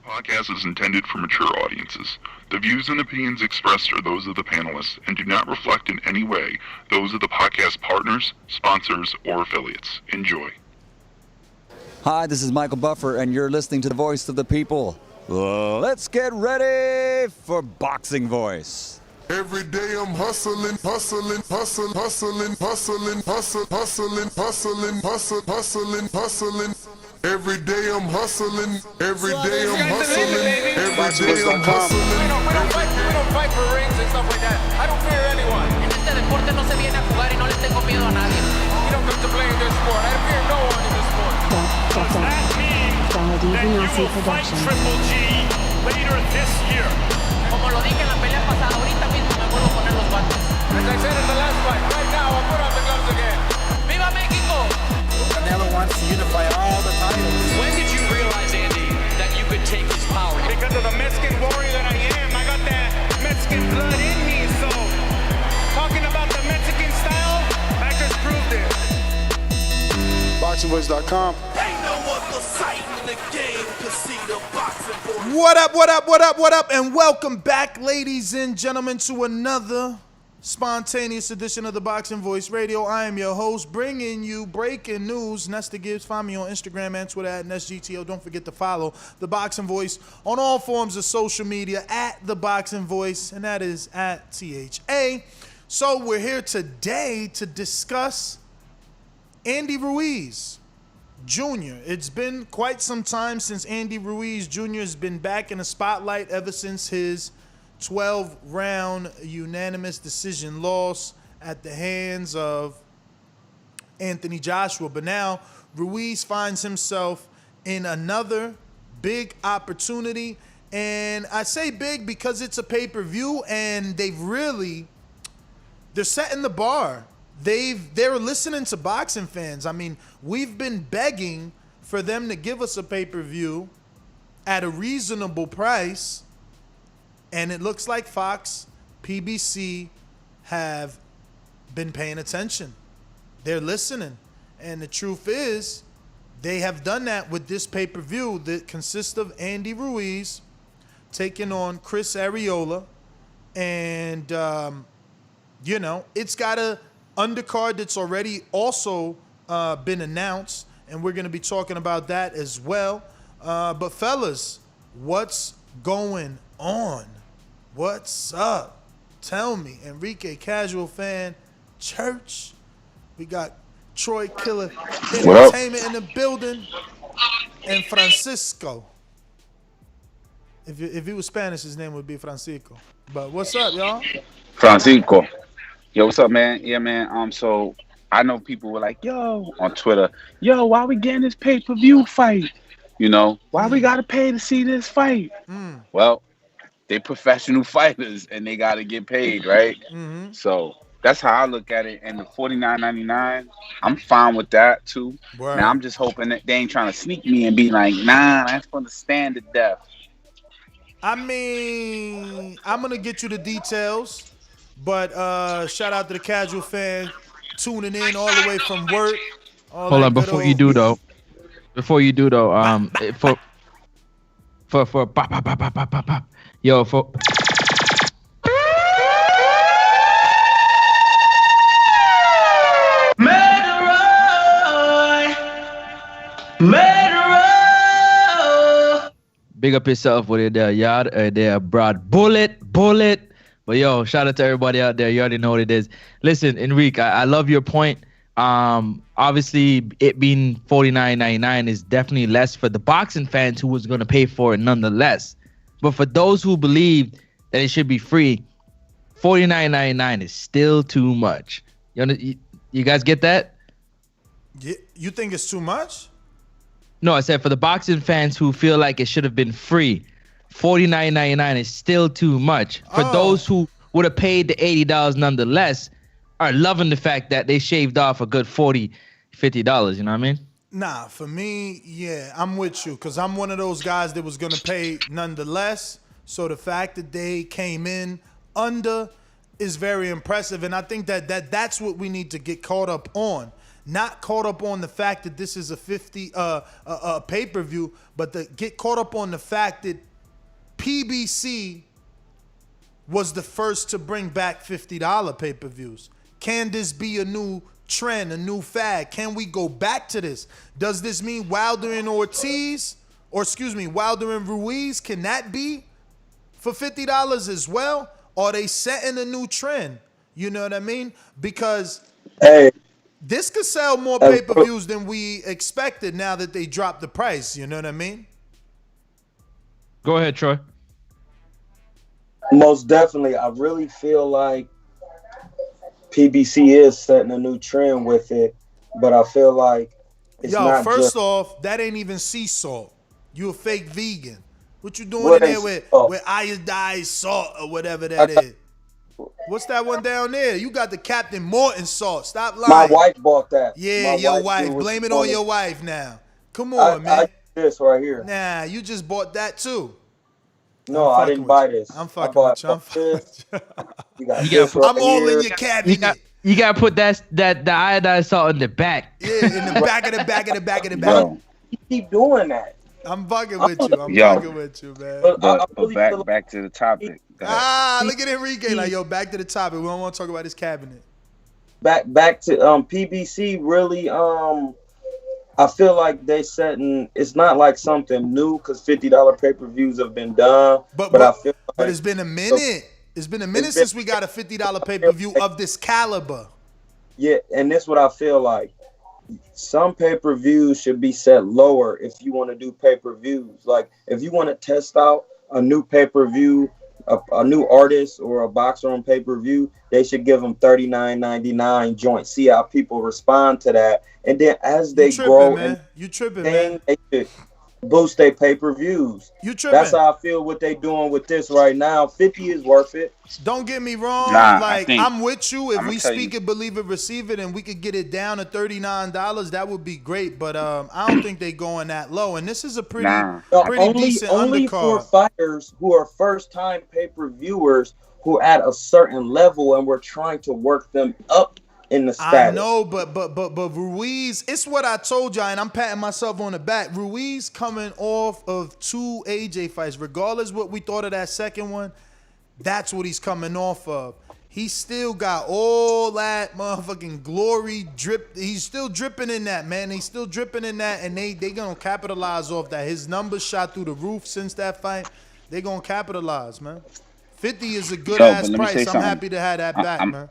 Podcast is intended for mature audiences. The views and opinions expressed are those of the panelists and do not reflect in any way those of the podcast partners, sponsors, or affiliates. Enjoy. Hi, this is Michael Buffer, and you're listening to the Voice of the People. Let's get ready for Boxing Voice. Every day I'm hustling, hustling, hustling, hustling, hustling, hustling, hustling, hustling, hustling, hustling, hustling. Every day I'm hustling, every day I'm hustling, every day I'm hustling. We don't fight for rings and stuff like that. I don't fear anyone. En este deporte no se viene a jugar y no le tengo miedo a nadie. We don't come to play in this sport. I fear no one in this sport. Does that mean that you will fight Triple G later this year? Como lo dije en la pelea pasada, ahorita mismo me vuelvo a poner los guantes. As I said in the last fight, right now I'll put on the gloves again. ¡Viva México! Canelo wants to unify all the titles. When did you realize, Andy, that you could take his power? Because of the Mexican warrior that I am, I got that Mexican blood in me. So, talking about the Mexican style, I just proved it. BoxingVoice.com. What up, what up, what up, what up, and welcome back, ladies and gentlemen, to another spontaneous edition of the Boxing Voice Radio. I am your host, bringing you breaking news. Nesta Gibbs. Find me on Instagram and Twitter at NestGTO. Don't forget to follow the Boxing Voice on all forms of social media at the Boxing Voice, and that is at THA. So we're here today to discuss Andy Ruiz Jr. It's been quite some time since Andy Ruiz Jr. has been back in the spotlight ever since his 12-round unanimous decision loss at the hands of Anthony Joshua. But now Ruiz finds himself in another big opportunity. And I say big because it's a pay-per-view and they're setting the bar. They're listening to boxing fans. I mean, we've been begging for them to give us a pay-per-view at a reasonable price, and it looks like Fox PBC have been paying attention. They're listening. And the truth is, they have done that with this pay-per-view that consists of Andy Ruiz taking on Chris Arreola. And, it's got a undercard that's already also been announced, and we're going to be talking about that as well. But fellas, what's going on? What's up? Tell me. Enrique, casual fan, Church. We got Troy Killer Entertainment in the building, and Francisco. If he was Spanish, his name would be Francisco. But what's up, y'all? Francisco. Yo, what's up, man? Yeah, man. So I know people were like, yo, on Twitter, yo, why we getting this pay-per-view fight? Why we gotta pay to see this fight? Well, they professional fighters and they gotta get paid, right? Mm-hmm. So that's how I look at it. And the $49.99, I'm fine with that too. Word. Now I'm just hoping that they ain't trying to sneak me and be like, nah, that's for the standard death. I mean, I'm gonna get you the details. But shout out to the casual fan tuning in all the way from work. Hold on, before you do though, for pop, yo, for big up yourself with it there, yard, there, broad bullet. But yo, shout out to everybody out there. You already know what it is. Listen, Enrique, I love your point. Obviously, it being $49.99 is definitely less for the boxing fans who was going to pay for it nonetheless. But for those who believe that it should be free, $49.99 is still too much. You guys get that? You think it's too much? No, I said for the boxing fans who feel like it should have been free, $49.99 is still too much. For those who would have paid the $80 nonetheless, are loving the fact that they shaved off a good $40, $50. You know what I mean? Nah, for me, yeah, I'm with you because I'm one of those guys that was going to pay nonetheless. So the fact that they came in under is very impressive, and I think that's what we need to get caught up on. not caught up on the fact that this is a pay-per-view, but to get caught up on the fact that PBC was the first to bring back $50 pay-per-views. Can this be a new trend, a new fad? Can we go back to this? Does this mean Wilder and Wilder and Ruiz, can that be for $50 as well? Are they setting a new trend? You know what I mean? Because this could sell more pay-per-views than we expected now that they dropped the price. You know what I mean? Go ahead, Troy. Most definitely. I really feel like PBC is setting a new trend with it, but I feel like it's not first off, that ain't even sea salt. You a fake vegan. What you doing What in there is with salt? iodized salt or whatever that is? What's that one down there? You got the Captain Morton salt. Stop lying. My wife bought that. Yeah, My your wife. was Blame it on on your wife now. Come on, I man. this right here. Nah, you just bought that too. No, I didn't buy this. I'm fucking with you. I'm fucking with you. You got You this gotta right I'm all here. in your cabinet. You gotta put the iodized salt in the back. Yeah, in the back of the back of the back of the back. Yo, You keep doing that. I'm fucking with you. I'm Yo. fucking with you, man. But I but really feel like back to the topic. Go ahead. Look at Enrique. Like, yo, back to the topic. We don't want to talk about his cabinet. back to PBC really I feel like they setting it's not like something new because $50 pay-per-views have been done, but I feel like But it's been a minute. It's been a minute since we got a $50 pay-per-view of this caliber. yeah, and this what I feel like. Some pay-per-views should be set lower if you want to do pay-per-views. Like if you want to test out a new pay-per-view, a new artist or a boxer on pay-per-view, they should give them $39.99 joint. See how people respond to that, and then as they grow, man. and You tripping, then man. they should boost their pay-per-views. You tripping. That's how I feel what they doing with this right now. 50 is worth it. Don't get me wrong. Nah, like, I'm with you. If I'ma we tell speak you. it, believe it, receive it, and we could get it down to $39, that would be great. But I don't think they going that low. And this is a pretty, Nah. pretty decent Only for undercard. fighters who are first-time pay-per-viewers who are at a certain level, and we're trying to work them up in the status. I know, but Ruiz, it's what I told y'all, and I'm patting myself on the back. Ruiz coming off of 2 AJ fights, regardless what we thought of that second one, that's what he's coming off of. He still got all that motherfucking glory drip. He's still dripping in that, man. He's still dripping in that, and they gonna capitalize off that. His numbers shot through the roof since that fight. They gonna capitalize, man. 50 is a good ass but let me say price. I'm something. happy to have that back, man.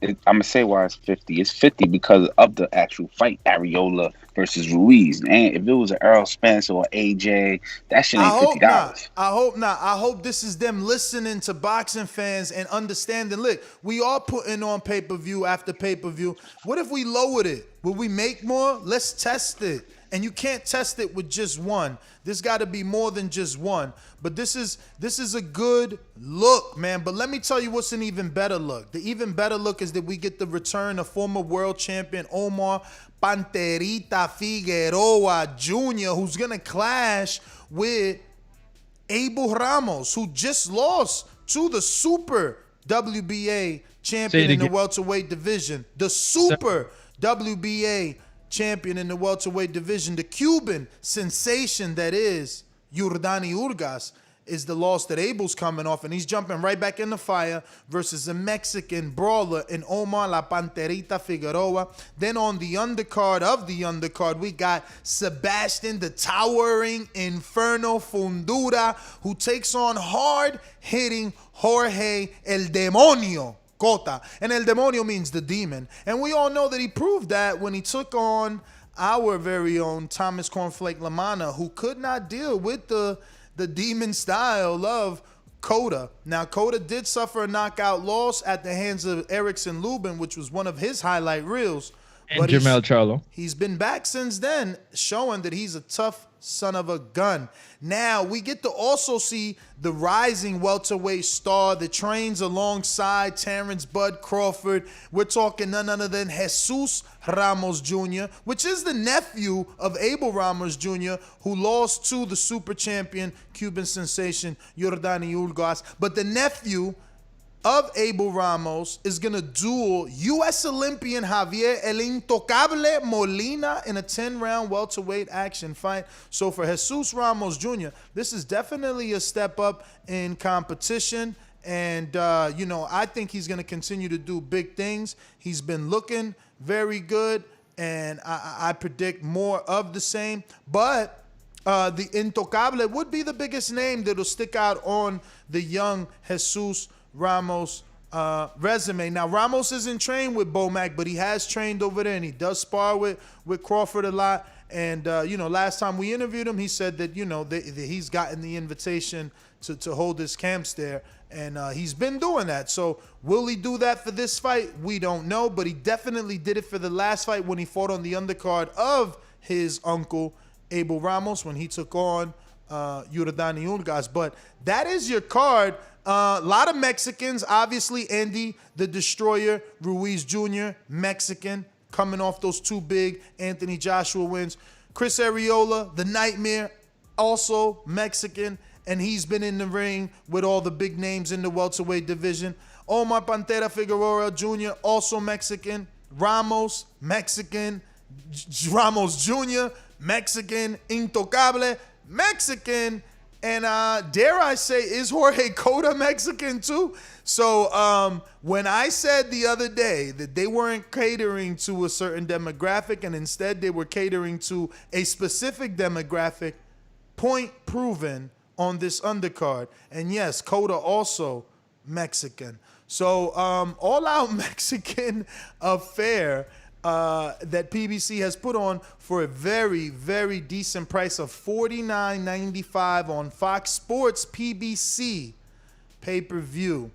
I'm gonna say why it's 50. It's 50 because of the actual fight, Arreola versus Ruiz. And if it was an Earl Spence or AJ, that shit ain't $50. I hope not. I hope this is them listening to boxing fans and understanding. Look, we are putting on pay-per-view after pay-per-view. What if we lowered it? Will we make more? Let's test it. And you can't test it with just one. This got to be more than just one. But this is a good look, man. But let me tell you what's an even better look. The even better look is that we get the return of former world champion Omar Panterita Figueroa Jr., who's going to clash with Abel Ramos, who just lost to the super WBA champion in the welterweight division. The super WBA champion in the welterweight division. The Cuban sensation that is Yordani Urgas is the loss that Abel's coming off, and he's jumping right back in the fire versus a Mexican brawler in Omar La Panterita Figueroa. Then on the undercard of the undercard, we got Sebastian the Towering Inferno Fundura, who takes on hard-hitting Jorge El Demonio Cota. And El Demonio means the demon. And we all know that he proved that when he took on our very own Thomas Cornflake Lamana, who could not deal with the demon style of Cota. Now, Cota did suffer a knockout loss at the hands of Erickson Lubin, which was one of his highlight reels. And Jamel Charlo. He's been back since then, showing that he's a tough son of a gun. Now, we get to also see the rising welterweight star that trains alongside Terrence Bud Crawford. We're talking none other than Jesus Ramos Jr., which is the nephew of Abel Ramos Jr., who lost to the super champion Cuban sensation Yordani Urgas. But the nephew of Abel Ramos is going to duel U.S. Olympian Javier El Intocable Molina in a 10-round welterweight action fight. So for Jesus Ramos Jr., this is definitely a step up in competition. And, I think he's going to continue to do big things. He's been looking very good, and I predict more of the same. But the Intocable would be the biggest name that will stick out on the young Jesus Ramos resume. Now, Ramos isn't trained with Bomac, but he has trained over there, and he does spar with Crawford a lot. And, last time we interviewed him, he said that, that he's gotten the invitation to hold his camps there, and he's been doing that. So will he do that for this fight? We don't know, but he definitely did it for the last fight when he fought on the undercard of his uncle, Abel Ramos, when he took on Yordani Urgas. But that is your card. A lot of Mexicans, obviously. Andy the Destroyer, Ruiz Jr., Mexican, coming off those two big Anthony Joshua wins. Chris Arreola, the Nightmare, also Mexican, and he's been in the ring with all the big names in the welterweight division. Omar Pantera Figueroa Jr., also Mexican. Ramos, Mexican. Ramos Jr., Mexican. Intocable, Mexican. And dare I say, is Jorge Cota Mexican too? So when I said the other day that they weren't catering to a certain demographic and instead they were catering to a specific demographic, point proven on this undercard. And yes, Cota also Mexican. So all out Mexican affair that PBC has put on for a very, very decent price of $49.95 on Fox Sports PBC pay-per-view.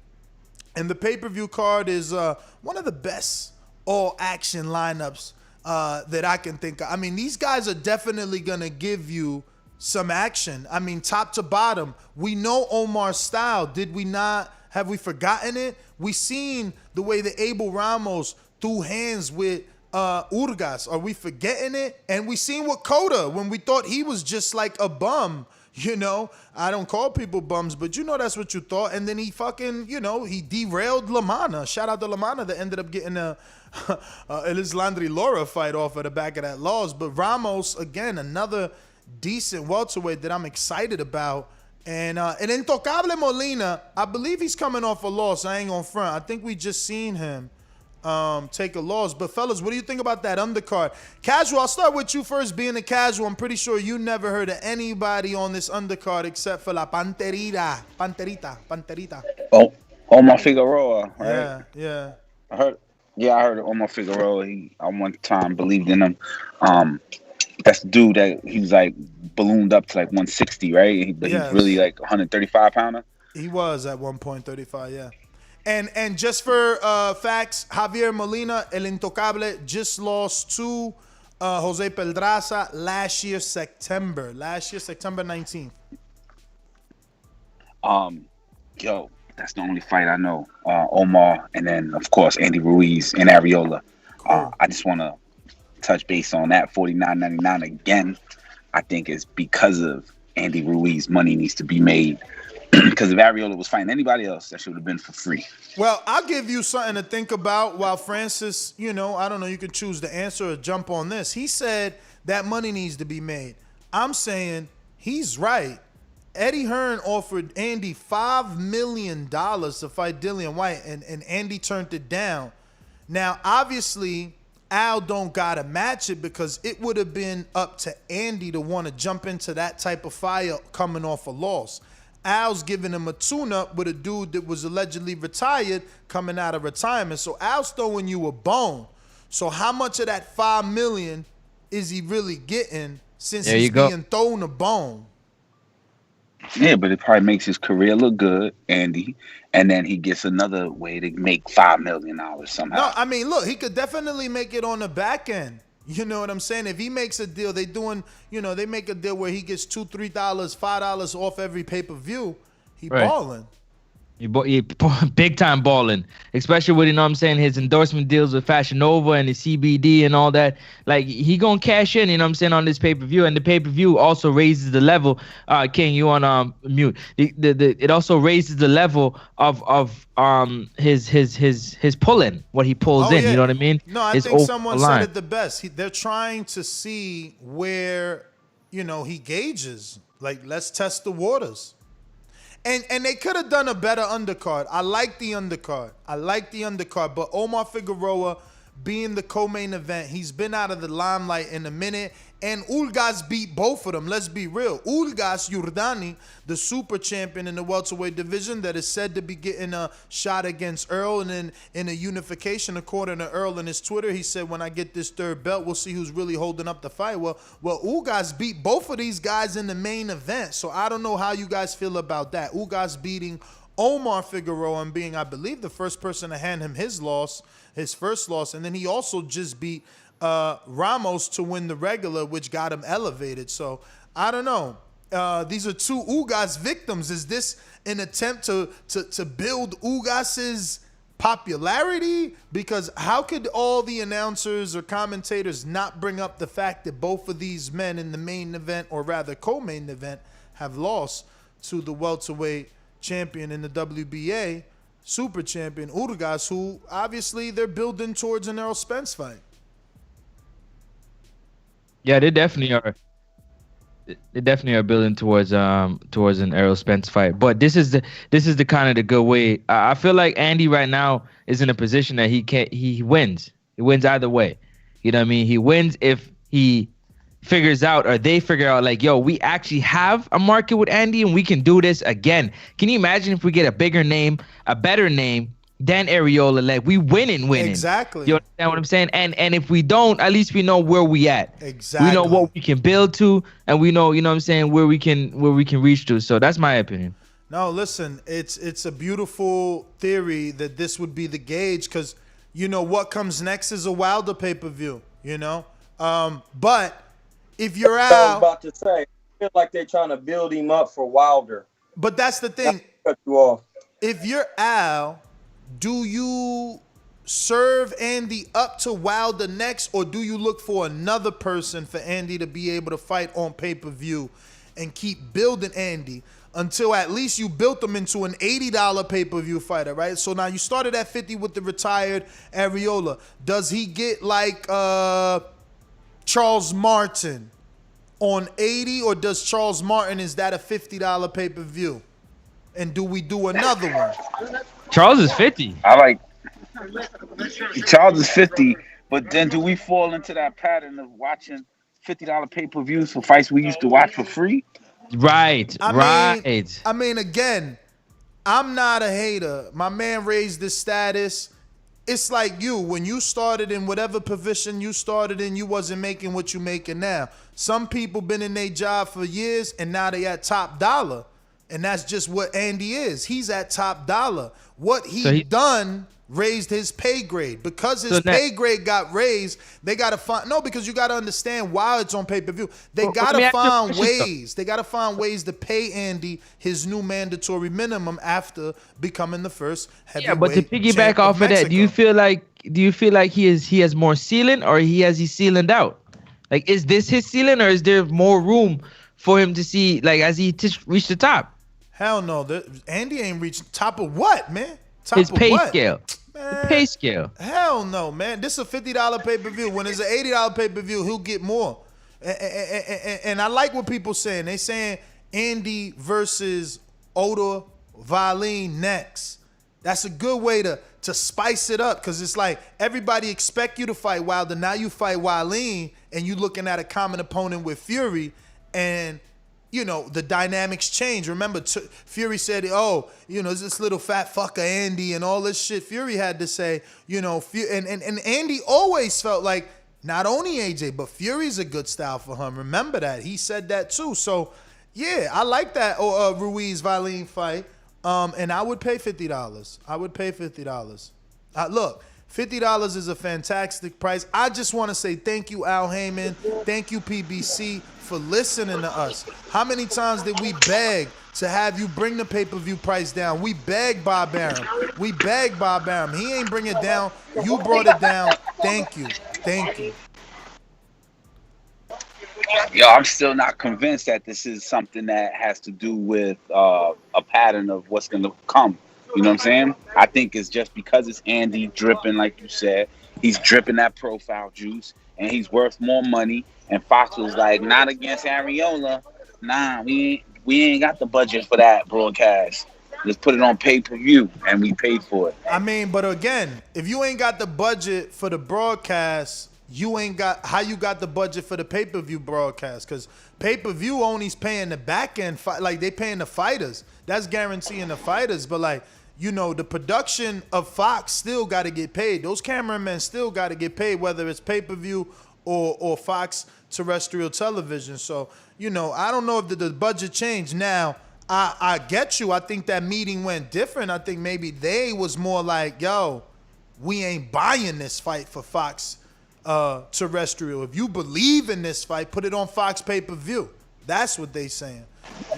And the pay-per-view card is one of the best all-action lineups that I can think of. I mean, these guys are definitely going to give you some action. I mean, top to bottom. We know Omar's style. Did we not? Have we forgotten it? We seen the way that Abel Ramos threw hands with Urgas. Are we forgetting it? And we seen what Cota when we thought he was just like a bum. I don't call people bums, but that's what you thought. And then he fucking, he derailed Lamana. Shout out to Lamana that ended up getting a Elislandri Lara fight off of the back of that loss. But Ramos, again, another decent welterweight that I'm excited about. And Intocable Molina, I believe he's coming off a loss. I ain't gonna front. I think we just seen him take a loss. But fellas, what do you think about that undercard? Casual, I'll start with you first. Being a casual, I'm pretty sure you never heard of anybody on this undercard except for La Panterita. Oh, Omar Figueroa, right? Yeah. I heard of Omar Figueroa. I one time believed in him. That's the dude that he was like ballooned up to like 160, right? But he's really like 135 pounder. He was at 1.35, yeah. And just for facts, Javier Molina, El Intocable, just lost to Jose Pedraza last year, September 19th. That's the only fight I know. Omar, and then of course Andy Ruiz and Arreola. Cool. I just want to touch base on that $49.99 again. I think it's because of Andy Ruiz. Money needs to be made. Because if Arreola was fighting anybody else, that should have been for free. Well, I'll give you something to think about while Francis, I don't know, you can choose to answer or jump on this. He said that money needs to be made. I'm saying he's right. Eddie Hearn offered Andy $5 million to fight Dillian White, and Andy turned it down. Now, obviously, Al don't gotta match it because it would have been up to Andy to want to jump into that type of fire coming off a loss. Al's giving him a tune-up with a dude that was allegedly retired coming out of retirement. So Al's throwing you a bone. So how much of that $5 million is he really getting since he's being thrown a bone? Yeah, but it probably makes his career look good, Andy, and then he gets another way to make $5 million somehow. No, I mean, look, he could definitely make it on the back end. You know what I'm saying? If he makes a deal, they make a deal where he gets $2, $3, $5 off every pay-per-view. He balling. Big time balling, especially with, you know what I'm saying, his endorsement deals with Fashion Nova and the CBD and all that. Like, he gonna cash in, you know what I'm saying, on this pay-per-view, and the pay-per-view also raises the level. King, you on mute. It also raises the level of his pull-in, what he pulls in. Yeah. You know what I mean? No, I think someone said it the best. They're trying to see where, you know, he gauges. Like, let's test the waters. And they could have done a better undercard. I like the undercard. But Omar Figueroa being the co-main event, he's been out of the limelight in a minute. And Ulgas beat both of them. Let's be real. Ulgas Yurdani, the super champion in the welterweight division that is said to be getting a shot against Earl. And then in a unification, according to Earl in his Twitter, he said, when I get this third belt, we'll see who's really holding up the fight. Well, Ulgas beat both of these guys in the main event. So I don't know how you guys feel about that. Ulgas beating Omar Figueroa and being, I believe, the first person to hand him his first loss. And then he also just beat Ramos to win the regular, which got him elevated. So I don't know. These are two Ugas victims. Is this an attempt to build Ugas's popularity? Because how could all the announcers or commentators not bring up the fact that both of these men in the main event, or rather co-main event, have lost to the welterweight champion in the WBA, super champion Ugas, who obviously they're building towards an Errol Spence fight. Yeah, they definitely are. They definitely are building towards an Errol Spence fight. But this is the kind of the good way. I feel like Andy right now is in a position that he wins. He wins either way. You know what I mean? He wins if he figures out, or they figure out, like, yo, we actually have a market with Andy and we can do this again. Can you imagine if we get a bigger name, a better name than Arreola? Like, we winning. Exactly. You understand what I'm saying? And if we don't, at least we know where we at. Exactly. We know what we can build to, and we know, you know what I'm saying, where we can reach to. So that's my opinion. No, listen, it's a beautiful theory that this would be the gauge, because, you know, what comes next is a Wilder pay-per-view, you know? But if you're out, I was about to say, I feel like they're trying to build him up for Wilder. But that's the thing. Cut you off. If you're Al, do you serve Andy up to Wilder next, or do you look for another person for Andy to be able to fight on pay-per-view and keep building Andy until at least you built him into an $80 pay-per-view fighter, right? So now you started at 50 with the retired Arreola. Does he get like Charles Martin on 80, or does Charles Martin, is that a $50 pay-per-view? And do we do another one? Charles is 50. I like Charles is 50, but then do we fall into that pattern of watching $50 pay-per-views for fights we used to watch for free? Right. I mean, again, I'm not a hater. My man raised this status. It's like you, when you started in whatever position you started in, you wasn't making what you making now. Some people been in their job for years and now they at top dollar. And that's just what Andy is. He's at top dollar. What he done raised his pay grade. Because his pay grade got raised, they got to find, no, because you got to understand why it's on pay-per-view. They got to find ways. They got to find ways to pay Andy his new mandatory minimum after becoming the first heavyweight. Yeah, but to piggyback off of that, do you feel like he has more ceiling, or he ceilinged out? Like, is this his ceiling, or is there more room for him to see, like, as he reach the top? Hell no. Andy ain't reached top of what, man? Top his of pay what? scale. Man, the pay scale. Hell no, man. This is a $50 pay-per-view. When it's an $80 pay-per-view, he'll get more. And I like what people saying. They saying Andy versus Oda Valeen next. That's a good way to spice it up, because it's like everybody expect you to fight Wilder. Now you fight Valeen, and you looking at a common opponent with Fury, and you know, the dynamics change. Remember, Fury said, oh, you know, this little fat fucker Andy and all this shit Fury had to say, you know, and Andy always felt like not only AJ, but Fury's a good style for him. Remember that. He said that too. So, yeah, I like that Ruiz Valeen fight. And I would pay $50. I would pay $50. Look, $50 is a fantastic price. I just want to say thank you, Al Heyman. Thank you, PBC, for listening to us. How many times did we beg to have you bring the pay-per-view price down. We begged Bob Arum. We begged Bob Arum. He ain't bring it down. You brought it down. Thank you. Thank you. Yo, I'm still not convinced that this is something that has to do with a pattern of what's going to come. You know what I'm saying? I think it's just because it's Andy dripping, like you said. He's dripping that profile juice, and he's worth more money. And Fox was like, not against Arreola. Nah, we ain't got the budget for that broadcast. Let's put it on pay-per-view, and we paid for it. I mean, but again, if you ain't got the budget for the broadcast, you ain't got how you got the budget for the pay-per-view broadcast, because pay-per-view only's paying the back end, like they paying the fighters. That's guaranteeing the fighters, but like, you know, the production of Fox still got to get paid. Those cameramen still got to get paid, whether it's pay-per-view or Fox terrestrial television. So, you know, I don't know if the budget changed. Now, I get you. I think that meeting went different. I think maybe they was more like, yo, we ain't buying this fight for Fox terrestrial. If you believe in this fight, put it on Fox pay-per-view. That's what they saying,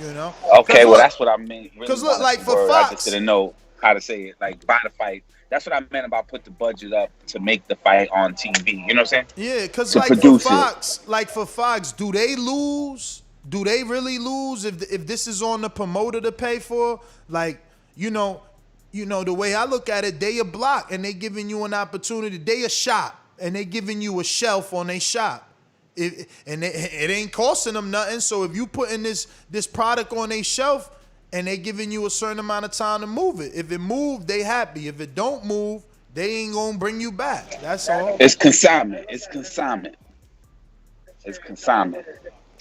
you know? Okay, well, that's what I meant. Because look, like for Fox, Fox, I just didn't know how to say it. Like, buy the fight. That's what I meant about put the budget up to make the fight on TV. You know what I'm saying? Yeah, because like for Fox, do they lose? Do they really lose if this is on the promoter to pay for? Like, you know, the way I look at it, they a block and they giving you an opportunity. They a shop and they giving you a shelf on their shop. It ain't costing them nothing. So if you putting this product on their shelf and they giving you a certain amount of time to move it, if it move, they happy. If it don't move, they ain't gonna bring you back. That's all. It's consignment.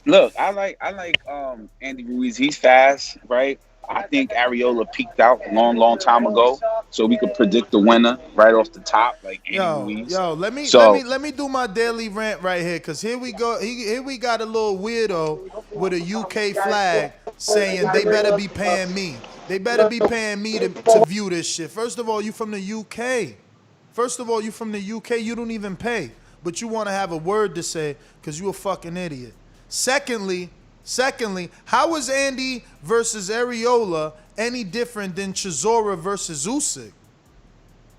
Look, I like Andy Ruiz. He's fast, right? I think Arreola peaked out a long time ago, so we could predict the winner right off the top, like Andy Ruiz. Let me do my daily rant right here, cause here we go. Here we got a little weirdo with a UK flag saying they better be paying me. They better be paying me to view this shit. First of all, you from the UK. You don't even pay, but you want to have a word to say because you a fucking idiot. Secondly, how is Andy versus Arreola any different than Chisora versus Usyk?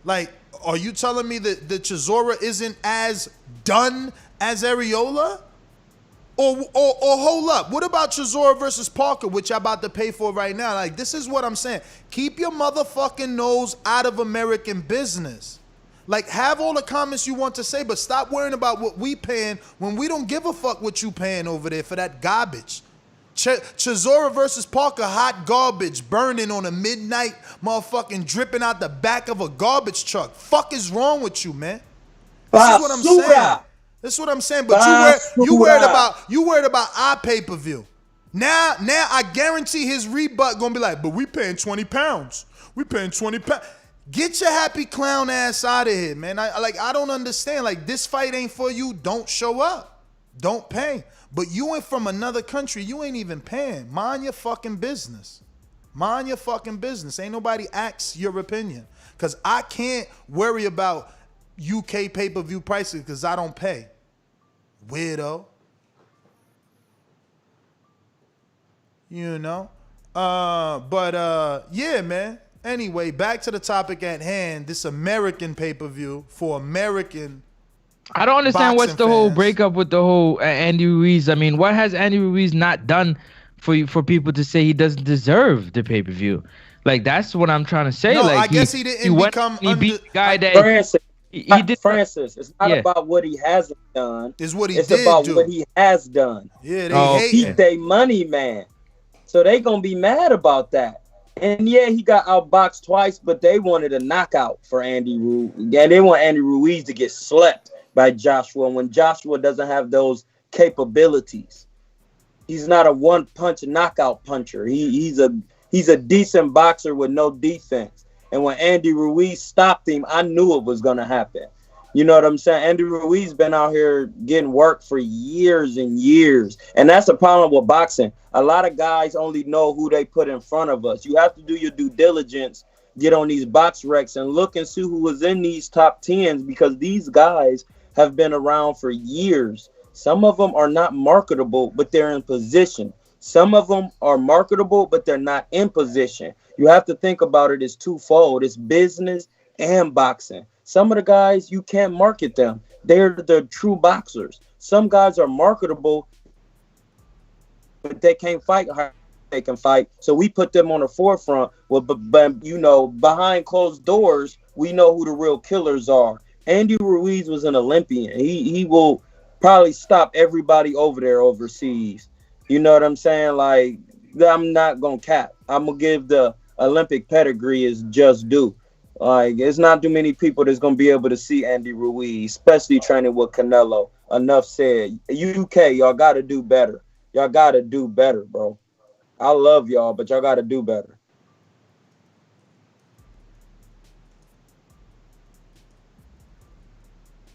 Like, are you telling me that the Chisora isn't as done as Arreola? Or hold up, what about Chisora versus Parker, which I'm about to pay for right now? Like, this is what I'm saying. Keep your motherfucking nose out of American business. Like, have all the comments you want to say, but stop worrying about what we paying when we don't give a fuck what you paying over there for that garbage. Chisora versus Parker, hot garbage, burning on a midnight, motherfucking dripping out the back of a garbage truck. Fuck is wrong with you, man? This is what I'm saying. This is what I'm saying. But you worried about our pay-per-view. Now I guarantee his rebut gonna be like, but we paying 20 pounds. We paying 20 pounds. Get your happy clown ass out of here, man. I don't understand. Like, this fight ain't for you. Don't show up. Don't pay. But you ain't from another country. You ain't even paying. Mind your fucking business. Ain't nobody asks your opinion. Because I can't worry about UK pay-per-view prices because I don't pay. Weirdo. You know? Yeah, man. Anyway, back to the topic at hand. This American pay-per-view for American I don't understand what's the whole breakup with the whole Andy Ruiz. I mean, what has Andy Ruiz not done for people to say he doesn't deserve the pay-per-view? Like, that's what I'm trying to say. No, like, I guess he didn't become he beat the guy that he did. Francis, it's not about what he hasn't done. It's what he it's did about do. what he has done. Yeah, they hate Keep their money, man. So they gonna be mad about that. And yeah, he got outboxed twice, but they wanted a knockout for Andy Ruiz. Yeah, they want Andy Ruiz to get slept by Joshua when Joshua doesn't have those capabilities. He's not a one-punch knockout puncher. He's a decent boxer with no defense. And when Andy Ruiz stopped him, I knew it was gonna happen. You know what I'm saying? Andy Ruiz been out here getting work for years and years. And that's the problem with boxing. A lot of guys only know who they put in front of us. You have to do your due diligence, get on these box recs and look and see who was in these top 10s because these guys have been around for years. Some of them are not marketable, but they're in position. Some of them are marketable, but they're not in position. You have to think about it as twofold. It's business and boxing. Some of the guys, you can't market them. They're the true boxers. Some guys are marketable, but they can't fight how they can fight. So we put them on the forefront. Well, but you know, behind closed doors, we know who the real killers are. Andy Ruiz was an Olympian. He will probably stop everybody over there overseas. You know what I'm saying? Like, I'm not gonna cap. I'm gonna give the Olympic pedigree is just due. Like, it's not too many people that's gonna be able to see Andy Ruiz, especially training with Canelo. Enough said. UK, y'all gotta do better. Y'all gotta do better, bro. I love y'all, but y'all gotta do better.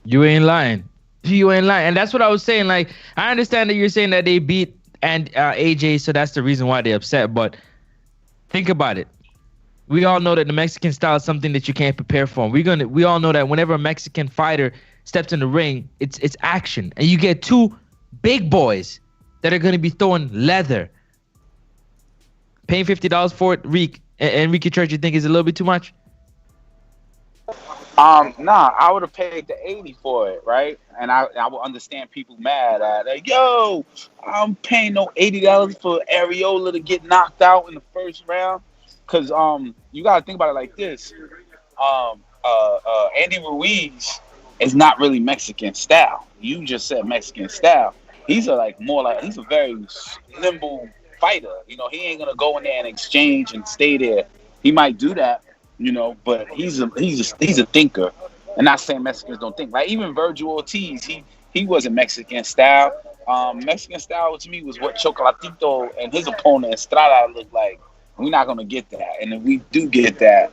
You ain't lying. You ain't lying. And that's what I was saying. Like, I understand that you're saying that they beat AJ, so that's the reason why they're upset. But think about it. We all know that the Mexican style is something that you can't prepare for. We all know that whenever a Mexican fighter steps in the ring, it's action. And you get two big boys that are gonna be throwing leather. Paying $50 for it, Enrique Church, you think is a little bit too much? Nah, I would have paid the 80 for it, right? And I would understand people mad at like, yo, I'm paying no $80 for Arreola to get knocked out in the first round. Cause you gotta think about it like this. Andy Ruiz is not really Mexican style. You just said Mexican style. He's a very nimble fighter. You know, he ain't gonna go in there and exchange and stay there. He might do that, you know, but he's a thinker. And not saying Mexicans don't think. Like even Virgil Ortiz, he wasn't Mexican style. Mexican style to me was what Chocolatito and his opponent Estrada looked like. We're not gonna get that. And if we do get that,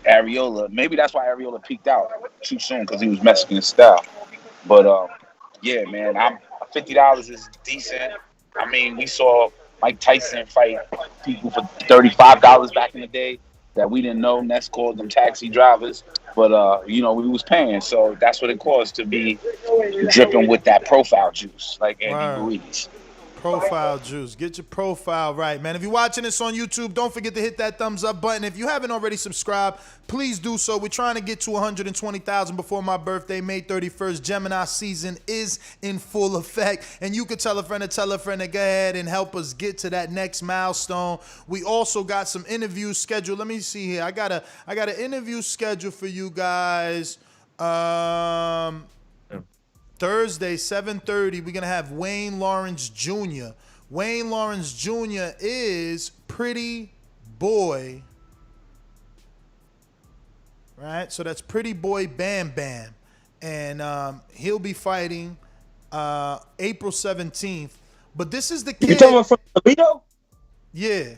Arreola, maybe that's why Arreola peaked out too soon because he was Mexican style. But yeah, man, $50 is decent. I mean, we saw Mike Tyson fight people for $35 back in the day that we didn't know. Ness called them taxi drivers, but you know, we was paying, so that's what it costs to be dripping with that profile juice, like Andy Ruiz. Profile juice. Get your profile right, man. If you're watching this on YouTube, don't forget to hit that thumbs up button. If you haven't already subscribed, please do so. We're trying to get to 120,000 before my birthday, May 31st. Gemini season is in full effect, and you could tell a friend to go ahead and help us get to that next milestone. We also got some interviews scheduled. Let me see here. I got an interview scheduled for you guys. Thursday, 7:30, we're going to have Wayne Lawrence Jr. Wayne Lawrence Jr. is Pretty Boy, right? So that's Pretty Boy Bam Bam. And he'll be fighting April 17th. But this is the kid. You talking about from Toledo? Yeah.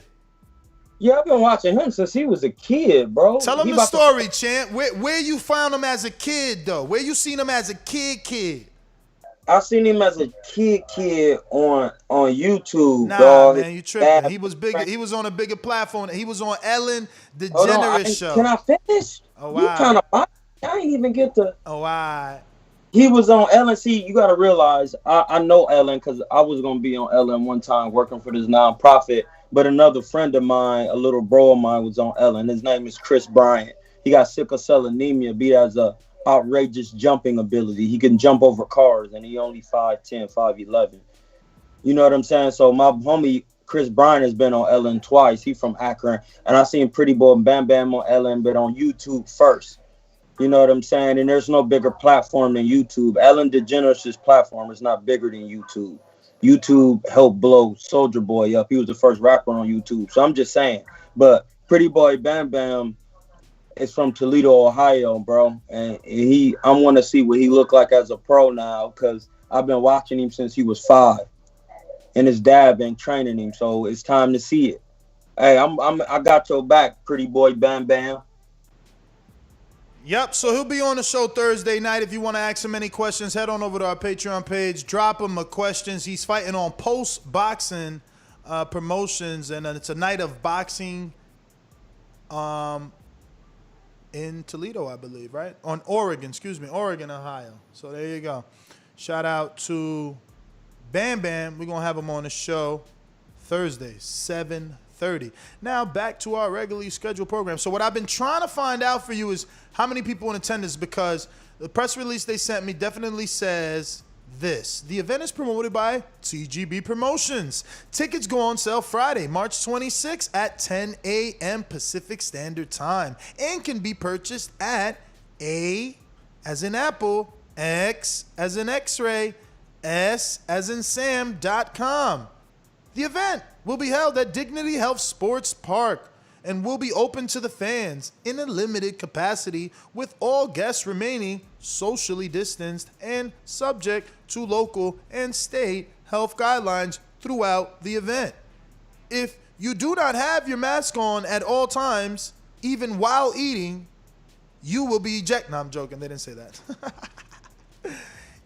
Yeah, I've been watching him since he was a kid, bro. Tell him the story, Champ. Where you found him as a kid, though? Where you seen him as a kid? I seen him as a kid on YouTube, nah, dog. Man, you tripping. He was bigger. He was on a bigger platform. He was on Ellen DeGeneres show. Can I finish? Oh, you kind of. I ain't even get to. Oh, wow. He was on Ellen. See, you got to realize, I know Ellen because I was going to be on Ellen one time working for this nonprofit. But another friend of mine, a little bro of mine, was on Ellen. His name is Chris Bryant. He got sickle cell anemia, beat as a outrageous jumping ability. He can jump over cars, and he only 5'10", 5'11". You know what I'm saying? So my homie Chris Bryant has been on Ellen twice. He from Akron, and I seen Pretty Boy Bam Bam on Ellen, but on YouTube first. You know what I'm saying? And there's no bigger platform than YouTube. Ellen DeGeneres' platform is not bigger than YouTube. YouTube helped blow Soulja Boy up. He was the first rapper on YouTube. So I'm just saying. But Pretty Boy Bam Bam is from Toledo, Ohio, bro. And I want to see what he look like as a pro now because I've been watching him since he was 5. And his dad been training him. So it's time to see it. Hey, I got your back, Pretty Boy Bam Bam. Yep, so he'll be on the show Thursday night. If you want to ask him any questions, head on over to our Patreon page. Drop him a questions. He's fighting on Post Boxing Promotions, and it's a night of boxing in Toledo, I believe, right? Oregon, Ohio. So there you go. Shout out to Bam Bam. We're going to have him on the show Thursday, 7:30. Now back to our regularly scheduled program. So what I've been trying to find out for you is how many people in attendance, because the press release they sent me definitely says this. The event is promoted by TGB Promotions. Tickets go on sale Friday, March 26th at 10 a.m. Pacific Standard Time and can be purchased at A as in Apple, X as in X-ray, S as in Sam.com. The event will be held at Dignity Health Sports Park and will be open to the fans in a limited capacity, with all guests remaining socially distanced and subject to local and state health guidelines throughout the event. If you do not have your mask on at all times, even while eating, you will be ejected. No, I'm joking. They didn't say that.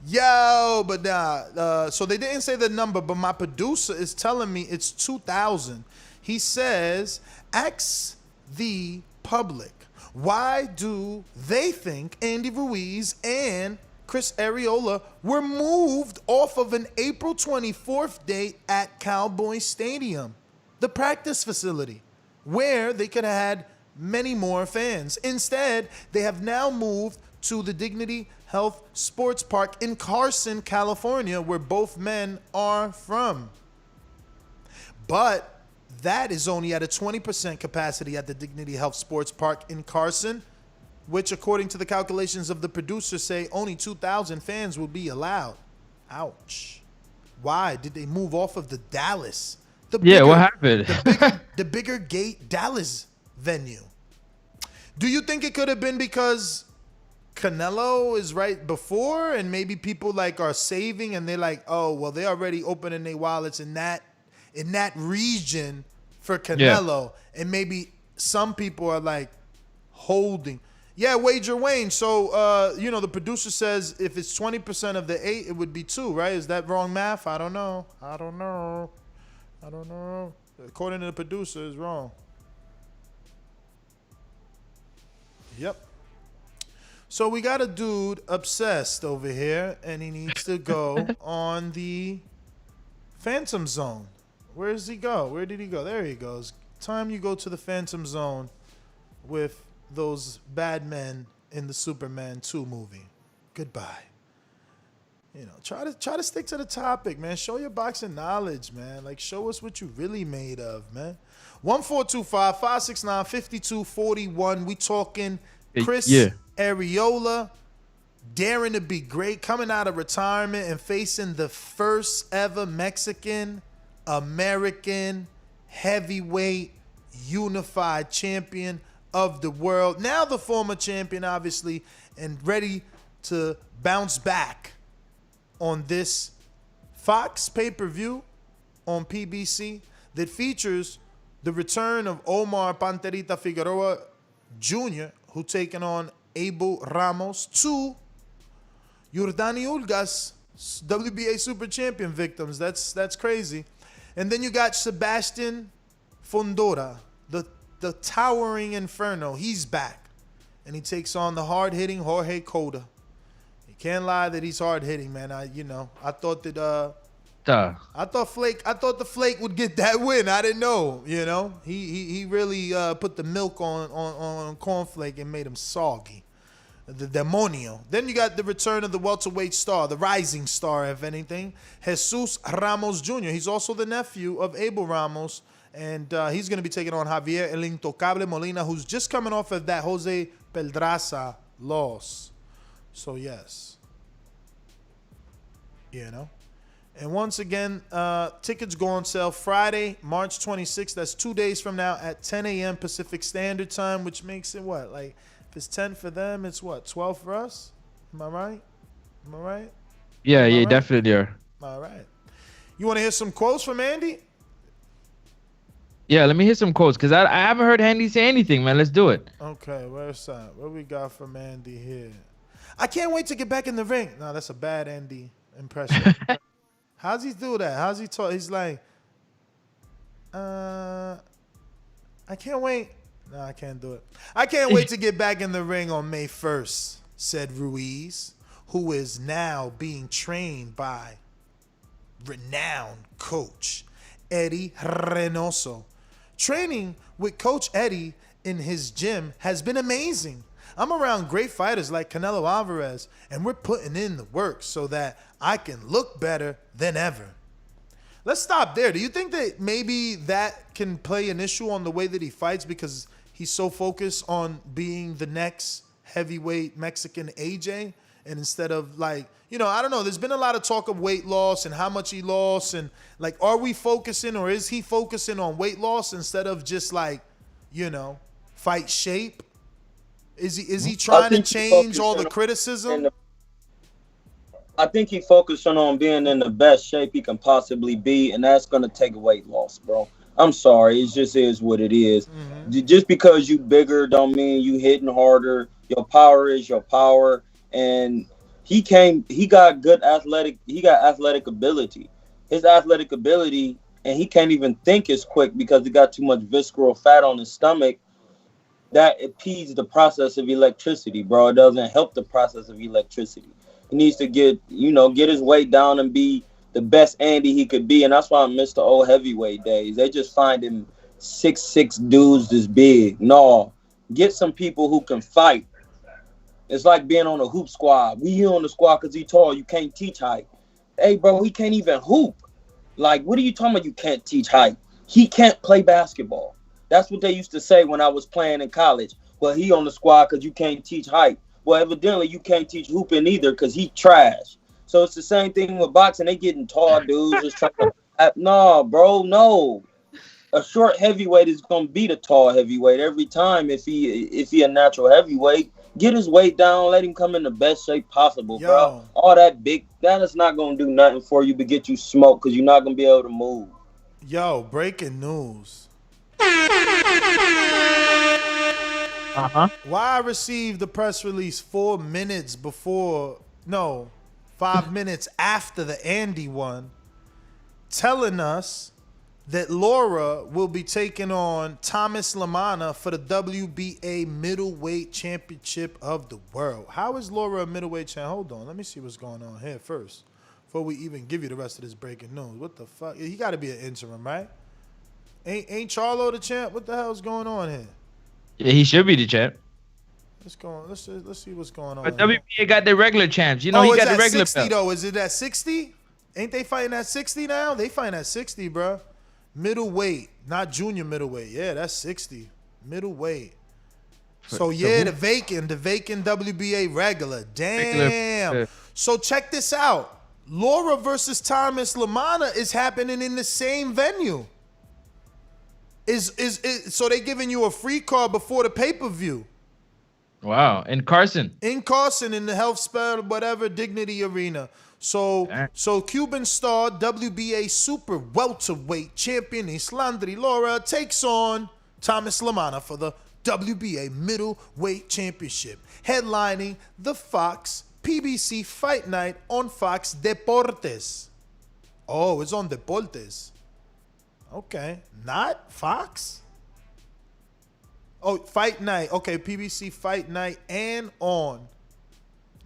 Yo, but nah. So they didn't say the number, but my producer is telling me it's 2,000. He says, ask the public, why do they think Andy Ruiz and Chris Arreola were moved off of an April 24th date at Cowboy Stadium, the practice facility, where they could have had many more fans? Instead, they have now moved to the Dignity Health Sports Park in Carson, California, where both men are from. But that is only at a 20% capacity at the Dignity Health Sports Park in Carson, which, according to the calculations of the producer, say only 2,000 fans will be allowed. Ouch. Why did they move off of the Dallas? What happened? The bigger gate Dallas venue. Do you think it could have been because Canelo is right before and maybe people like are saving and they're like, oh, well, they already opening their wallets in that region for Canelo, and maybe some people are like holding. Yeah, Wager Wayne. So, the producer says if it's 20% of the 8, it would be 2, right? Is that wrong math? I don't know. According to the producer, it's wrong. Yep. So we got a dude obsessed over here, and he needs to go on the Phantom Zone. Where does he go? Where did he go? There he goes. Time you go to the Phantom Zone with those bad men in the Superman 2 movie. Goodbye. Try to stick to the topic, man. Show your boxing knowledge, man. Like, show us what you really made of, man. 1425-569-5241. We talking Chris Arreola, daring to be great, coming out of retirement and facing the first ever Mexican American heavyweight unified champion of the world. Now the former champion, obviously, and ready to bounce back on this Fox pay-per-view on PBC that features the return of Omar Panterita Figueroa Jr., who taking on Abel Ramos, 2 Yordani Ulgas WBA Super Champion victims. That's crazy. And then you got Sebastian Fondora, the towering Inferno. He's back, and he takes on the hard-hitting Jorge Cota. You can't lie that he's hard-hitting, man. I thought that I thought the Flake would get that win. I didn't know. He really put the milk on cornflake and made him soggy. The demonio. Then you got the return of the welterweight star, the rising star, if anything, Jesus Ramos Jr. He's also the nephew of Abel Ramos, and he's going to be taking on Javier El Intocable Molina, who's just coming off of that Jose Pedraza loss. So, yes. And once again, tickets go on sale Friday, March 26th. That's 2 days from now at 10 a.m. Pacific Standard Time, which makes it what? Like, if it's 10 for them, it's what? 12 for us? Am I right? Yeah, right? Definitely are. All right. You want to hear some quotes from Andy? Yeah, let me hear some quotes, because I haven't heard Andy say anything, man. Let's do it. Okay, where's that? What we got from Andy here? I can't wait to get back in the ring. No, that's a bad Andy impression. How's he do that? How's he talk? He's like, I can't wait. No, I can't do it. I can't wait to get back in the ring on May 1st, said Ruiz, who is now being trained by renowned coach Eddie Reynoso. Training with Coach Eddie in his gym has been amazing. I'm around great fighters like Canelo Alvarez, and we're putting in the work so that I can look better than ever. Let's stop there. Do you think that maybe that can play an issue on the way that he fights because he's so focused on being the next heavyweight Mexican AJ? And instead of like, you know, I don't know, there's been a lot of talk of weight loss and how much he lost. And like, are we focusing or is he focusing on weight loss instead of just like, you know, fight shape? Is he trying to change all the criticism? I think he focusing on being in the best shape he can possibly be, and that's going to take weight loss, bro. I'm sorry. It just is what it is. Mm-hmm. Just because you bigger don't mean you hitting harder. Your power is your power. And he got athletic ability. His athletic ability, and he can't even think as quick because he got too much visceral fat on his stomach. That impedes the process of electricity, bro. It doesn't help the process of electricity. He needs to get his weight down and be the best Andy he could be. And that's why I miss the old heavyweight days. They just find him 6'6" dudes this big. No, get some people who can fight. It's like being on a hoop squad. We here on the squad because he tall. You can't teach height. Hey, bro, he can't even hoop. Like, what are you talking about you can't teach height? He can't play basketball. That's what they used to say when I was playing in college. Well, he on the squad because you can't teach height. Well, evidently you can't teach hooping either because he trash. So it's the same thing with boxing. They getting tall dudes just trying to. No, bro, no. A short heavyweight is gonna beat a tall heavyweight every time if he a natural heavyweight. Get his weight down, let him come in the best shape possible, bro. All that is not gonna do nothing for you but get you smoked because you're not gonna be able to move. Yo, breaking news. Why I received the press release 5 minutes after the Andy one, telling us that Laura will be taking on Thomas Lamana for the WBA middleweight championship of the world. How is Laura a middleweight champ? Hold on, let me see what's going on here first before we even give you the rest of this breaking news. What the fuck? He got to be an interim, right? Ain't Charlo the champ? What the hell is going on here? Yeah, he should be the champ. Let's see what's going on. But WBA got the regular champs. You know, he got the regular 60 belt. though. Is it at 60? Ain't they fighting at 60 now? They fighting at 60, bro. Middleweight, not junior middleweight. Yeah, that's 60. Middleweight. So yeah, the vacant WBA regular. Damn. So check this out. Laura versus Thomas Lamana is happening in the same venue. So they giving you a free card before the pay-per-view. Wow. In Carson, in the Health Spell, whatever, Dignity Arena. So Cuban star, WBA super welterweight champion Islandri Lara takes on Thomas Lamana for the WBA middleweight championship, headlining the Fox PBC Fight Night on Fox Deportes. Oh, it's on Deportes. Okay, not Fox? Oh, Fight Night. Okay, PBC Fight Night and on.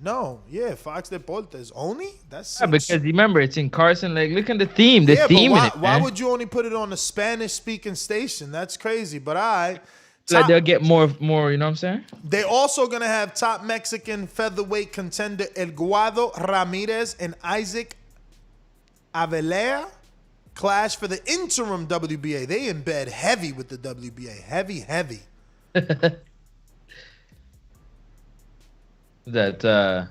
No, yeah, Fox Deportes only. That's because remember it's in Carson. Like, look at the theme. The theme. Why would you only put it on a Spanish-speaking station? That's crazy. But so they'll get more. You know what I'm saying? They're also gonna have top Mexican featherweight contender Eduardo Ramirez and Isaac Avellera clash for the interim WBA. They in bed heavy with the WBA. Heavy. That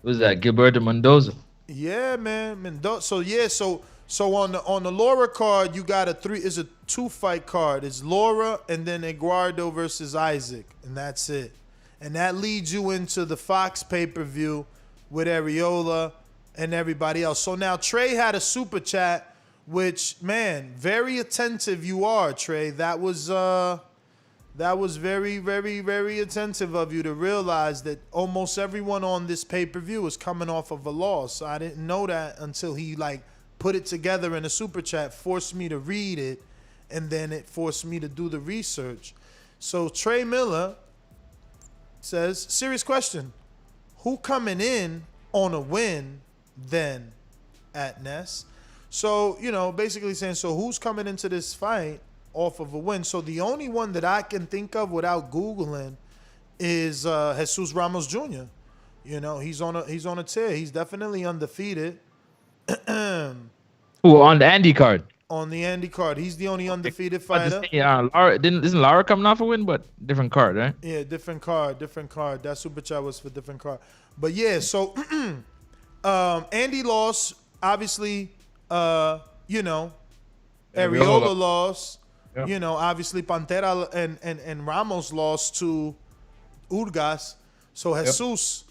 was that Gilberto Mendoza. Yeah, man, Mendoza. So on the Laura card, you got a 2-fight card. It's Laura and then Eduardo versus Isaac, and that's it. And that leads you into the Fox pay-per-view with Arreola and everybody else. So now Trey had a super chat, which, man, very attentive you are, Trey. That was very, very, very attentive of you to realize that almost everyone on this pay-per-view is coming off of a loss. I didn't know that until he put it together in a super chat, forced me to read it, and then it forced me to do the research. So Trey Miller says, serious question, who coming in on a win then at Ness? So, basically saying, so who's coming into this fight off of a win? So the only one that I can think of without Googling is Jesus Ramos Jr. He's on a tear. He's definitely undefeated. Who on the Andy card? On the Andy card. He's the only undefeated fighter. Lara isn't Lara coming off a win, but different card, right? Yeah, different card. That super chat was for different card. But yeah, so Andy lost, obviously, Arreola lost. Yeah. Obviously Pantera and Ramos lost to Urgas. So Jesus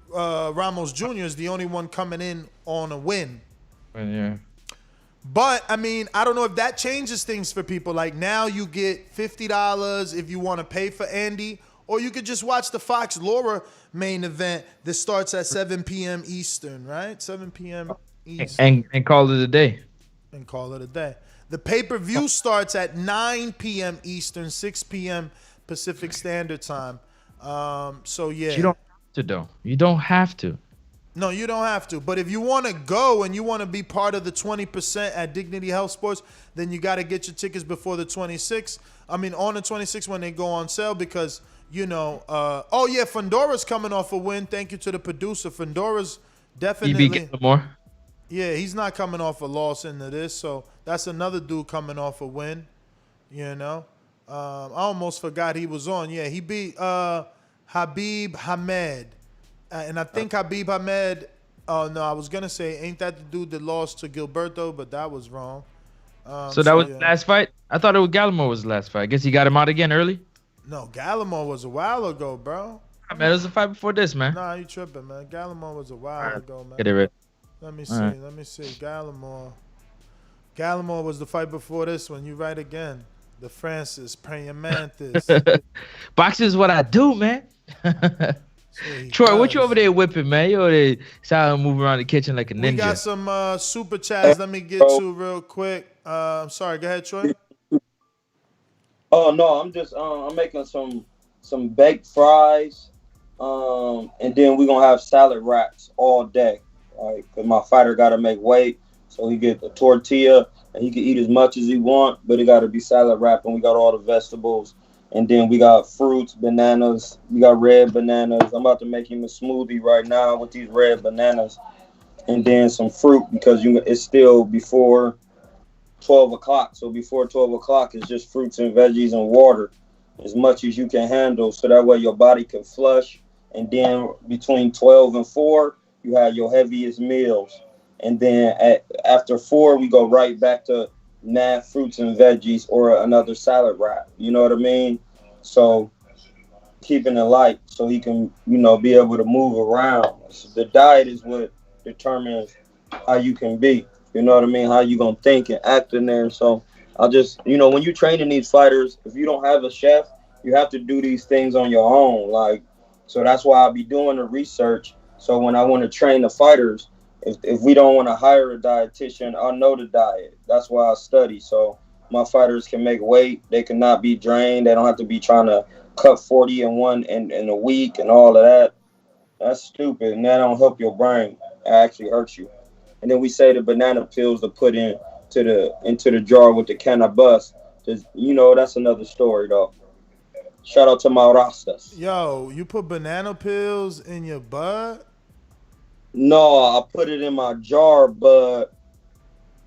Ramos Jr. is the only one coming in on a win. Yeah. But, I don't know if that changes things for people. Like, now you get $50 if you want to pay for Andy, or you could just watch the Fox Laura main event that starts at 7 p.m. Eastern, right? 7 p.m. Eastern. And call it a day. And call it a day. The pay-per-view starts at 9 p.m. Eastern, 6 p.m. Pacific Standard Time. So, yeah. You don't have to, though. You don't have to. No, you don't have to. But if you want to go and you want to be part of the 20% at Dignity Health Sports, then you got to get your tickets before the 26th. On the 26th when they go on sale because, Fondora's coming off a win. Thank you to the producer. Fondora's definitely. Getting more. Yeah, he's not coming off a loss into this. So that's another dude coming off a win. I almost forgot he was on. Yeah, he beat Habib Hamed. And I think Habib Hamed, I was going to say, ain't that the dude that lost to Gilberto, but that was wrong. So that was the last fight? I thought it was Gallimore was the last fight. I guess he got him out again early? No, Gallimore was a while ago, bro. Man, it was a fight before this, man. Nah, you tripping, man. Gallimore was a while ago, man. Get it right. Let me see. Gallimore was the fight before this one. You right again. The Francis, praying mantis. Boxing is what I do, man. Troy, what you over there whipping, man? You over there moving around the kitchen like a ninja. We got some super chats. Let me get to real quick. I'm sorry. Go ahead, Troy. Oh no, I'm just I'm making some baked fries, and then we're gonna have salad wraps all day. Like, cause my fighter gotta make weight, so he get the tortilla and he can eat as much as he want, but it gotta be salad wrap, and we got all the vegetables. And then we got fruits, bananas. We got red bananas. I'm about to make him a smoothie right now with these red bananas. And then some fruit because it's still before 12 o'clock. So before 12 o'clock, it's just fruits and veggies and water as much as you can handle. So that way your body can flush. And then between 12 and 4, you have your heaviest meals. And then after 4, we go right back to fruits and veggies or another salad wrap. You know what I mean? So keeping it light so he can, be able to move around. So the diet is what determines how you can be. You know what I mean? How you gonna think and act in there. So I just, when you training these fighters, if you don't have a chef, you have to do these things on your own. Like, so that's why I'll be doing the research. So when I want to train the fighters, if we don't want to hire a dietitian, I know the diet. That's why I study. So my fighters can make weight. They cannot be drained. They don't have to be trying to cut 40 in a week and all of that. That's stupid, and that don't help your brain. It actually hurts you. And then we say the banana pills to put into the jar with the cannabis. That's another story, though. Shout out to my Rastas. Yo, you put banana pills in your bud? No, I put it in my jar, but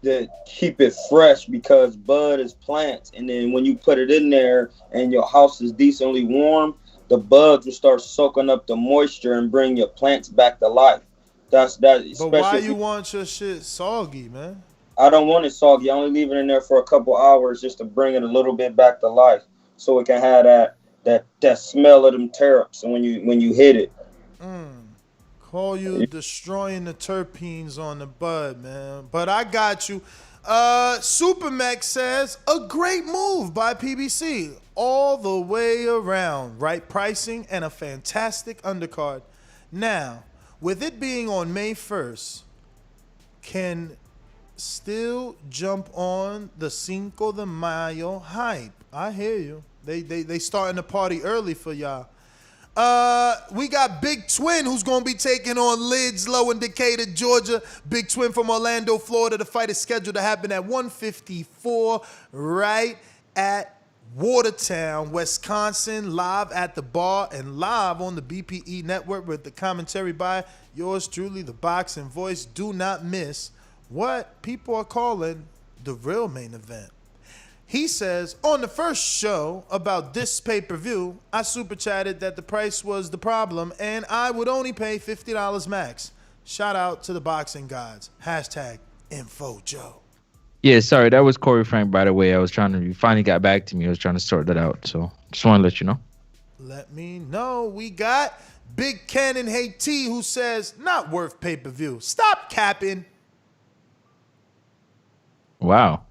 to keep it fresh because bud is plants. And then when you put it in there and your house is decently warm, the buds will start soaking up the moisture and bring your plants back to life. That's that. But why you want your shit soggy, man? I don't want it soggy. I only leave it in there for a couple hours just to bring it a little bit back to life so it can have that smell of them terups and when you hit it. Call you destroying the terpenes on the bud, man. But I got you. Supermax says, a great move by PBC. All the way around. Right pricing and a fantastic undercard. Now, with it being on May 1st, can still jump on the Cinco de Mayo hype. I hear you. They starting the party early for y'all. We got Big Twin, who's going to be taking on Lids Low in Decatur, Georgia. Big Twin from Orlando, Florida. The fight is scheduled to happen at 154 right at Watertown, Wisconsin, live at the bar and live on the BPE network with the commentary by yours truly, the Boxing Voice. Do not miss what people are calling the real main event. He says, on the first show about this pay-per-view, I super chatted that the price was the problem and I would only pay $50 max. Shout out to the boxing gods. Hashtag InfoJoe. Yeah, sorry, that was Corey Frank, by the way. You finally got back to me. I was trying to sort that out. So just want to let you know. Let me know. We got Big Ken and Haiti, who says, not worth pay-per-view. Stop capping. Wow.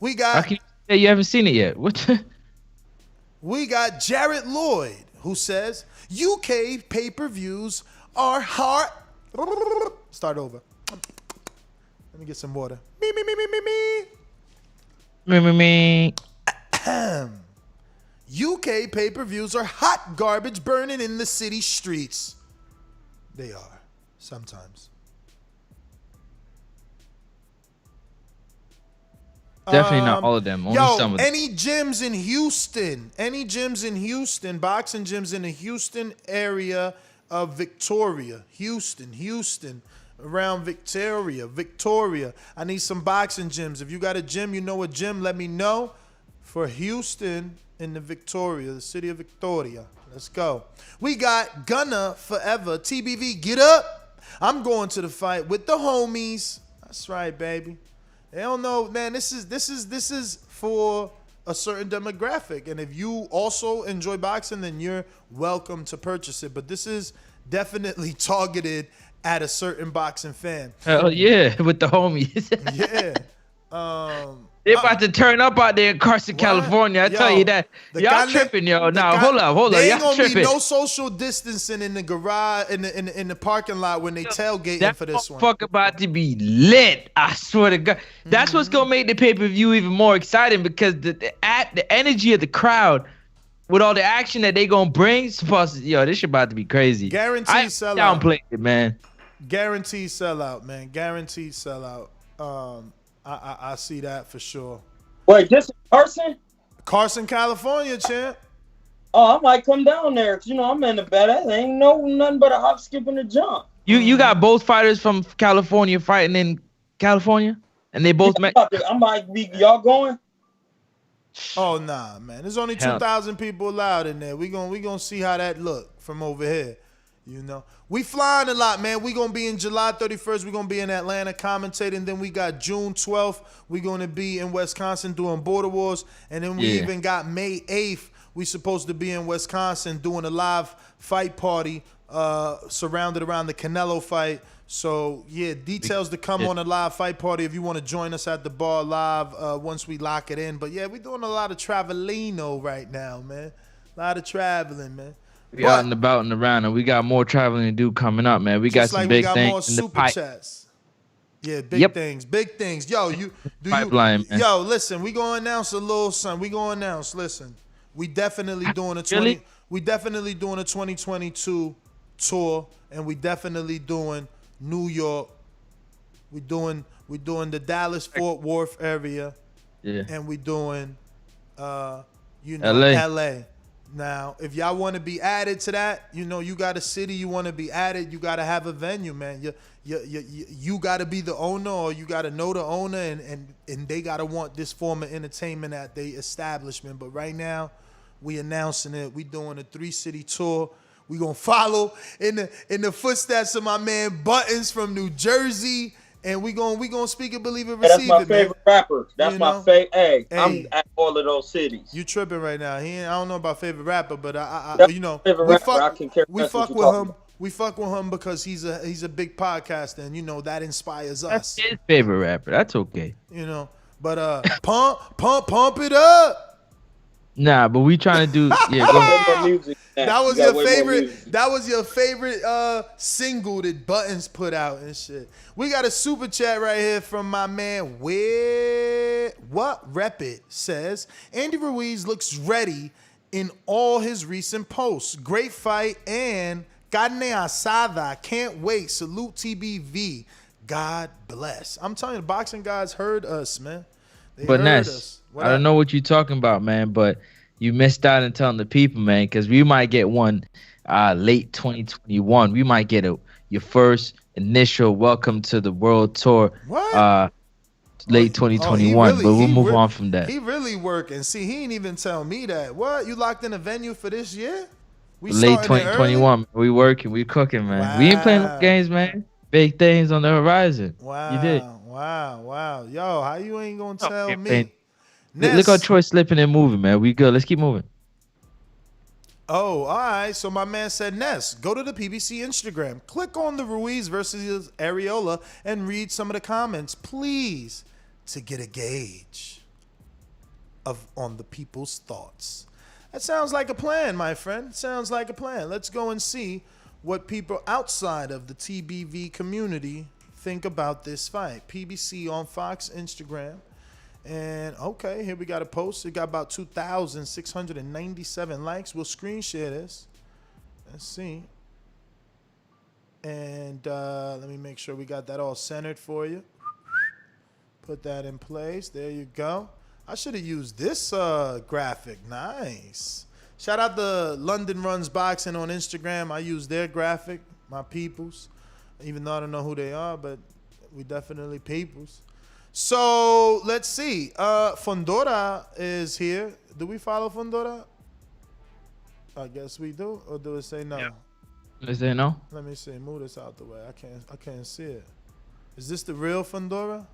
We got... How can you say you haven't seen it yet? What? We got Jared Lloyd, who says, UK pay-per-views are hard... Start over. Let me get some water. Me. UK pay-per-views are hot garbage burning in the city streets. They are, sometimes. Definitely not all of them. Only some of them. Any gyms in Houston, boxing gyms in the Houston area of Victoria, Houston, around Victoria. I need some boxing gyms. If you got a gym, you know a gym, let me know. For Houston in the city of Victoria. Let's go. We got Gunna Forever. TBV, get up. I'm going to the fight with the homies. That's right, baby. They don't know, man, this is for a certain demographic. And if you also enjoy boxing, then you're welcome to purchase it. But this is definitely targeted at a certain boxing fan. Hell yeah, with the homies. Yeah. They about to turn up out there in Carson, California. I tell you that. Y'all tripping, yo. Now, hold up. There ain't Y'all gonna tripping. be no social distancing in the garage, in the parking lot when they tailgating for this one. That about to be lit. I swear to God. That's what's gonna make the pay-per-view even more exciting because the energy of the crowd with all the action that they gonna bring, this shit about to be crazy. Guaranteed sellout. Downplay it, man. Guaranteed sellout, man. Guaranteed sellout. I see that for sure. Wait, this is Carson? Carson, California, champ. Oh, I might come down there. Cause, I'm in the bed. That ain't nothing but a hop, skip, and a jump. You got both fighters from California fighting in California, and they both met. I might be. Y'all going? Oh nah, man. There's only 2,000 people allowed in there. We gonna see how that look from over here. We flying a lot, man. We gonna be in July 31st. We gonna be in Atlanta commentating. Then we got June 12th. We gonna be in Wisconsin doing Border Wars, and then we even got May 8th. We supposed to be in Wisconsin doing a live fight party, surrounded around the Canelo fight. So yeah, details to come on a live fight party if you want to join us at the bar live once we lock it in. But yeah, we doing a lot of travelino right now, man. A lot of traveling, man. We out and about and around, and we got more traveling to do coming up, man. We got some big things more in the super pipe. chats. Yeah, big things. Yo, Pipeline, man. Yo, listen, we gonna announce a little something. We gonna announce. Listen, we definitely doing a We definitely doing a 2022 tour, and we definitely doing New York. We doing the Dallas Fort Worth area. Yeah. And we doing LA. LA. Now, if y'all want to be added to that, you got a city you want to be added, you got to have a venue, man. You got to be the owner, or you got to know the owner, and they got to want this form of entertainment at their establishment. But right now, we announcing it. We doing a 3-city tour. We going to follow in the footsteps of my man Buttons from New Jersey. And we gonna speak it, believe it, receive it. That's my favorite rapper. That's my favorite. Hey, I'm at all of those cities. You tripping right now? I don't know about favorite rapper, but we fuck with him. We fuck with him because he's a big podcaster, and that inspires us. That's his favorite rapper. That's okay. But pump it up. Nah, but we trying to do go ahead. That was your favorite. That was your favorite single that Buttons put out and shit. We got a super chat right here from my man. Rep It says Andy Ruiz looks ready in all his recent posts. Great fight and carne asada. Can't wait. Salute TBV. God bless. I'm telling you, the boxing guys heard us, man. They But heard Ness, us. I don't know what you're talking about, man, but you missed out on telling the people, man, because we might get one late 2021. We might get your first initial welcome to the world tour. What? Late 2021, but we'll move on from that. He really working. See, he ain't even tell me that. What? You locked in a venue for this year? We Late 2021. We working. We cooking, man. Wow. We ain't playing no games, man. Big things on the horizon. Wow. You did. Wow. Yo, how you ain't gonna tell me? Look how Troy slipping and moving, man. We good. Let's keep moving. Oh, all right. So my man said, Ness, go to the PBC Instagram. Click on the Ruiz versus Arreola and read some of the comments, please, to get a gauge on the people's thoughts. That sounds like a plan, my friend. Sounds like a plan. Let's go and see what people outside of the TBV community think about this fight. PBC on Fox Instagram. And okay, here we got a post. It got about 2,697 likes. We'll screen share this. Let's see. And let me make sure we got that all centered for you. Put that in place. There you go. I should have used this graphic. Nice. Shout out to London Runs Boxing on Instagram. I use their graphic, my peoples. Even though I don't know who they are, but we definitely peoples. So let's see. Fundora is here. Do we follow Fundora? I guess we do. Or do it say no? Yeah. Does it say no? Let me see. Move this out the way. I can't see it. Is this the real Fundora?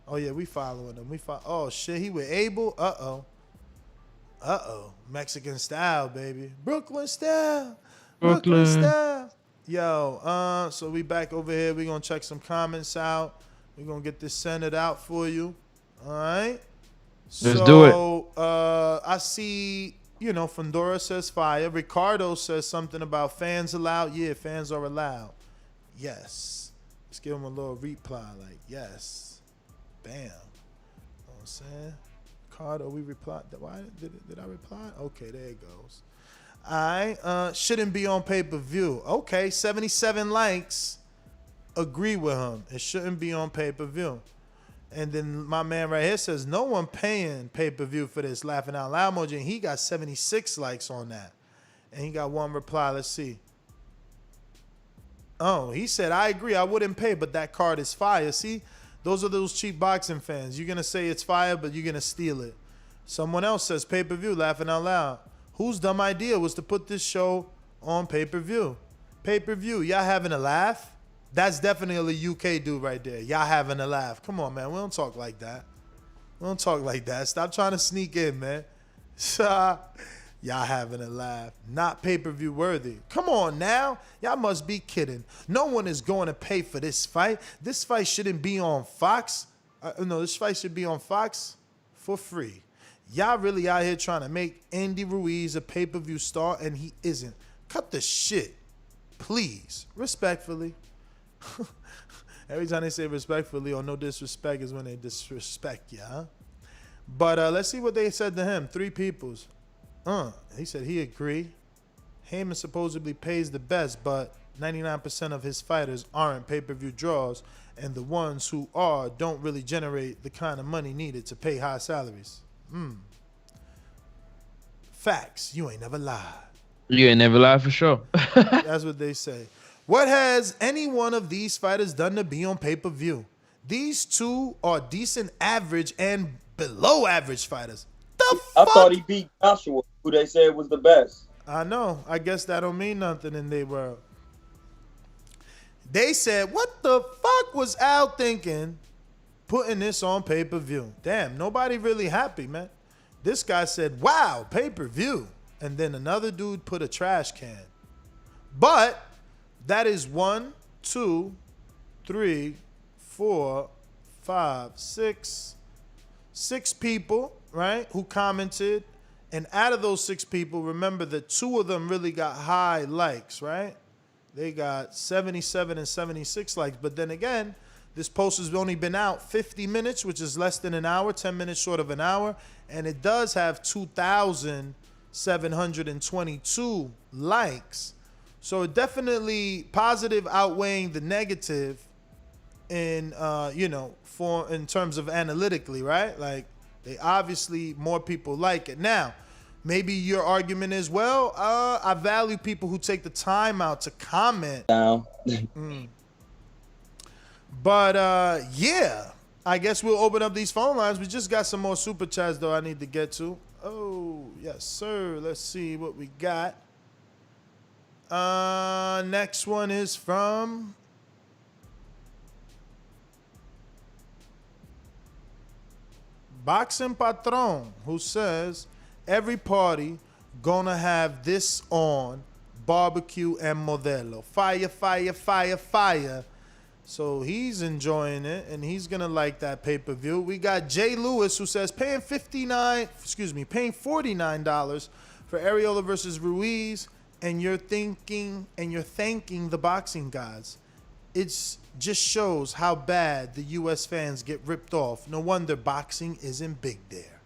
Oh yeah, we following him. Oh shit, he with Abel. Mexican style, baby. Brooklyn style. Brooklyn style. Yo, so we back over here. We gonna check some comments out. We're going to get this centered out for you. All right? Let's do it. I see, Fundora says fire. Ricardo says something about fans allowed. Yeah, fans are allowed. Yes. Let's give him a little reply like, yes. Bam. You know what I'm saying? Ricardo, we replied. Why did I reply? Okay, there it goes. All right. Shouldn't be on pay-per-view. Okay, 77 likes. Agree with him. It shouldn't be on pay-per-view. And then my man right here says, no one paying pay-per-view for this. Laughing out loud emoji. And he got 76 likes on that. And he got one reply. Let's see. Oh, he said, I agree. I wouldn't pay, but that card is fire. See, those are those cheap boxing fans. You're going to say it's fire, but you're going to steal it. Someone else says pay-per-view. Laughing out loud. Whose dumb idea was to put this show on pay-per-view? Pay-per-view. Y'all having a laugh? That's definitely a UK dude right there. Y'all having a laugh. Come on, man. We don't talk like that. We don't talk like that. Stop trying to sneak in, man. Y'all having a laugh. Not pay-per-view worthy. Come on now. Y'all must be kidding. No one is going to pay for this fight. This fight shouldn't be on Fox. No, this fight should be on Fox for free. Y'all really out here trying to make Andy Ruiz a pay-per-view star, and he isn't. Cut the shit. Please. Respectfully. Every time they say respectfully or no disrespect is when they disrespect you, huh? But let's see what they said to him. 3 peoples. He said he agreed. Heyman supposedly pays the best, but 99% of his fighters aren't pay-per-view draws, and the ones who are don't really generate the kind of money needed to pay high salaries. Facts. You ain't never lied. You ain't never lied for sure. That's what they say. What has any one of these fighters done to be on pay-per-view? These two are decent average and below average fighters. The fuck? I thought he beat Joshua, who they said was the best. I know. I guess that don't mean nothing in their world. They said, what the fuck was Al thinking putting this on pay-per-view? Damn, nobody really happy, man. This guy said, wow, pay-per-view. And then another dude put a trash can. But that is 1, 2, 3, 4, 5, 6 people, right, who commented. And out of those 6 people, remember that 2 of them really got high likes, right? They got 77 and 76 likes. But then again, this post has only been out 50 minutes, which is less than an hour, 10 minutes short of an hour. And it does have 2,000 722 likes. So definitely positive outweighing the negative in in terms of analytically, right? Like they obviously more people like it. Now, maybe your argument is, well, I value people who take the time out to comment. But yeah, I guess we'll open up these phone lines. We just got some more super chats though I need to get to. Oh, yes, sir. Let's see what we got. Next one is from Boxing Patron, who says, every party gonna have this on barbecue and Modelo. Fire, fire, fire, fire. So he's enjoying it, and he's gonna like that pay-per-view. We got Jay Lewis, who says paying $49 for Arreola versus Ruiz, and you're thanking the boxing gods. It just shows how bad the U.S. fans get ripped off. No wonder boxing isn't big there.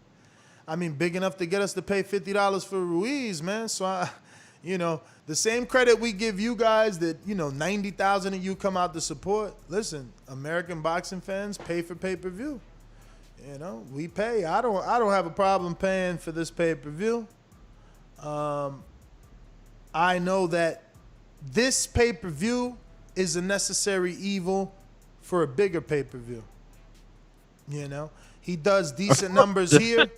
I mean, big enough to get us to pay $50 for Ruiz, man. So, the same credit we give you guys that, 90,000 of you come out to support. Listen, American boxing fans pay for pay-per-view. We pay. I don't have a problem paying for this pay-per-view. I know that this pay-per-view is a necessary evil for a bigger pay-per-view. He does decent numbers here.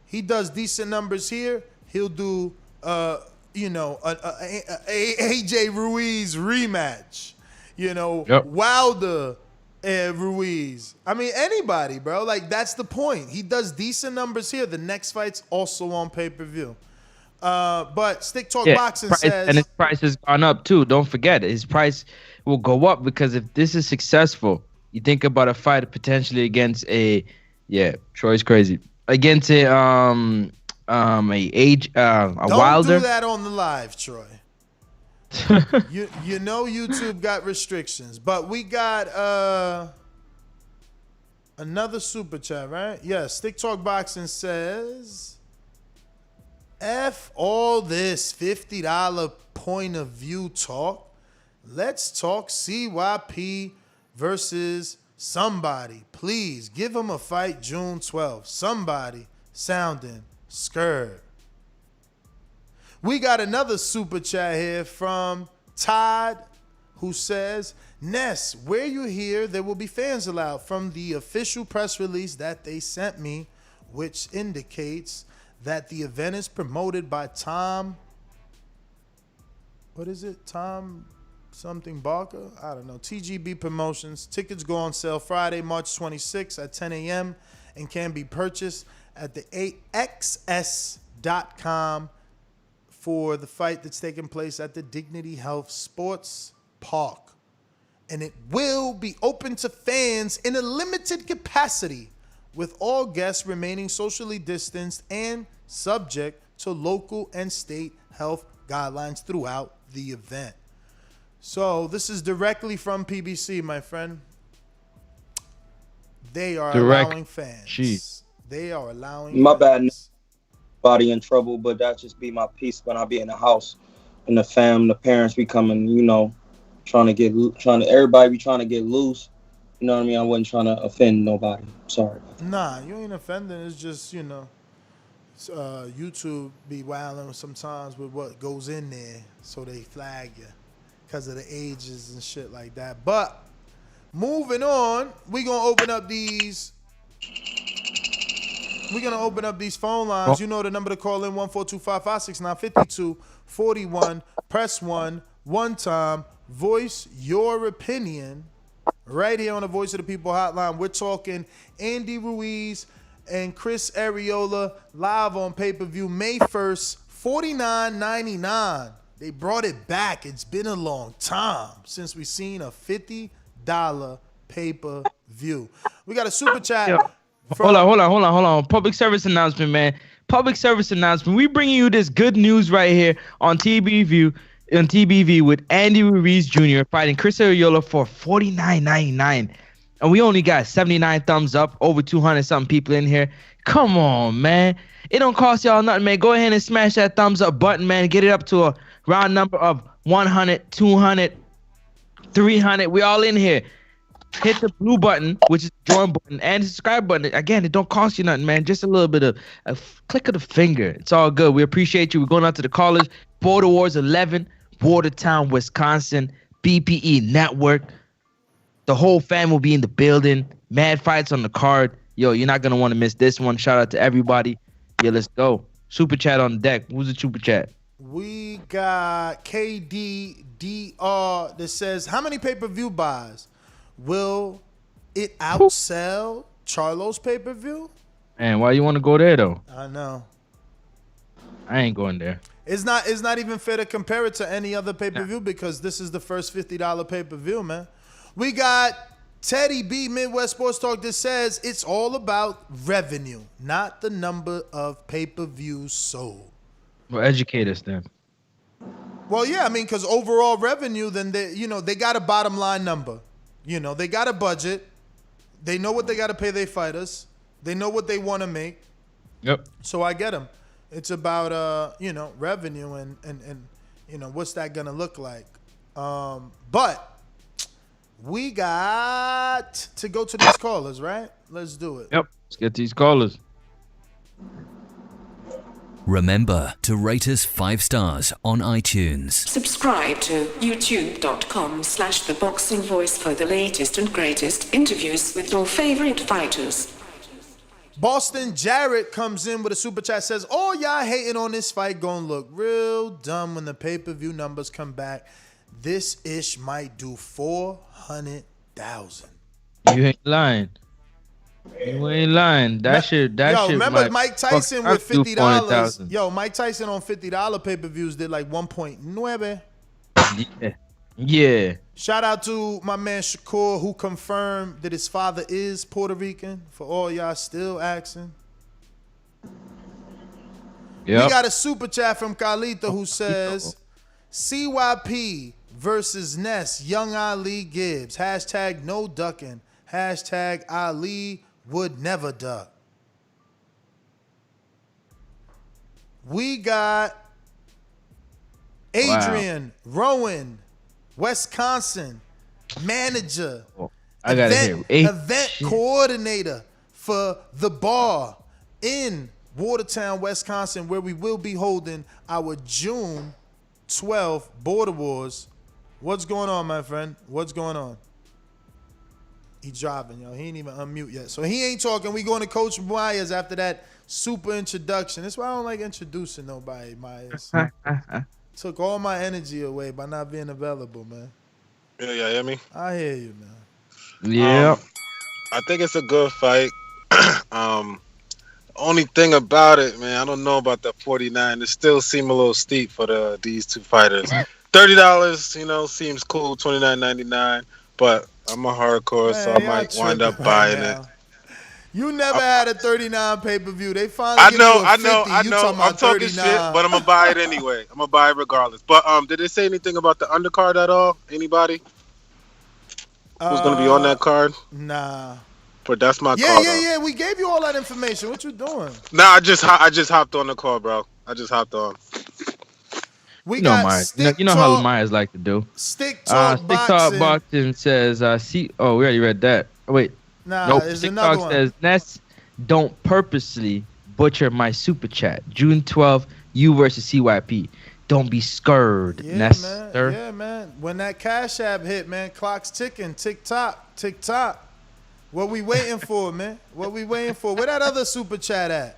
He'll do a AJ Ruiz rematch. Wilder and Ruiz. I mean, anybody, bro. Like, that's the point. He does decent numbers here. The next fight's also on pay-per-view. But Stick Talk Boxing says... And his price has gone up, too. Don't forget, his price will go up because if this is successful, you think about a fight potentially against Troy's crazy. Against a Wilder. Don't do that on the live, Troy. you know YouTube got restrictions. But we got another super chat, right? Yeah, Stick Talk Boxing says... F all this $50 point of view talk. Let's talk CYP versus somebody. Please give him a fight June 12th. Somebody sounding scared. We got another super chat here from Todd, who says, Ness, where you hear there will be fans allowed from the official press release that they sent me, which indicates that the event is promoted by Tom something Barker? I don't know. TGB Promotions. Tickets go on sale Friday, March 26th at 10 a.m. and can be purchased at the AXS.com for the fight that's taking place at the Dignity Health Sports Park. And it will be open to fans in a limited capacity, with all guests remaining socially distanced and subject to local and state health guidelines throughout the event. So this is directly from PBC, my friend. They are allowing fans. Jeez. They are allowing my fans. Bad body in trouble, but that just be my peace when I be in the house and the parents be coming, everybody be trying to get loose. You know what I mean? I wasn't trying to offend nobody. Sorry about that. Nah, you ain't offending. It's just, YouTube be wilding sometimes with what goes in there, so they flag you because of the ages and shit like that. But moving on, we're going to open up these phone lines. You know the number to call in, 142-569-5241. Press 1 time. Voice your opinion. Right here on the Voice of the People hotline, we're talking Andy Ruiz and Chris Arreola live on pay-per-view May 1st, $49.99. They brought it back. It's been a long time since we've seen a $50 pay-per-view. We got a super chat. Hold on. Public service announcement, man. Public service announcement. We bringing you this good news right here on TBV with Andy Ruiz Jr. fighting Chris Arreola for $49.99. and we only got 79 thumbs up, over 200 something people in here. Come on, man. It don't cost y'all nothing, man. Go ahead and smash that thumbs up button, man. Get it up to a round number of 100, 200, 300. We all in here. Hit the blue button, which is the join button, and the subscribe button. Again, it don't cost you nothing, man. Just a little bit of a click of the finger. It's all good. We appreciate you. We're going out to the callers. Border Wars 11, Watertown, Wisconsin, BPE Network. The whole fam will be in the building. Mad fights on the card. Yo, you're not going to want to miss this one. Shout out to everybody. Yeah, let's go. Super chat on deck. Who's the super chat? We got KDDR that says, how many pay-per-view buys? Will it outsell Charlo's pay-per-view? Man, why you want to go there, though? I know. I ain't going there. It's not even fair to compare it to any other pay-per-view because this is the first $50 pay-per-view, man. We got Teddy B, Midwest Sports Talk, that says it's all about revenue, not the number of pay-per-views sold. Well, educate us then. Well, yeah, I mean, because overall revenue, then they got a bottom line number. They got a budget. They know what they got to pay their fighters. They know what they want to make. Yep. So I get them. It's about revenue and what's that gonna look like. But we got to go to these callers, right? Let's do it. Yep. Let's get these callers. Remember to rate us 5 stars on iTunes. Subscribe to youtube.com/The Boxing Voice for the latest and greatest interviews with your favorite fighters. Boston Jarrett comes in with a super chat, says, all y'all hating on this fight gonna look real dumb when the pay-per-view numbers come back. This ish might do 400,000. You ain't lying. You ain't lying. That shit. Remember Mike Tyson with $50? Yo, Mike Tyson on $50 pay-per-views did like 1.9. Yeah. Shout out to my man Shakur, who confirmed that his father is Puerto Rican. For all y'all still asking. Yep. We got a super chat from Carlita who says, CYP versus Ness, Young Ali Gibbs. # no ducking. # Ali would never duck. We got Adrian Rowan, Wisconsin, manager, event coordinator for the bar in Watertown, Wisconsin, where we will be holding our June 12th Border Wars. What's going on, my friend? What's going on? He driving, yo. He ain't even unmute yet. So he ain't talking. We going to Coach Myers after that super introduction. That's why I don't like introducing nobody, Myers. Took all my energy away by not being available, man. Yeah, you hear me? I hear you, man. Yeah. I think it's a good fight. Only thing about it, man, I don't know about that 49. It still seems a little steep for these two fighters. $30, seems cool. $29.99, but I'm a hardcore, so I might wind up buying it. You never had a 39 pay-per-view. They finally I give know. you a 50. I'm talking shit, but I'm gonna buy it anyway. I'm gonna buy it regardless. But did they say anything about the undercard at all? Anybody? Who's gonna be on that card? Nah. But that's my call. Yeah. We gave you all that information. What you doing? Nah, I just hopped on the call, bro. I just hopped on. We you know how Myers like to do. Stick Talk Boxing says, we already read that. Oh, wait. Nah, nope. there's Stick another Talk one. says, Ness, don't purposely butcher my super chat. June 12th, you versus CYP. Don't be scared, Ness. Sir. Yeah, man. When that Cash App hit, man, clock's ticking. Tick-tock. Tick-tock. What we waiting for, man? What we waiting for? Where that other super chat at?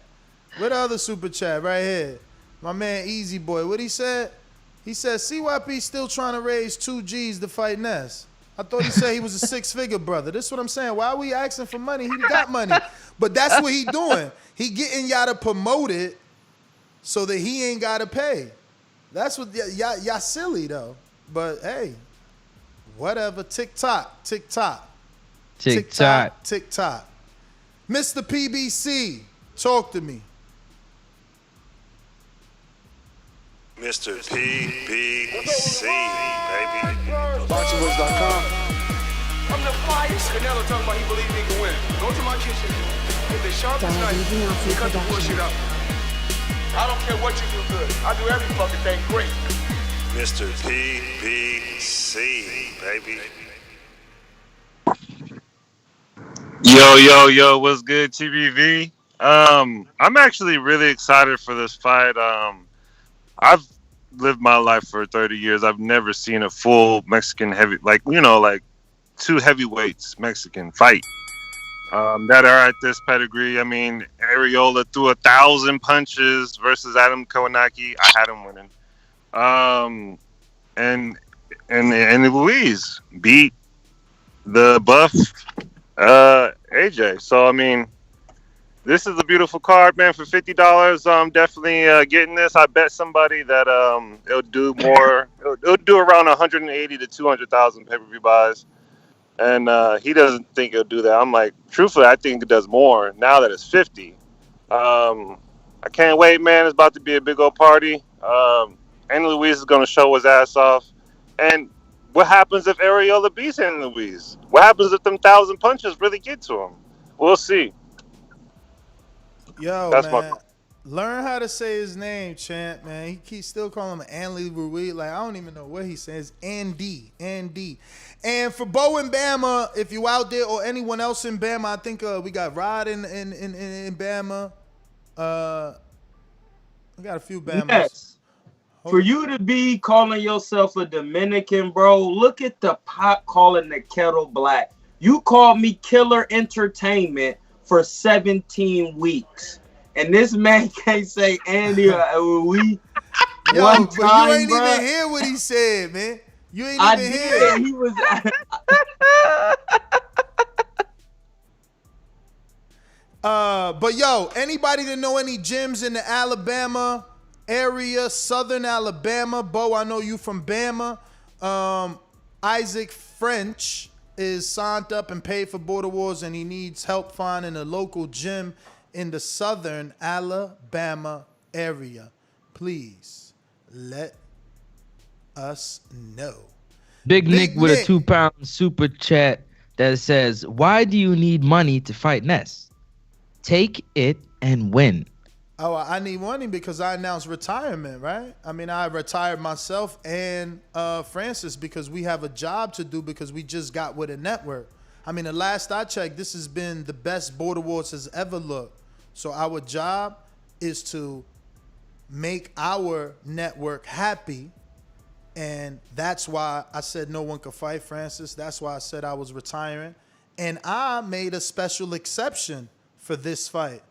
Where the other super chat? Right here. My man Easy Boy. What he said? He said CYP still trying to raise 2 G's to fight Ness. I thought he said he was a 6-figure brother. This is what I'm saying. Why are we asking for money? He got money. But that's what he doing. He getting y'all to promote it so that he ain't got to pay. That's what y'all silly, though. But, hey, whatever. Tick-tock. Tick-tock. Tick-tock. Tick-tock. Mr. PBC, talk to me. Mr. PBC, baby. BoxingVoice.com. I'm the flyers. Canelo talking about he believes he can win. Go to my kitchen. Get the sharpest knife and cut the bullshit up. I don't care what you do good. I do every fucking thing great. Mr. PPC, baby. Yo, what's good, TBV? I'm actually really excited for this fight. I've lived my life for 30 years. I've never seen a full Mexican heavy, like two heavyweights Mexican fight that are at this pedigree. I mean, Arreola threw 1,000 punches versus Adam Kownacki. I had him winning. And Ruiz beat the buff AJ. So I mean, this is a beautiful card, man. For $50, I'm definitely getting this. I bet somebody that it'll do more. It'll do around 180 to 200,000 pay-per-view buys, and he doesn't think it'll do that. I'm like, truthfully, I think it does more now that it's 50. I can't wait, man. It's about to be a big old party. Andy Ruiz is gonna show his ass off, and what happens if Arreola beats Andy Ruiz? What happens if them 1,000 punches really get to him? We'll see. Yo, that's man, learn how to say his name, champ, man. He keeps still calling him Andy Ruiz. Like, I don't even know what he says. Andy. And for Bo and Bama, if you out there or anyone else in Bama, I think we got Rod in Bama. We got a few Bamas. Yes. For you to be calling yourself a Dominican, bro, look at the pot calling the kettle black. You called me Killer Entertainment for 17 weeks. And this man can't say Andy or we. Yo, one but time, you ain't bro. Even hear what he said, man. You ain't even hear. He was. But yo, anybody that know any gyms in the Alabama area, Southern Alabama? Bo, I know you from Bama. Isaac French is signed up and paid for Border Wars, and he needs help finding a local gym in the Southern Alabama area. Please let us know. Big Nick with a £2 super chat that says, "Why do you need money to fight Ness? Take it and win." Oh, I need money because I announced retirement, right? I mean, I retired myself and Francis because we have a job to do because we just got with a network. I mean, the last I checked, this has been the best Border Wars has ever looked. So our job is to make our network happy, and that's why I said no one could fight Francis. That's why I said I was retiring, and I made a special exception for this fight.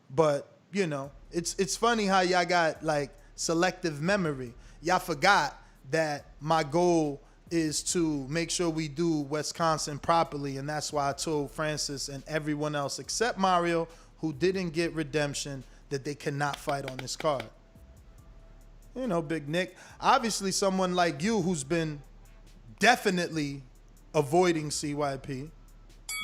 But you know, it's funny how y'all got like selective memory. Y'all forgot that my goal is to make sure we do Wisconsin properly, and that's why I told Francis and everyone else except Mario, who didn't get redemption, that they cannot fight on this card. You know, Big Nick, obviously someone like you who's been definitely avoiding CYP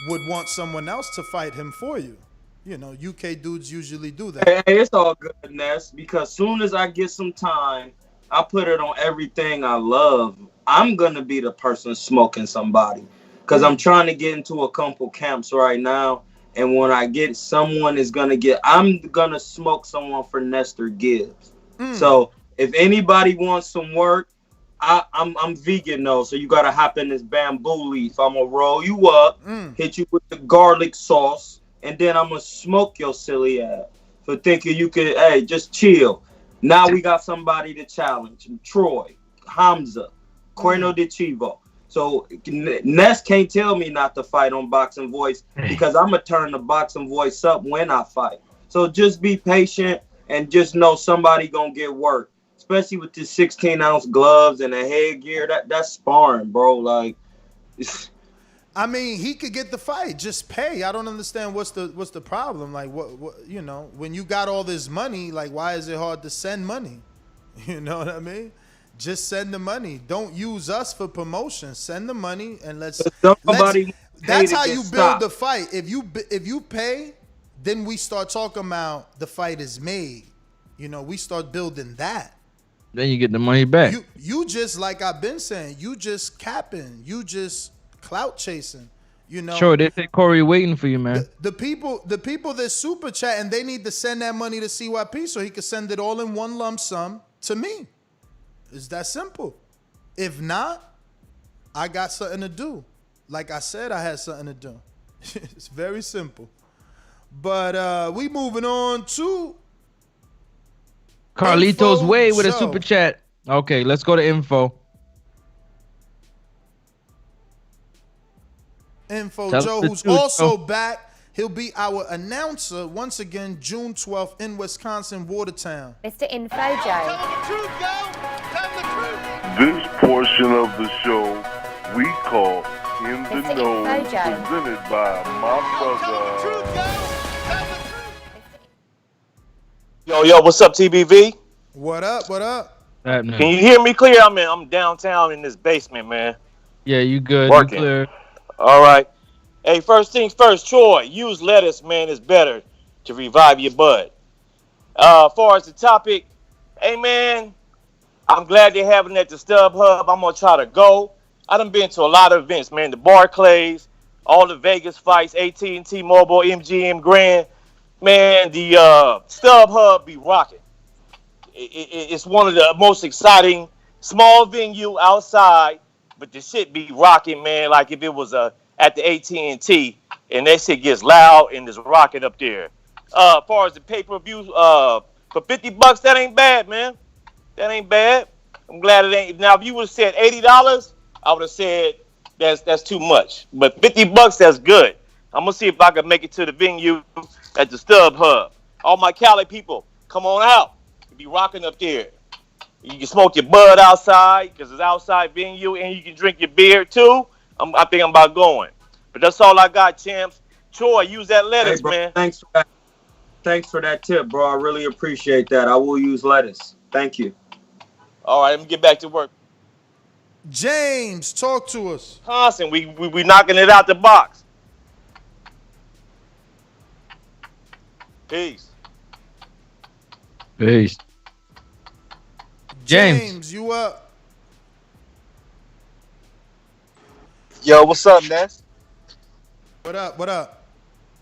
would want someone else to fight him for you. You know, UK dudes usually do that. Hey, it's all good, Ness, because soon as I get some time, I put it on everything I love. I'm going to be the person smoking somebody because I'm trying to get into a couple camps right now. And when I get someone I'm going to smoke someone for Nestor Gibbs. So if anybody wants some work, I'm vegan though. So you got to hop in this bamboo leaf. I'm going to roll you up, hit you with the garlic sauce, and then I'm going to smoke your silly ass for thinking you could, hey, just chill. Now we got somebody to challenge. Troy, Hamza, Cuerno de Chivo. So Ness can't tell me not to fight on Boxing Voice because I'm going to turn the Boxing Voice up when I fight. So just be patient and just know somebody going to get work, especially with the 16-ounce gloves and the headgear. That's sparring, bro. Like, I mean, he could get the fight. Just pay. I don't understand what's the problem. Like, what you know, when you got all this money, like, why is it hard to send money? You know what I mean? Just send the money. Don't use us for promotion. Send the money and let's that's how you build the fight. If you pay, then we start talking about the fight is made. You know, we start building that. Then you get the money back. You just, like I've been saying, you just capping. You just clout chasing. You know, Sure, they say Corey waiting for you, man. the people that super chat and they need to send that money to CYP so he can send it all in one lump sum to me. It's that simple. If not, I got something to do. Like I said, I had something to do. It's very simple. But we moving on to Carlitos Info Way with a Joe. super chat. Okay, let's go to info. Info Tell Joe, us the who's truth, also Joe. back. He'll be our announcer once again, June 12th in Wisconsin, Watertown. Mr. Info Joe. This portion of the show we call In the Mr. Know, Info Joe. presented by my brother. Yo, what's up, TBV? What up? What up? Can you hear me clear? I'm downtown in this basement, man. Yeah, you good. Working. You clear. All right. Hey, first things first, Troy, use lettuce, man. It's better to revive your bud. As far as the topic, hey, man, I'm glad they're having it at the Stub Hub. I'm going to try to go. I done been to a lot of events, man. The Barclays, all the Vegas fights, AT&T Mobile, MGM Grand. Man, the Stub Hub be rocking. It's one of the most exciting small venue outside, but the shit be rocking, man. Like if it was at the AT&T, and that shit gets loud and there's rocking up there. As far as the pay-per-view, for $50, that ain't bad, man. That ain't bad. I'm glad it ain't. Now, if you would have said $80, I would have said that's too much. But $50, that's good. I'm gonna see if I can make it to the venue at the Stub Hub. All my Cali people, come on out. You be rocking up there. You can smoke your bud outside because it's outside venue, and you can drink your beer too. I think I'm about going. But that's all I got, champs. Troy, use that lettuce, Hey, bro, man. Thanks for that. Thanks for that tip, bro. I really appreciate that. I will use lettuce. Thank you. All right, let me get back to work. James, talk to us. Constant, we knocking it out the box. Peace. Peace. James, you up? Yo, what's up, Ness? What up? What up?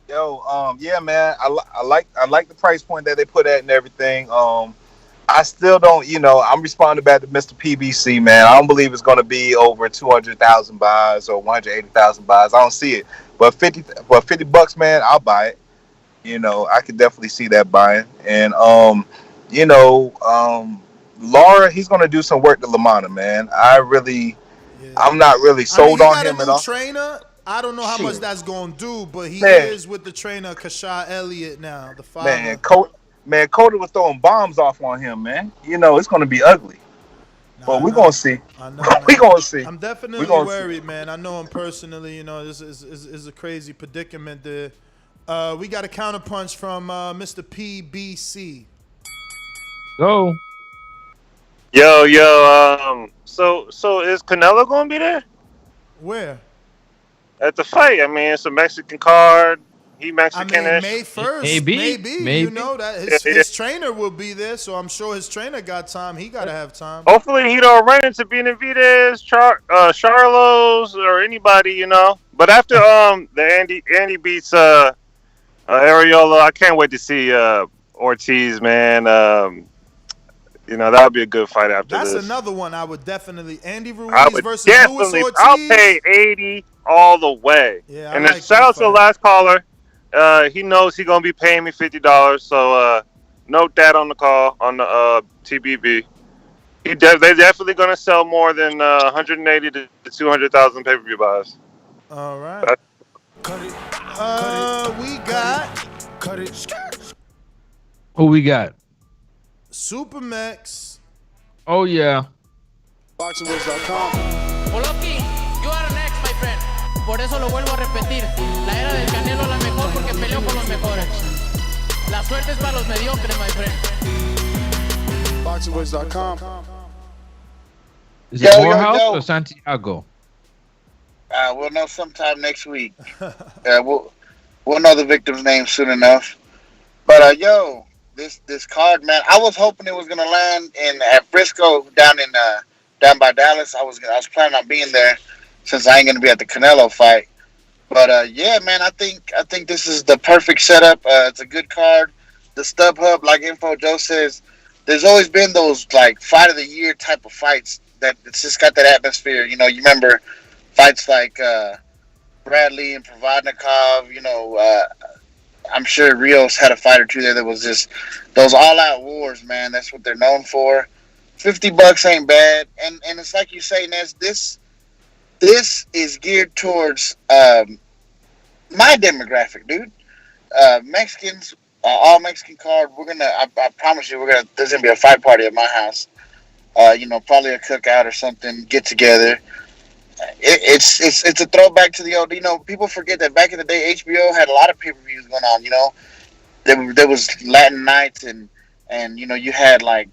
Yo, yeah, man. I like the price point that they put at and everything. I still don't, I'm responding back to Mr. PBC, man. I don't believe it's going to be over 200,000 buys or 180,000 buys. I don't see it. But $50, man, I'll buy it. I could definitely see that buying. And Laura, he's going to do some work to LaManna, man. I'm not really sold on him at all. Trainer. I don't know how much that's going to do, but he Man. is with the trainer Kashad Elliott now, the father. Cody was throwing bombs off on him, man. It's going to be ugly. But we're going to see. We're going to see. I'm definitely worried, man. I know him personally. This is a crazy predicament there. We got a counterpunch from Mr. PBC. Go. Yo. So is Canelo going to be there? Where? At the fight. I mean, it's a Mexican card. He Mexican-ish. May 1st. Maybe. That his trainer will be there, so I'm sure his trainer got time. He got to have time. Hopefully he don't run into Benavidez, Charlos, or anybody, But after the Andy beats Arreola, I can't wait to see Ortiz, man. That would be a good fight after this. That's another one I would definitely. Andy Ruiz versus Luis Ortiz. I'll pay 80 all the way. Yeah, and shout out to the last caller. He knows he's gonna be paying me $50, so note that on the call on the TBV. They're definitely gonna sell more than 180 to 200,000 pay-per-view buys. All right. We got. Who we got? Supermax. Oh yeah. BoxingVoice.com. Poloki, you are next, my friend. Por eso lo vuelvo a repetir. La era del Canelo la mejor porque peleó con los mejores. La suerte es para los mediocres, my friend. BoxingVoice.com. Is it Morehouse or Santiago? We'll know sometime next week. We'll know the victim's name soon enough. But this card, man, I was hoping it was gonna land at Frisco down by Dallas. I was planning on being there since I ain't gonna be at the Canelo fight. But yeah, man, I think this is the perfect setup. It's a good card. The StubHub, like Info Joe says, there's always been those like fight of the year type of fights that it's just got that atmosphere. You remember fights like Bradley and Provodnikov. I'm sure Rios had a fight or two there that was just those all out wars, man. That's what they're known for. $50 ain't bad, and it's like you say, Ness. This is geared towards my demographic, dude. Mexicans, all Mexican card. We're gonna. I promise you, there's gonna be a fight party at my house. Probably a cookout or something. Get together. It's a throwback to the old. People forget that back in the day, HBO had a lot of pay per views going on. There was Latin nights and you had like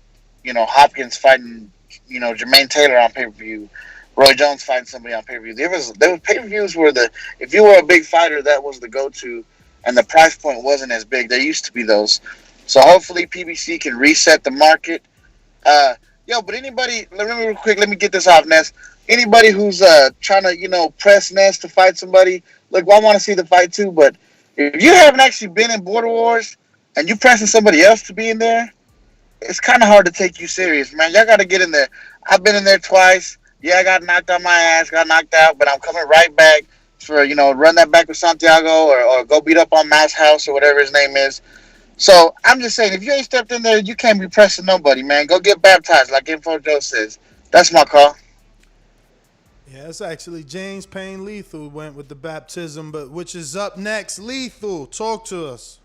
Hopkins fighting Jermaine Taylor on pay per view. Roy Jones fighting somebody on pay per view. There was pay per views where if you were a big fighter, that was the go to, and the price point wasn't as big. There used to be those, so hopefully PBC can reset the market. But anybody, let me real quick. Let me get this off, Ness. Anybody who's trying to press Ness to fight somebody, look, I want to see the fight too. But if you haven't actually been in Border Wars and you pressing somebody else to be in there, it's kind of hard to take you serious, man. Y'all got to get in there. I've been in there twice. Yeah, I got knocked on my ass, got knocked out, but I'm coming right back for, run that back with Santiago or go beat up on Mass House or whatever his name is. So I'm just saying, if you ain't stepped in there, you can't be pressing nobody, man. Go get baptized, like Info Joe says. That's my call. Yeah, it's actually James Payne Lethal went with the baptism, but which is up next? Lethal, talk to us.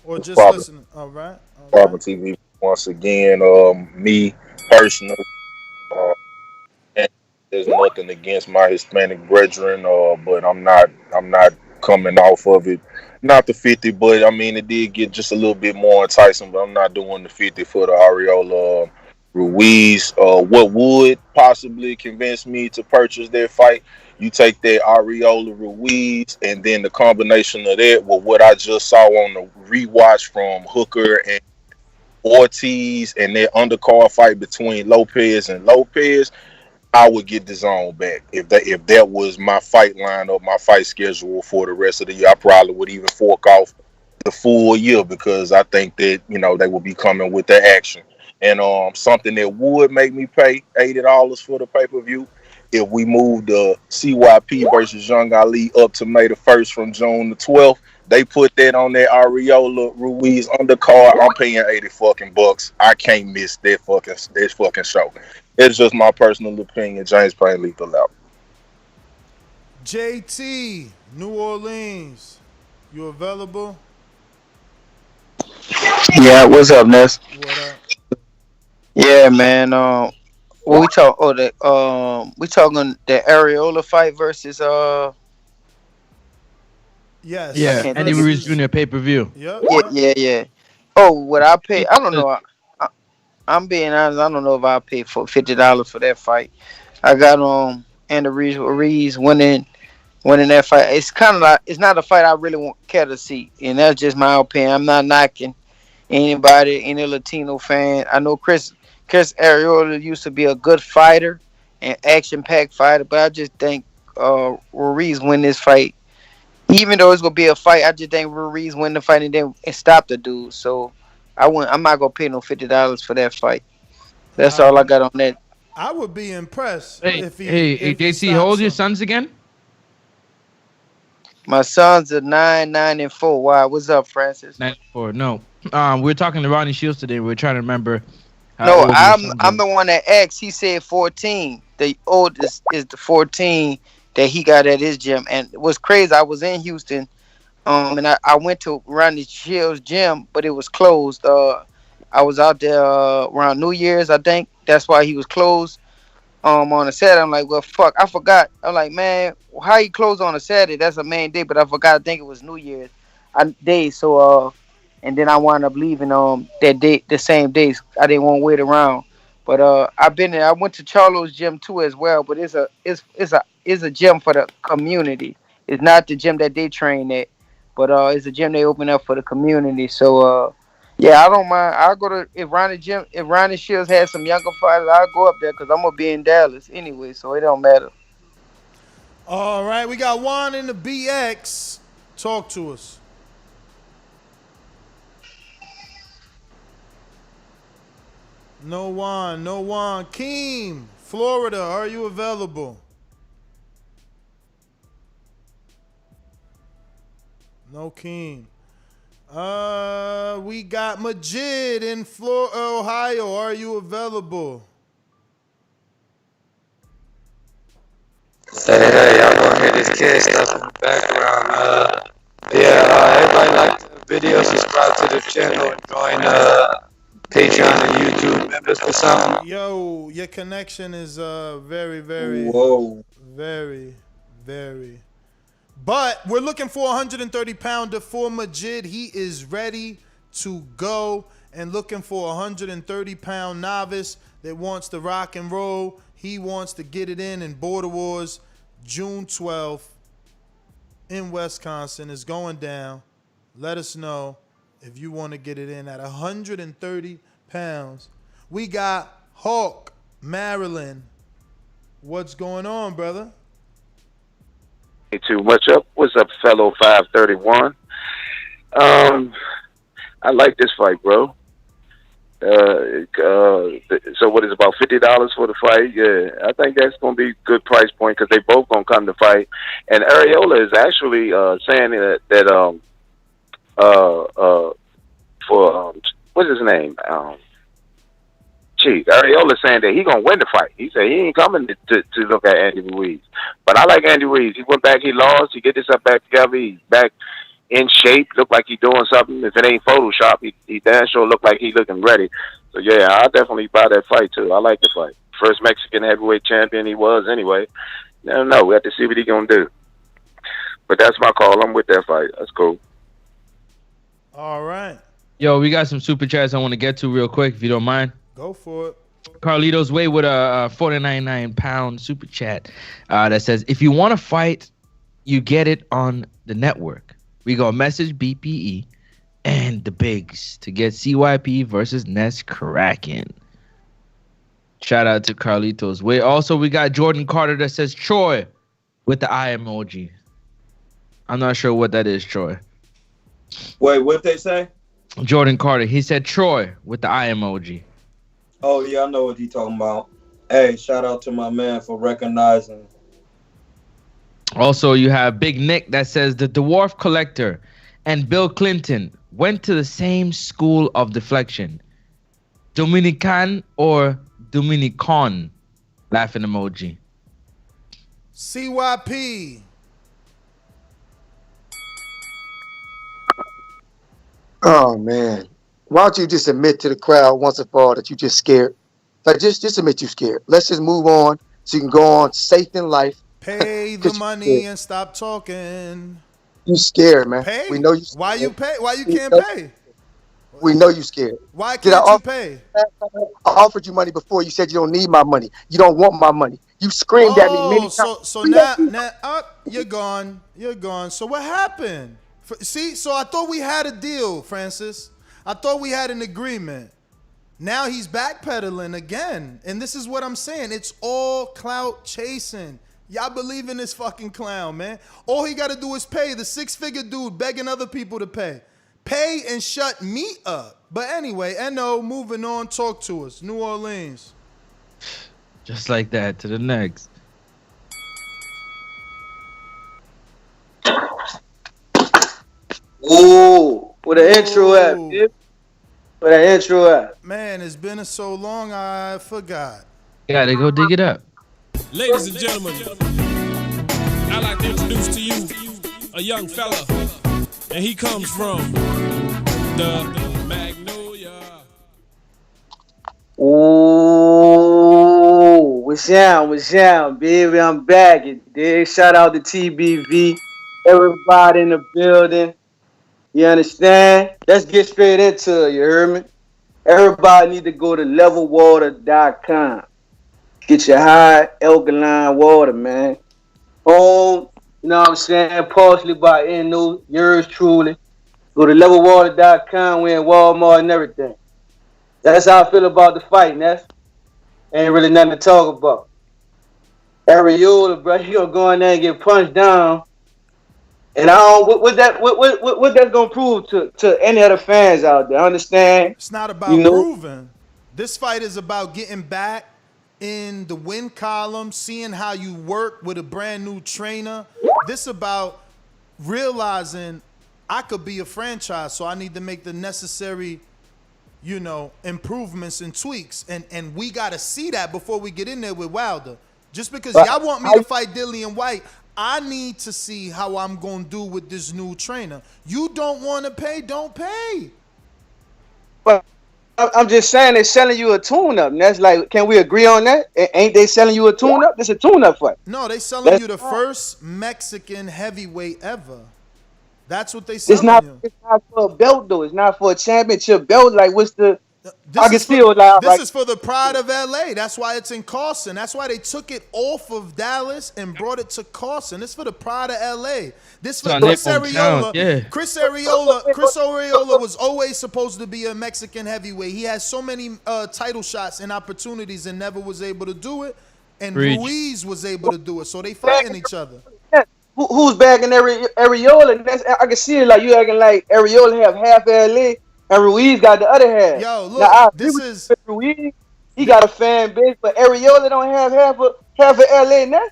Or just listen. All right. Problem TV once again. Me personally. And there's nothing against my Hispanic brethren, but I'm not coming off of it. Not the 50, but I mean it did get just a little bit more enticing. But I'm not doing the 50 for the Arreola Ruiz. What would possibly convince me to purchase that fight? You take that Arreola Ruiz, and then the combination of that with what I just saw on the rewatch from Hooker and Ortiz, and that undercard fight between Lopez and Lopez. I would get Dazn back if that was my fight lineup, my fight schedule for the rest of the year. I probably would even fork off the full year because I think that they will be coming with the action. And something that would make me pay $80 for the pay per view if we move the CYP versus Young Ali up to May the 1st from June the 12th. They put that on that Arreola Ruiz undercard. I'm paying $80 I can't miss that fucking show. It's just my personal opinion. James Payne Lethal out. JT, New Orleans, you available? Yeah, what's up, Ness? What up? Yeah, man. What we talk? We talking the Arreola fight versus Yes. Yeah, Andy Ruiz Jr. pay per view. Yep. Yeah. Oh, what I pay? I don't know. I'm being honest. I don't know if I pay for $50 for that fight. I got Andy Ruiz winning that fight. It's kind of like it's not a fight I really care to see, and that's just my opinion. I'm not knocking anybody, any Latino fan. I know Chris Arreola used to be a good fighter and action-packed fighter, but I just think Ruiz win this fight. Even though it's gonna be a fight, I just think Ruiz win the fight and stop the dude. So I'm not gonna pay no $50 for that fight. That's all I got on that. I would be impressed if he. Hey, JC, how old are your sons again? My sons are 9, 9, and 4. Why? What's up, Francis? 9 4. No. We were talking to Ronnie Shields today. We were trying to remember. No, I'm the one that asked. He said 14. The oldest is the 14 that he got at his gym. And it was crazy. I was in Houston, and I went to Ronnie Shields' gym, but it was closed. I was out there around New Year's, I think. That's why he was closed. On a Saturday, I'm like, well, fuck, I forgot. I'm like, man, how you close on a Saturday? That's a main day, but I forgot. I think it was New Year's day. So, and then I wound up leaving that day, the same days. I didn't want to wait around. But I've been there. I went to Charlo's gym too as well. But it's a gym for the community. It's not the gym that they train at, but it's a gym they open up for the community. So yeah, I don't mind. I'll go to if Ronnie Shields has some younger fighters, I'll go up there because I'm gonna be in Dallas anyway, so it don't matter. All right, we got Juan in the BX. Talk to us. No Juan. Keem, Florida, are you available? No Keem. We got Majid in Ohio. Are you available? Hey, y'all gonna hear this kid stuff in the background. Everybody like the video, subscribe to the channel, and join Patreon and YouTube members for something. Yo, your connection is very, very, Whoa. very, very. But we're looking for a 130-pounder for Majid. He is ready to go, and looking for a 130-pound novice that wants to rock and roll. He wants to get it in Border Wars, June 12th in Wisconsin. Is going down. Let us know if you want to get it in at 130 pounds. We got Hawk, Maryland. What's going on, brother? Ain't too much up. What's up, fellow 531? I like this fight, bro. So what is about $50 for the fight? Yeah, I think that's gonna be a good price point because they both gonna come to fight. And Arreola is actually saying that for what's his name? Arreola saying that he gonna win the fight. He said he ain't coming to look at Andy Ruiz. But I like Andy Ruiz. He went back, he lost. He get this up back together. He's back in shape. Look like he doing something. If it ain't Photoshop, he damn sure look like he looking ready. So yeah, I definitely buy that fight too. I like the fight. First Mexican heavyweight champion he was anyway. Never know. We have to see what he gonna do. But that's my call. I'm with that fight. That's cool. All right. Yo, we got some super chats I want to get to real quick, if you don't mind. Go for it. Carlitos Way with a 499-pound super chat that says, if you want to fight, you get it on the network. We go message BPE and the Bigs to get CYP versus Ness Kraken. Shout out to Carlitos Way. Also, we got Jordan Carter that says Troy with the eye emoji. I'm not sure what that is, Troy. Wait, what they say? Jordan Carter. He said Troy with the eye emoji. Oh, yeah, I know what he talking about. Hey, shout out to my man for recognizing. Also, you have Big Nick that says the Dwarf Collector and Bill Clinton went to the same school of deflection. Dominican or Dominican? Laughing emoji. CYP. Oh, man. Why don't you just admit to the crowd once and for all that you just scared? Like, just admit you're scared. Let's just move on so you can go on safe in life. Pay the money and stop talking. You scared, man. Pay? We know you scared. Why you pay? Why you can't pay? We know you scared. Why can't you pay? I offered you money before. You said you don't need my money. You don't want my money. You screamed at me many times. So now you're gone. You're gone. So what happened? See, so I thought we had a deal, Francis. I thought we had an agreement. Now he's backpedaling again. And this is what I'm saying. It's all clout chasing. Y'all believe in this fucking clown, man. All he got to do is pay. The six-figure dude begging other people to pay. Pay and shut me up. But anyway, NO, moving on. Talk to us. New Orleans. Just like that. To the next. Ooh. Where the intro at, dude? Where the intro at? Man, it's been so long, I forgot. Gotta go dig it up. Ladies and gentlemen, I'd like to introduce to you a young fella, and he comes from the Magnolia. Ooh, what's down, baby? I'm back. Dig. Shout out to TBV, everybody in the building. You understand? Let's get straight into it, you heard me? Everybody need to go to levelwater.com. Get your high alkaline water, man. Home, you know what I'm saying? Partially by Inu, yours truly. Go to levelwater.com. We're in Walmart and everything. That's how I feel about the fight, Ness. Ain't really nothing to talk about. Arreola, bro, he gonna go in there and get punched down. And I don't what that's gonna prove to any other fans out there. Understand? It's not You about know, proving. This fight is about getting back in the win column, seeing how you work with a brand new trainer. This about realizing I could be a franchise, so I need to make the necessary, improvements and tweaks. And we got to see that before we get in there with Wilder. Just because y'all want me to fight Dillian White, I need to see how I'm going to do with this new trainer. You don't want to pay, don't pay. but I'm just saying they're selling you a tune-up. And that's like, can we agree on that? Ain't they selling you a tune-up? This a tune-up fight. No, they selling you the first Mexican heavyweight ever. That's what they It's selling not. you. It's not for a belt though. It's not for a championship belt. Like, what's the? This is for the pride of LA. That's why it's in Carson. That's why they took it off of Dallas and brought it to Carson. It's for the pride of LA. This for Chris Arreola. Yeah. Chris Arreola was always supposed to be a Mexican heavyweight. He had so many title shots and opportunities and never was able to do it. And Ruiz was able to do it. So they fighting each other. Who's bagging Arreola? And that's, I can see it like you acting like Arreola have half LA and Ruiz got the other half. Yo, look, now, this is Ruiz. He got a fan base, but Arreola don't have half of LA. Now,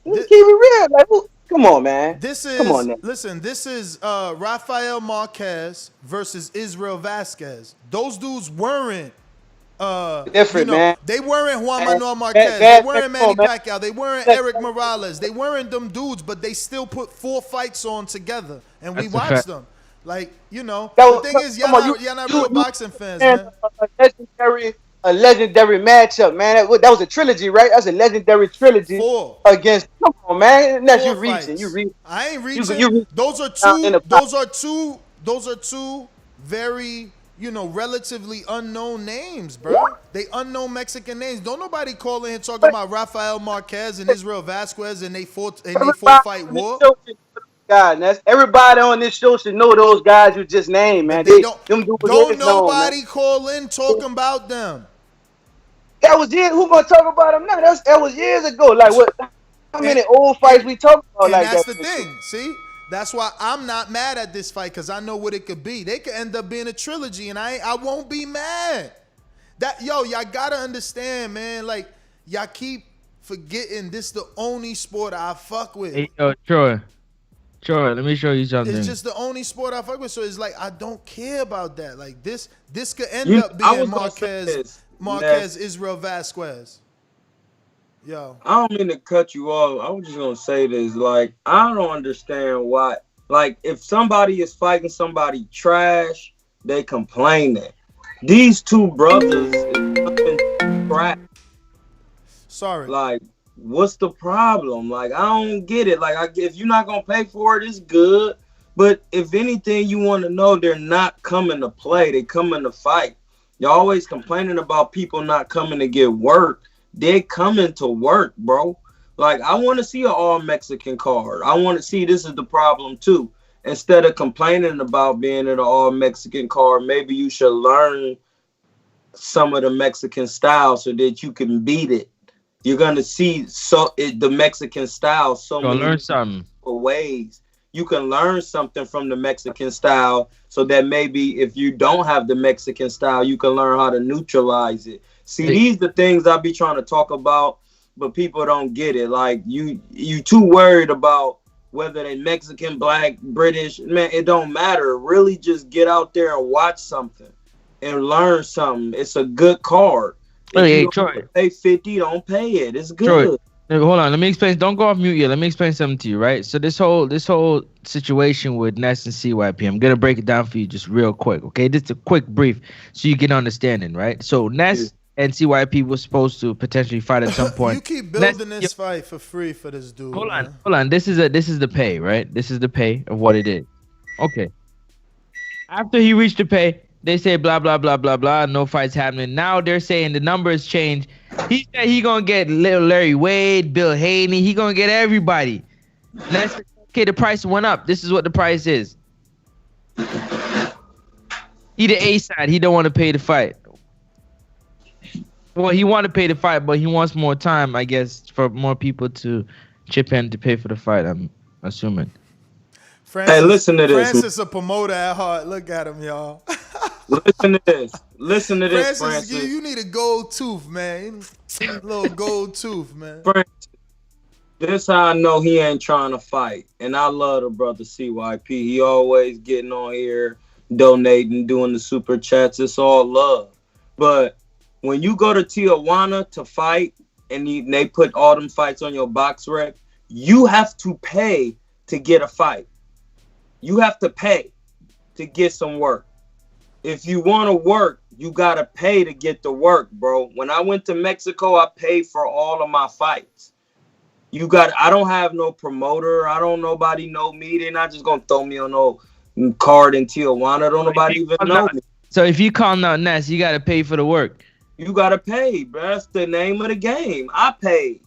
let's keep it real. Like, come on, man. Come on, now. Listen. This is Rafael Marquez versus Israel Vasquez. Those dudes weren't. Different, man. They weren't Juan Manuel Marquez. They weren't Manny Pacquiao. They weren't Eric Morales. They weren't them dudes, but they still put 4 fights on together, and we watched them. Like, the thing is, y'all not real boxing fans, man. A legendary matchup, man. That was a trilogy, right? That's a legendary trilogy. 4 against. Come on, man. Unless you reaching, fights. you reaching. I ain't reaching. Those are two. Those are two very, relatively unknown names, bro. They unknown Mexican names. Don't nobody call in here talking about Rafael Marquez and Israel Vasquez and they fought fight war. God, that's everybody on this show should know those guys you just named, man. Don't nobody call in talking about them. That was years. Who gonna talk about them now? That was years ago. Like what? How many old fights we talk about? Like that's that? the thing. See, that's why I'm not mad at this fight because I know what it could be. They could end up being a trilogy, and I won't be mad. Y'all gotta understand, man. Like y'all keep forgetting this the only sport I fuck with. Hey, yo, Troy, let me show you something. It's just the only sport I fuck with, so it's like I don't care about that. Like this could end up being Marquez Israel Vasquez. Yo, I don't mean to cut you off. I was just gonna say this. Like, I don't understand why. Like, if somebody is fighting somebody trash, they complaining. These two brothers is trash. Sorry. Like, what's the problem? Like, I don't get it. Like, if you're not gonna pay for it, it's good. But if anything, you want to know, they're not coming to play. They coming to fight. You're always complaining about people not coming to get work. They're coming to work, bro. Like, I want to see an all-Mexican card. I want to see, this is the problem, too. Instead of complaining about being at an all-Mexican card, maybe you should learn some of the Mexican style so that you can beat it. You're going to see the Mexican style so many ways. You can learn something from the Mexican style so that maybe if you don't have the Mexican style, you can learn how to neutralize it. See, these the things I be trying to talk about, but people don't get it. Like, you too worried about whether they Mexican, black, British. Man, it don't matter. Really just get out there and watch something and learn something. It's a good card. Hey, Troy. Pay 50, don't pay it. It's good. Troy, hold on. Let me explain. Don't go off mute yet. Let me explain something to you, right? So this whole situation with Ness and CYP, I'm gonna break it down for you just real quick, okay? Just a quick brief so you get an understanding, right? So Ness and CYP was supposed to potentially fight at some point. You keep building this fight for free for this dude. Hold on. This is the pay, right? This is the pay of what it is. Okay. After he reached the pay, they say blah blah blah blah blah. No fights happening. Now they're saying the numbers changed. He said he gonna get little Larry Wade, Bill Haney. He gonna get everybody. That's okay. The price went up. This is what the price is. He the A side. He don't want to pay the fight. Well, he want to pay the fight, but he wants more time, I guess, for more people to chip in to pay for the fight. I'm assuming. Hey, listen to this. Francis, a promoter at heart. Look at him, y'all. Listen to this. Listen to this, Francis, Francis. you need a gold tooth, man. Little gold tooth, man. Francis, this how I know he ain't trying to fight. And I love the brother CYP. He always getting on here, donating, doing the super chats. It's all love. But when you go to Tijuana to fight and they put all them fights on your box rec, you have to pay to get a fight. You have to pay to get some work. If you want to work, you got to pay to get the work, bro. When I went to Mexico, I paid for all of my fights. I don't have no promoter. I don't nobody know me. They're not just going to throw me on no card in Tijuana. Don't nobody even know me. So if you call out Ness, you got to pay for the work. You got to pay, bro. That's the name of the game. I paid.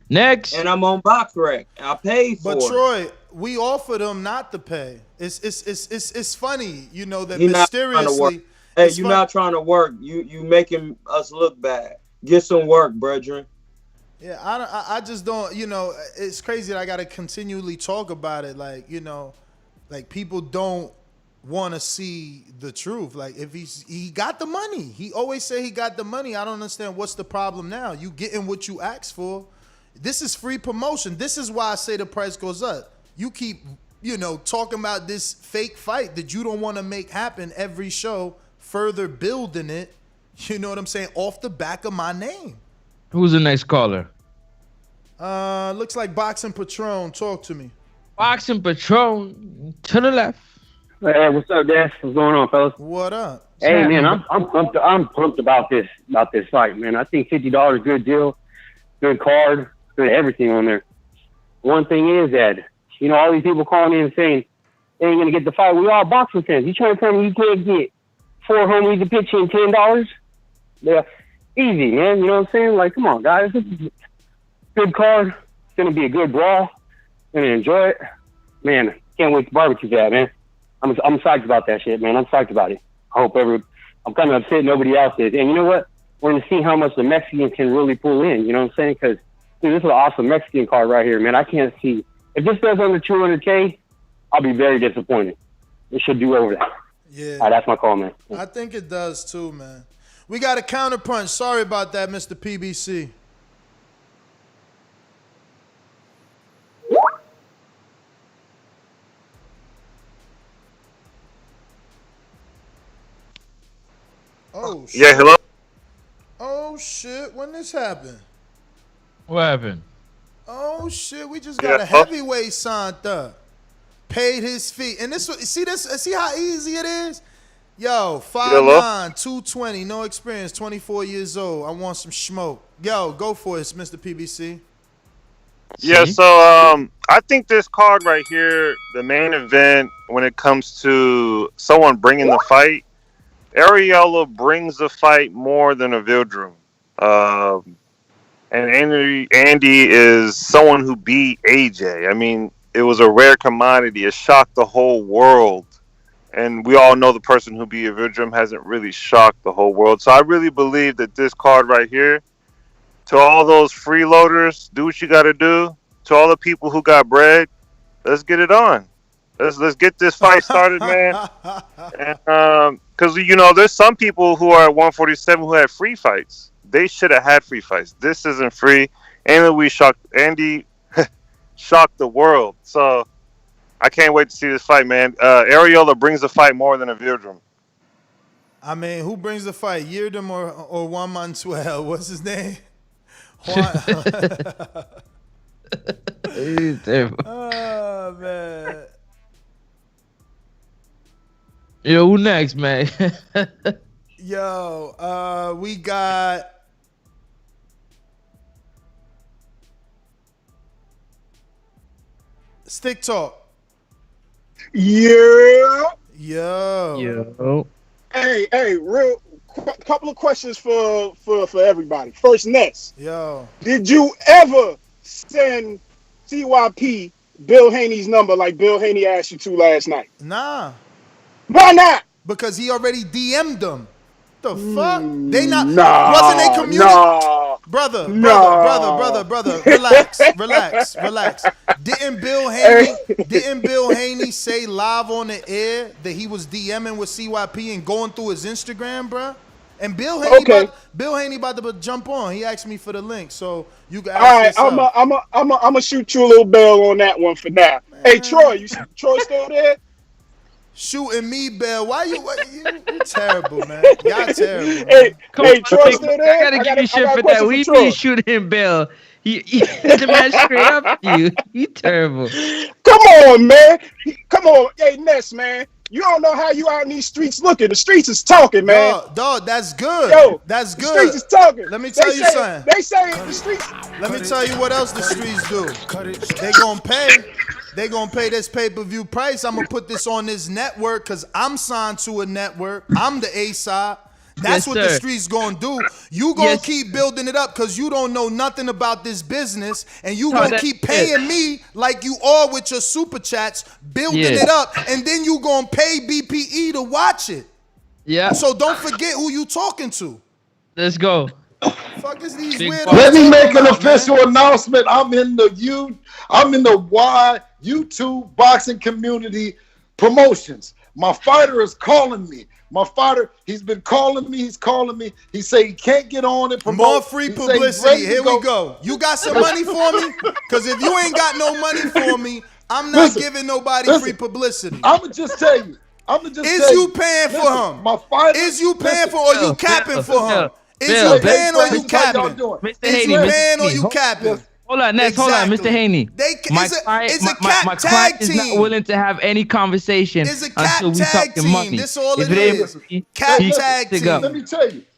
Next. And I'm on box rec. I paid for it. But Troy, we offered him not to pay. It's funny, you know, that He not mysteriously. trying to work. Hey, you're not trying to work. You making us look bad. Get some work, brethren. Yeah, I just don't, you know, it's crazy that I got to continually talk about it. Like, you know, like people don't want to see the truth. Like if he got the money. He always say he got the money. I don't understand what's the problem now. You getting what you asked for. This is free promotion. This is why I say the price goes up. You keep, you know, talking about this fake fight that you don't want to make happen every show, further building it, you know what I'm saying, off the back of my name. Who's the next caller? Looks like Boxing Patron. Talk to me. Boxing Patron to the left. Hey, what's up, Daz? What's going on, fellas? What up? Hey, man, I'm pumped. I'm pumped about this fight, man. I think $50, good deal, good card, good everything on there. One thing is that, you know, all these people calling in and saying they ain't gonna get the fight. We all boxing fans. You trying to tell me you can't get 4 homies to pitch in $10? Yeah, easy, man. You know what I'm saying? Like, come on, guys. This is good card. It's gonna be a good brawl. Gonna enjoy it, man. Can't wait to barbecue that, man. I'm psyched about that shit, man. I'm psyched about it. I'm kind of upset nobody else is. And you know what? We're gonna see how much the Mexicans can really pull in. You know what I'm saying? Because this is an awesome Mexican card right here, man. I can't see if this does under 200K, I'll be very disappointed. It should do over that. Yeah. All right, that's my call, man. I think it does too, man. We got a counterpunch. Sorry about that, Mr. PBC. Oh shit. Yeah, hello? Oh shit, when this happened? What happened? Oh shit, we just got a heavyweight signed up. Paid his fee. And this see how easy it is? Yo, 5'9", 220, no experience, 24 years old. I want some smoke. Yo, go for it, Mr. PBC. Yeah, so I think this card right here, the main event, when it comes to someone bringing the fight, Arreola brings the fight more than a Vildrum. And Andy is someone who beat AJ. I mean, it was a rare commodity. It shocked the whole world. And we all know the person who beat Vildrum hasn't really shocked the whole world. So I really believe that this card right here, to all those freeloaders, do what you got to do. To all the people who got bread, let's get it on. Let's get this fight started, man. Because, you know, there's some people who are at 147 who had free fights. They should have had free fights. This isn't free. Andy shocked the world. So I can't wait to see this fight, man. Arreola brings the fight more than a Vildrum. I mean, who brings the fight? Yeardom or Juan Manuel? What's his name? He's terrible. Oh, man. Yo, who next, man? Yo, we got Stick Talk. Yeah. Yo. Hey, real couple of questions for everybody. First, Ness. Yo. Did you ever send CYP Bill Haney's number like Bill Haney asked you to last night? Nah. Why not? Because he already DM'd him. The fuck? They not wasn't they Nah, community? nah, Brother, nah. relax. Didn't Bill Haney say live on the air that he was DMing with CYP and going through his Instagram, bruh? And Bill Haney about to jump on. He asked me for the link, so you can All ask right, yourself. I'm a shoot you a little bell on that one for now. Hey, Troy, Troy still there? Shooting me, Bell. Why you terrible, man. Y'all terrible. Hey, Come hey, on, Troy Big. still there? I gotta give you shit got a for that. question We for be Troy. shooting him, Bill. The man straight up to you. You terrible. Come on, man. Come on. Hey, Ness, man. You don't know how you out in these streets looking. The streets is talking, man. Dog, that's good. Yo, That's the good. streets is talking. Let me tell you something. They say the streets. Let me tell you what else the streets do. They gonna pay. They gonna pay this pay-per-view price. I'm gonna put this on this network because I'm signed to a network. I'm the A-side. That's what the streets gonna do. You gonna keep building it up because you don't know nothing about this business, and you gonna keep paying me like you are with your super chats, building it up, and then you gonna pay BPE to watch it. Yeah. So don't forget who you talking to. Let's go. Fuck is these weirdos? Let me make an about, official man? announcement. I'm in the Y YouTube boxing community promotions. My fighter is calling me. My fighter, he's been calling me. He's calling me. He say he can't get on and promote. More free publicity. Here we go. You got some money for me? Because if you ain't got no money for me, I'm not giving nobody free publicity. I'ma just tell you. Is you paying for him? My fighter, is you paying for or you capping for him? Is Bill, you paying or you capping? Mr. Is Haney, you Mr. paying or Haney, you capping? Hold on, Ness. Hold on, Mr. Haney. It's a cap my tag client is not team. willing to have any conversation It's a cap until we tag talking team. money. This all If it ain't is. Cap tag team.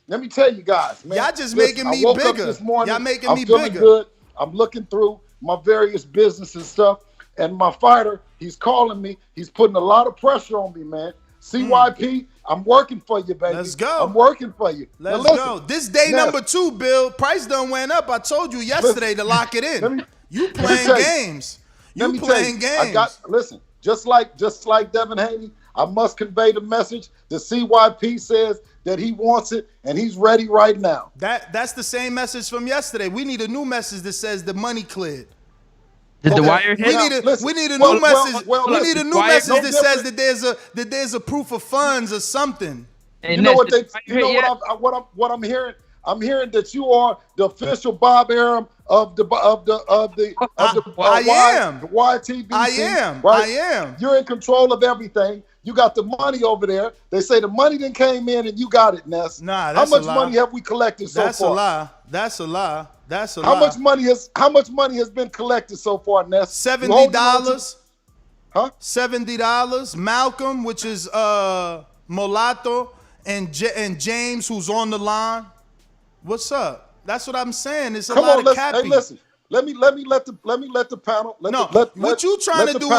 Let me tell you guys, man. Y'all just Listen, making me I woke up bigger. this morning, Y'all making I'm me feeling bigger. good. I'm looking through my various business and stuff, and my fighter, he's calling me. He's putting a lot of pressure on me, man. CYP, I'm working for you, baby. Let's go. I'm working for you. Let's now, go. This day number 2, Bill. Price done went up. I told you yesterday to lock it in. You playing games. You playing games. I got just like Devin Haney, I must convey the message. The CYP says that he wants it and he's ready right now. That's the same message from yesterday. We need a new message that says the money cleared. Did the wire hit? We need a new message. We need a new message that says that there's a proof of funds or something. You know what I'm hearing? I'm hearing that you are the official Bob Arum of the YTV. I am. Right? I am. You're in control of everything. You got the money over there. They say the money then came in and you got it, Ness. Nah, that's how much a lie. money have we collected so far? That's a lie. That's a lie. That's a lie. How much money has been collected so far, Ness? $70. Huh? $70. Malcolm, which is Mulatto, and James, who's on the line. What's up? That's what I'm saying. It's a lot of capping. Hey, listen. Let me let the panel. What you trying to do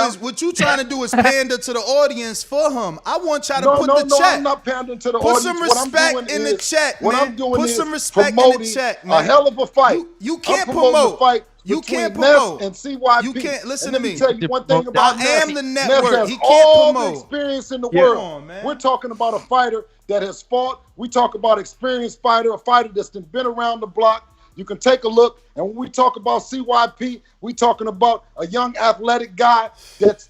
is pander to the audience for him. I want y'all to put the check. I'm not pandering to the put audience. Some respect in the check, man. What I'm doing put is some respect in the check, man. A hell of a fight. You can't promote. Fight you can't promote. And CYP. You can't listen to me. Let me tell you one thing about I am the network. Ness has He can't all promote. the experience in the world. On, man. We're talking about a fighter that has fought. We talk about experienced fighter, a fighter that's been around the block. You can take a look, and when we talk about CYP, we talking about a young athletic guy that's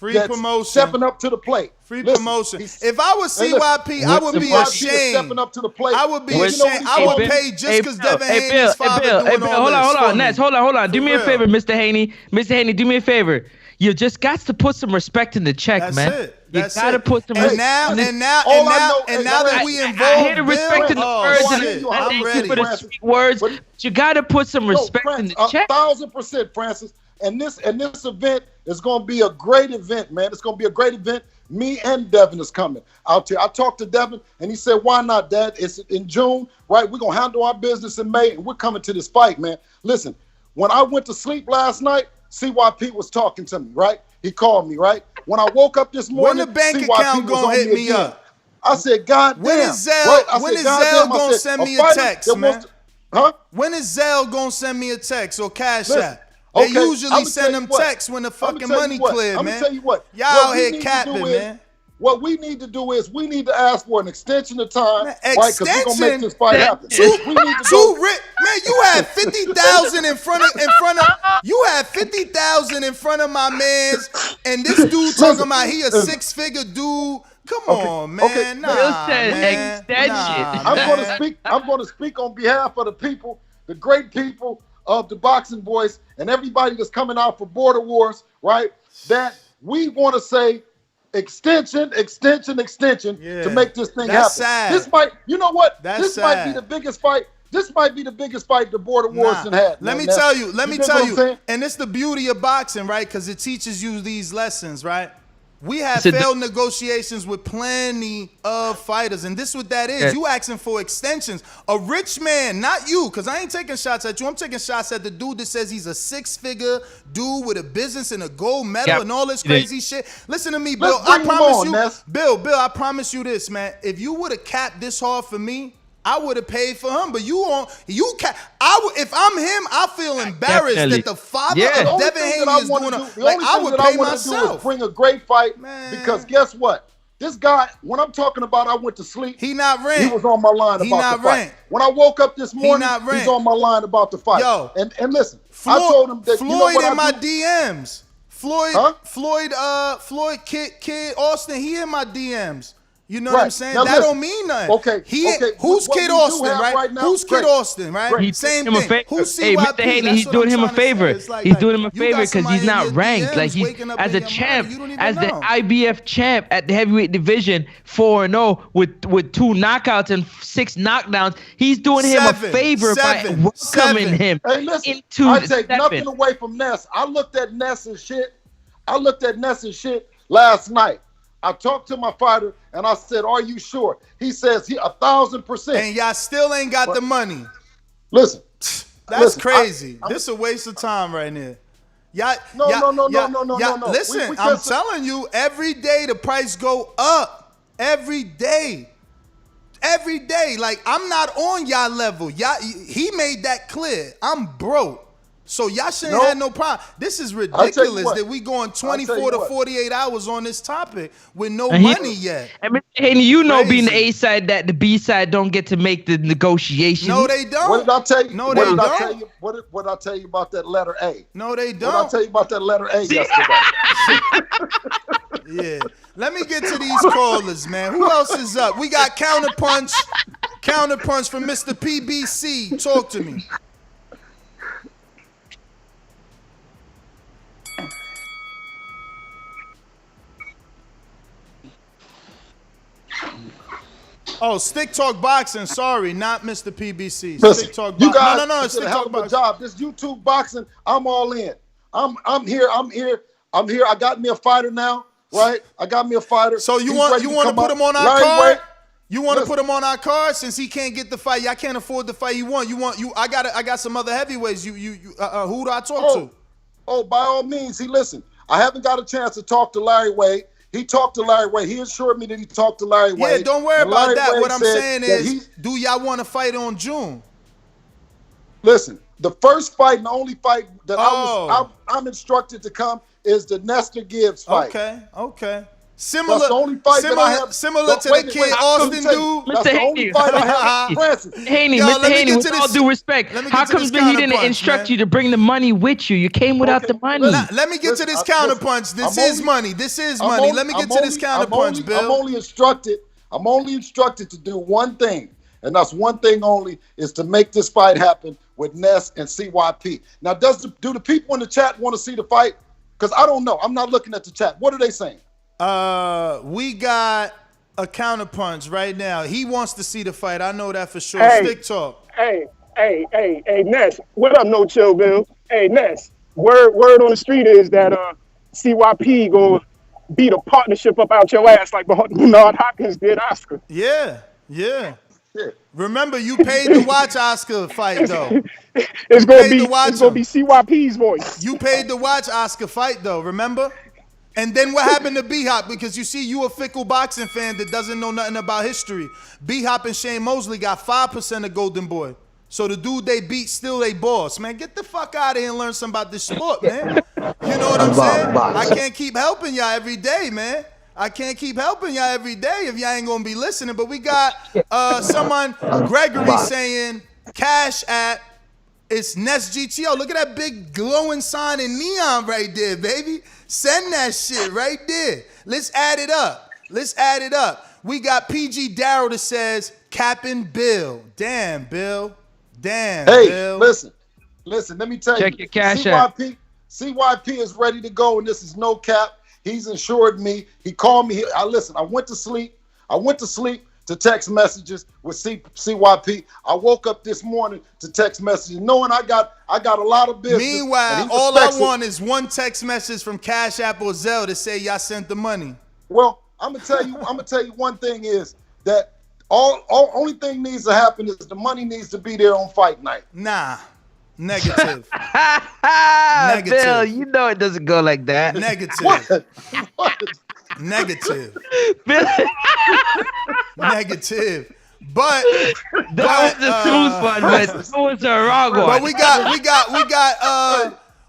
promotion, stepping up to the plate. Promotion. If I was CYP, I would be ashamed. Stepping up to the plate. I would be ashamed. I would pay just because Devin Haney's father doing all this. Hold on, Ness. Hold on. Do me a favor, Mr. Haney. Mr. Haney, do me a favor. You just got to put some respect in the check, man. You gotta put some respect. And now that we involved, I hear the respect in the words I'm ready for the sweet words. But you gotta put some respect in the check. 1,000%, Francis. And this event is going to be a great event, man. It's going to be a great event. Me and Devin is coming out here. I talked to Devin, and he said, "Why not, Dad? It's in June, right? We're gonna handle our business in May, and we're coming to this fight, man." Listen, when I went to sleep last night, CYP was talking to me, right? He called me, right? When I woke up this morning, when the bank CYP account gonna hit me up? I said, "God when damn!" Is Zell? Right? When is Zell gonna send me a text, man? Huh? When is Zell gonna send me a text or Cash App? They usually send them texts when the fucking money clear, man. I'm gonna tell you what. Y'all out here capping, man. what we need to do is we need to ask for an extension of time, right? Because we're gonna make Extension? this fight happen. We need to Two rip, man. You had 50,000 in front of. You had 50,000 in front of my man's, and this dude talking about he a six-figure dude. Come on, man. Okay. Nah, man. Nah, I'm going to speak on behalf of the people, the great people of the Boxing Voice, and everybody that's coming out for Border Wars, right? That we want to say extension to make this thing happen. Sad. This might, you know what? That's this sad. might be the biggest fight. This might be the biggest fight the Border Wars have had. Let me tell you, and it's the beauty of boxing, right? Because it teaches you these lessons, right? We have failed negotiations with plenty of fighters, and this is what that is. Yeah. You asking for extensions. A rich man, not you, because I ain't taking shots at you. I'm taking shots at the dude that says he's a six-figure dude with a business and a gold medal and all this crazy shit. Listen to me, Bill. I promise you, Bill, I promise you this, man. If you would have capped this hard for me, I would have paid for him, but if I'm him, I feel embarrassed that the father of Devin Haney is doing I would pay myself. Bring a great fight, because guess what? This guy, when I'm talking about I went to sleep, he not ranked. He was on my line about the fight. When I woke up this morning, he's on my line about the fight. Yo, and listen, I told him that Floyd you know what in my DMs. Floyd Kid Austin, he in my DMs. You know what I'm saying? Now that don't mean nothing. Okay. Who's Kid Austin, right? now, Who's Kid Austin, right? He's Same doing him a thing. favor. Who's Hey, CYP? Mr. Haney, he's doing him a favor. He's doing him a favor because he's not ranked. Like he's as a champ, as the IBF champ at the heavyweight division, 4-0 with 2 knockouts and 6 knockdowns. He's doing him a favor by welcoming him into I the take nothing away from Ness. I looked at Ness's shit last night. I talked to my fighter and I said, "Are you sure?" He says, 1,000%. And y'all still ain't got the money. Listen, that's crazy. This is a waste of time right here. No. Listen, I'm telling you, every day the price go up. Every day. Like, I'm not on y'all level. He made that clear. I'm broke. So y'all shouldn't have no problem. This is ridiculous that we going 24 to 48 hours on this topic with no money yet. And Mr. Haney, you know, being the A side, that the B side don't get to make the negotiation. No, they don't. What did I tell you? No, they don't. What did I tell you about that letter A? No, they don't. What did I tell you about that letter A yesterday? Yeah. Let me get to these callers, man. Who else is up? We got Counterpunch from Mr. PBC. Talk to me. Oh, Stick Talk Boxing. Sorry, not Mr. PBC. Listen, Stick Talk you Boxing. guys No, did Stick a hell Talk of a Boxing. job. This YouTube boxing, I'm all in. I'm here. I got me a fighter now, right? I got me a fighter. So you He's want ready to come put up. him on our Larry card? Wade, You want to put him on our card since he can't get the fight? Y'all can't afford the fight you want. I got some other heavyweights. Who do I talk to? Oh, by all means. Listen. I haven't got a chance to talk to Larry Wade. He talked to Larry Wade. He assured me that he talked to Larry Wade. Yeah, don't worry And about Larry that. Wade What I'm said saying that is, do y'all want to fight on June? Listen, the first fight and the only fight that I'm instructed to come is the Nestor Gibbs fight. Okay. That's the only fight that I have. Similar to the Kid Austin dude. That's the only fight I have. Francis. Mr. Haney, with all due respect, how come he didn't instruct you to bring the money with you? You came without the money. Let me get to this counterpunch. This is money. Let me get to this counterpunch, Bill. I'm only instructed to do one thing, and that's one thing only, is to make this fight happen with Ness and CYP. Now, do the people in the chat want to see the fight? Because I don't know. I'm not looking at the chat. What are they saying? We got a counterpunch right now. He wants to see the fight. I know that for sure. Hey. Stick talk. Hey, Ness. What up, No Chill Bill? Hey, Ness. Word on the street is that CYP gonna beat a partnership up out your ass like Bernard Hopkins did Oscar. Yeah. Remember, you paid to watch Oscar fight, though. It's gonna be CYP's voice. You paid to watch Oscar fight, though. Remember? And then what happened to B-Hop? Because you see, you a fickle boxing fan that doesn't know nothing about history. B-Hop and Shane Mosley got 5% of Golden Boy. So the dude they beat still they boss. Man, get the fuck out of here and learn something about this sport, man. You know what I'm saying? I can't keep helping y'all every day, man. I can't keep helping y'all every day if y'all ain't gonna be listening. But we got someone, Gregory, saying Cash App. It's Nest GTO. Look at that big glowing sign in neon right there, baby. Send that shit right there. Let's add it up. We got PG Darrell that says Capping Bill. Damn, Bill. Hey, Bill. listen. Let me tell you. Check your cash app. CYP is ready to go, and this is no cap. He's insured me. He called me. I went to sleep. To text messages with CYP. I woke up this morning to text messages, knowing I got a lot of business. Meanwhile, all I want is one text message from Cash App or Zelle to say y'all sent the money. Well, I'm gonna tell you one thing is that only thing needs to happen is the money needs to be there on fight night. Nah. Negative. Bill, you know it doesn't go like that. Negative. What? Negative. Negative. But that was the truth one, but that was the wrong one. But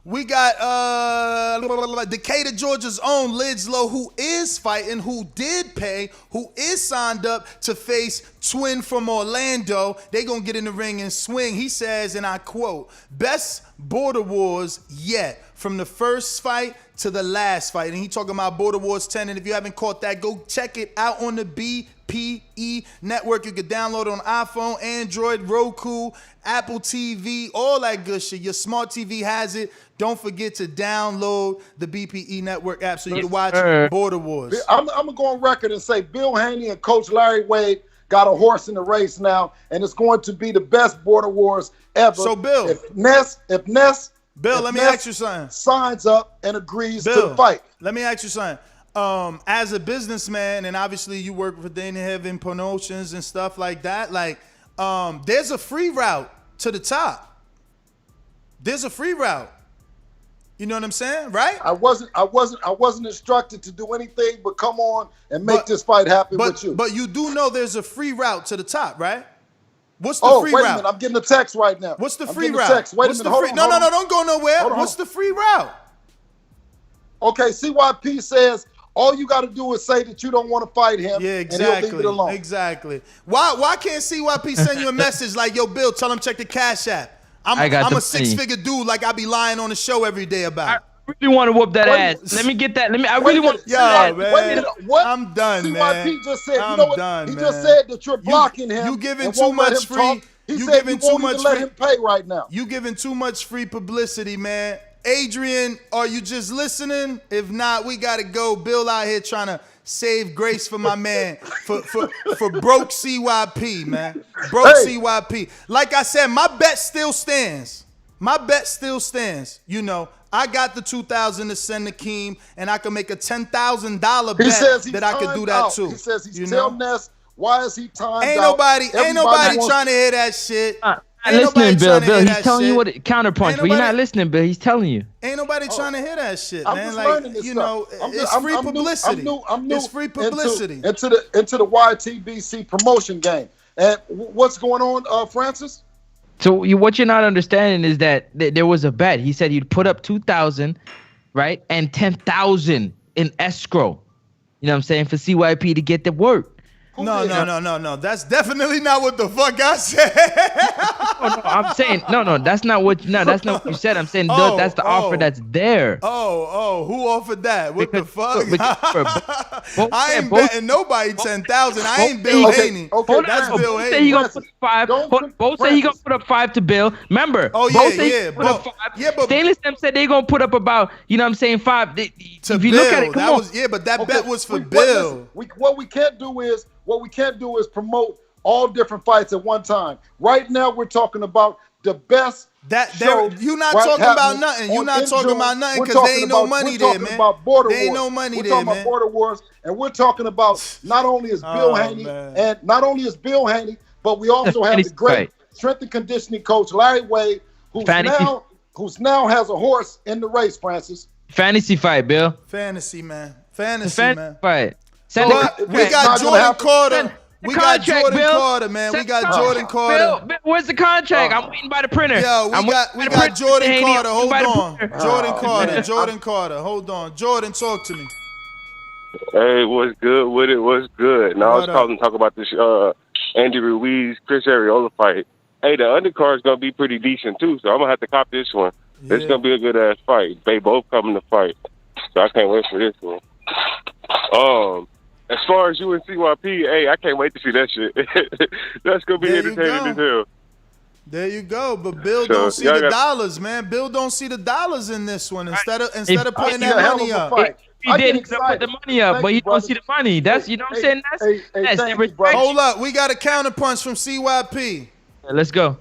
we got Decatur, Georgia's own Lidslow, who is fighting, who did pay, who is signed up to face Twin from Orlando. They gonna get in the ring and swing. He says, and I quote, "Best Border Wars yet, from the first fight to the last fight." And he talking about Border Wars 10. And if you haven't caught that, go check it out on the BPE network. You can download it on iPhone, Android, Roku, Apple TV, all that good shit. Your smart TV has it. Don't forget to download the BPE network app so you can watch Border Wars. I'm gonna go on record and say Bill Haney and Coach Larry Wade got a horse in the race now, and it's going to be the best Border Wars ever. So Bill, if Ness, let me ask you something. Signs up and agrees to the fight. Let me ask you something. As a businessman, and obviously you work for Dana Heaven Promotions and stuff like that, like there's a free route to the top. There's a free route. You know what I'm saying, right? I wasn't instructed to do anything but come on and make this fight happen with you. But you do know there's a free route to the top, right? What's the free route? Wait a minute, I'm getting a text right now. What's the I'm free getting route? a text. Wait a minute, hold on. No, don't go nowhere. What's the free route? Okay, CYP says all you got to do is say that you don't want to fight him. Yeah, exactly. And he'll leave it alone. Exactly. Why can't CYP send you a message like, "Yo, Bill, tell him check the Cash App"? I'm a six-figure dude, like I be lying on the show every day about. I really want to whoop that ass. Let me get that. I really want to. Yo, man. I'm done, man. CYP just said, I'm you know what? done, he man. just said that you're blocking him. You giving too much free. He said you won't even let him pay right now. You giving too much free publicity, man. Adrian, are you just listening? If not, we gotta go. Bill out here trying to save grace for my man, for broke CYP, man. CYP. Like I said, my bet still stands. You know, I got the $2,000 to send to Keem, and I can make a $10,000 bet that I could do that too. He says he's telling Ness, why is he timed Ain't out? nobody trying to hear that shit. Ain't listening, Bill. He's telling you what counterpunch, but you're not listening, Bill. He's telling you. Ain't nobody trying to hear that shit, I'm man. just like, learning this you stuff. know, it's free publicity. I'm new it's free publicity. Into the YTBC promotion game. And what's going on, Francis? So what you're not understanding is that there was a bet. He said he'd put up 2,000, right, and 10,000 in escrow. You know what I'm saying, for CYP to get the work. No. That's definitely not what the fuck I said. No, I'm saying that's not what you said. I'm saying that's the offer that's there. Who offered that? What the fuck? I ain't betting nobody 10,000. I ain't Bill Haney. That's Bill Haney. Say he gonna put up 5. Both say he gonna put up 5 to Bill. Remember? But Stainless them said they gonna put up about, you know what I'm saying, 5. If you Bill, look at it, but that bet was for Bill. What we can't do is promote all different fights at one time. Right now, we're talking about the best. You're not talking about nothing. You're not talking about nothing because there ain't no money there, man. There ain't no money there, man. We're talking about Border Wars, and we're talking about not only is Bill Haney, but we also have the great strength and conditioning coach Larry Wade, who's now has a horse in the race. Francis, fantasy fight, Bill. Fantasy, man. Fantasy fight. We got Jordan Carter. We got Jordan Carter, man. We got Jordan Carter. Bill, where's the contract? I'm waiting by the printer. Yo, we got Jordan Carter. Hold on. Jordan Carter. Hold on. Jordan, talk to me. Hey, what's good with it? What's good? Now I was What up? calling to talk about this Andy Ruiz, Chris Arreola fight. Hey, the undercard's gonna be pretty decent too, so I'm gonna have to cop this one. It's Yeah. gonna be a good ass fight. They both coming to fight, so I can't wait for this one. As far as you and CYP, hey, I can't wait to see that shit. That's gonna be There you entertaining as go. hell. There you go. But Bill So don't see y'all the got dollars, man. Bill don't see the dollars in this one. Instead of If putting Be that a hell money of a up. fight. he I did, get he's gonna put the excited. money up, Thank but you, he don't brother. see the money. That's you know what I'm saying. That's Hey, that's thank the you, brother. respect. Hold up, we got a counterpunch from CYP. Let's go.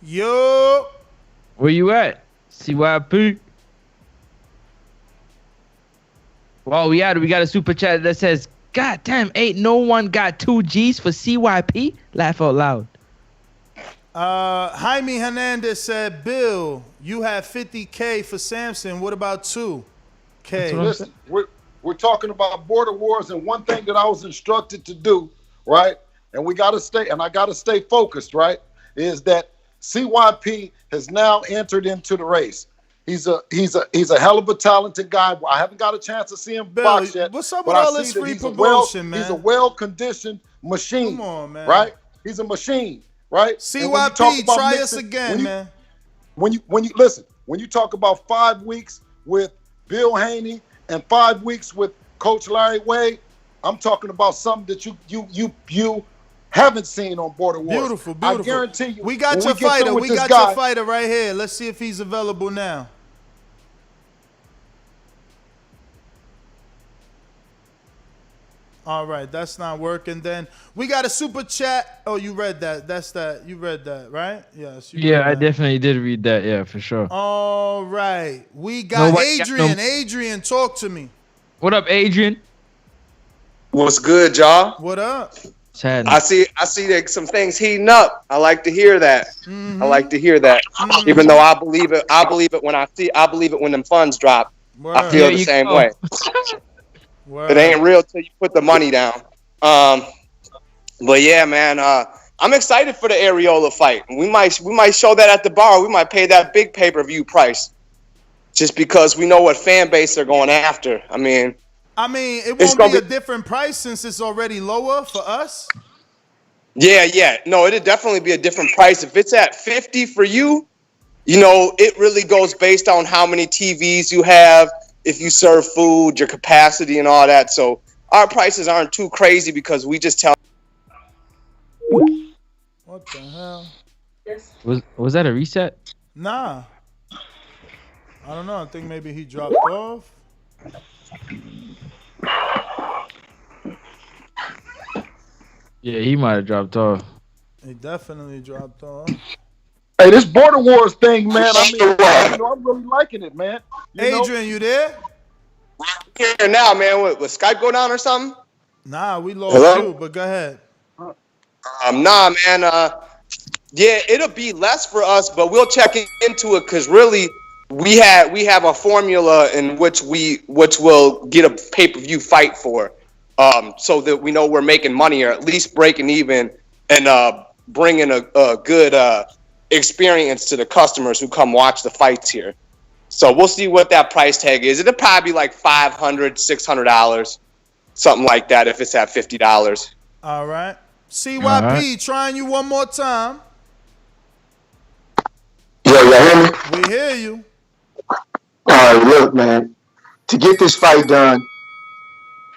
Yo. Where you at? CYP. Well, we got a super chat that says, "God damn, ain't no one got 2 G's for CYP." Laugh out loud. Jaime Hernandez said, Bill, you have 50K for Samson. What about 2K? Listen, we're talking about border wars, and one thing that I was instructed to do, right? And we got to stay, and I got to stay focused, right? Is that CYP has now entered into the race. He's a hell of a talented guy. I haven't got a chance to see him box yet, what's up but with I all see this that free he's promotion, man? he's a well-conditioned machine. Come on, man. Right? He's a machine, right? And when you talk CYP, about try us mixing- again, man. when you listen, when you talk about 5 weeks with Bill Haney and 5 weeks with Coach Larry Wade, I'm talking about something that you haven't seen on Border Wars. Beautiful. I guarantee you. We got when your get through fighter. with We this got guy, your fighter right here. Let's see if he's available now. All right, that's not working. Then we got a super chat. Oh, you read that? That's that. You read that, right? Yes. You Yeah, read I that. definitely did read that. Yeah, for sure. All right, we got Nobody got Adrian. no- Adrian, talk to me. What up, Adrian? What's good, y'all? What up? I see that some things heating up. I like to hear that. Mm-hmm. I like to hear that. Even though I believe it when I believe it when them funds drop. I feel the same way. It ain't real till you put the money down. But yeah, man, I'm excited for the Arreola fight. We might show that at the bar. We might pay that big pay-per-view price, just because we know what fan base they're going after. I mean, it won't be a different price since it's already lower for us. Yeah. No, it'd definitely be a different price. If it's at 50 for you, it really goes based on how many TVs you have, if you serve food, your capacity, and all that. So our prices aren't too crazy because we just tell. What the hell? Was that a reset? Nah. I don't know. I think maybe he dropped off. Yeah, he might have dropped off. He definitely dropped off. hey, this Border Wars thing, man. I'm really liking it, man. Adrian, you there? Here now, man. What, Skype go down or something? Nah, we lost Hello? you, but go ahead. Nah, man. Yeah, it'll be less for us, but we'll check into it because really, we have a formula in which we'll get a pay-per-view fight for, so that we know we're making money or at least breaking even and bringing a good experience to the customers who come watch the fights here. So we'll see what that price tag is. It'll probably be like $500, $600, something like that if it's at $50. All right. CYP, All right. trying you one more time. Yo, you hear me? We hear you. All right, look, man. To get this fight done,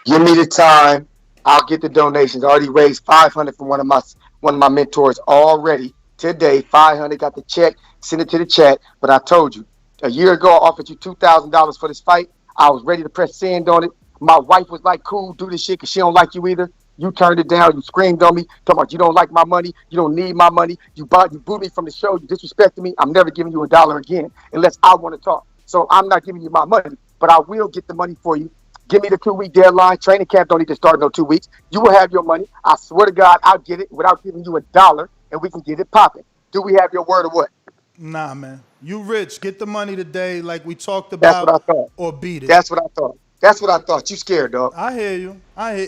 give me the time. I'll get the donations. I already raised $500 from one of my mentors already today. $500, got the check, send it to the chat. But I told you, a year ago, I offered you $2,000 for this fight. I was ready to press send on it. My wife was like, cool, do this shit because she don't like you either. You turned it down. You screamed on me, talking about you don't like my money. You don't need my money. You booed me from the show. You disrespected me. I'm never giving you a dollar again unless I want to talk. So I'm not giving you my money, but I will get the money for you. Give me the 2-week deadline. Training camp don't need to start in no 2 weeks. You will have your money. I swear to God, I'll get it without giving you a dollar, and we can get it popping. Do we have your word or what? Nah, man. You rich. Get the money today like we talked That's what I about thought. or beat it. That's what I thought. That's what I thought. You scared, dog. I hear you.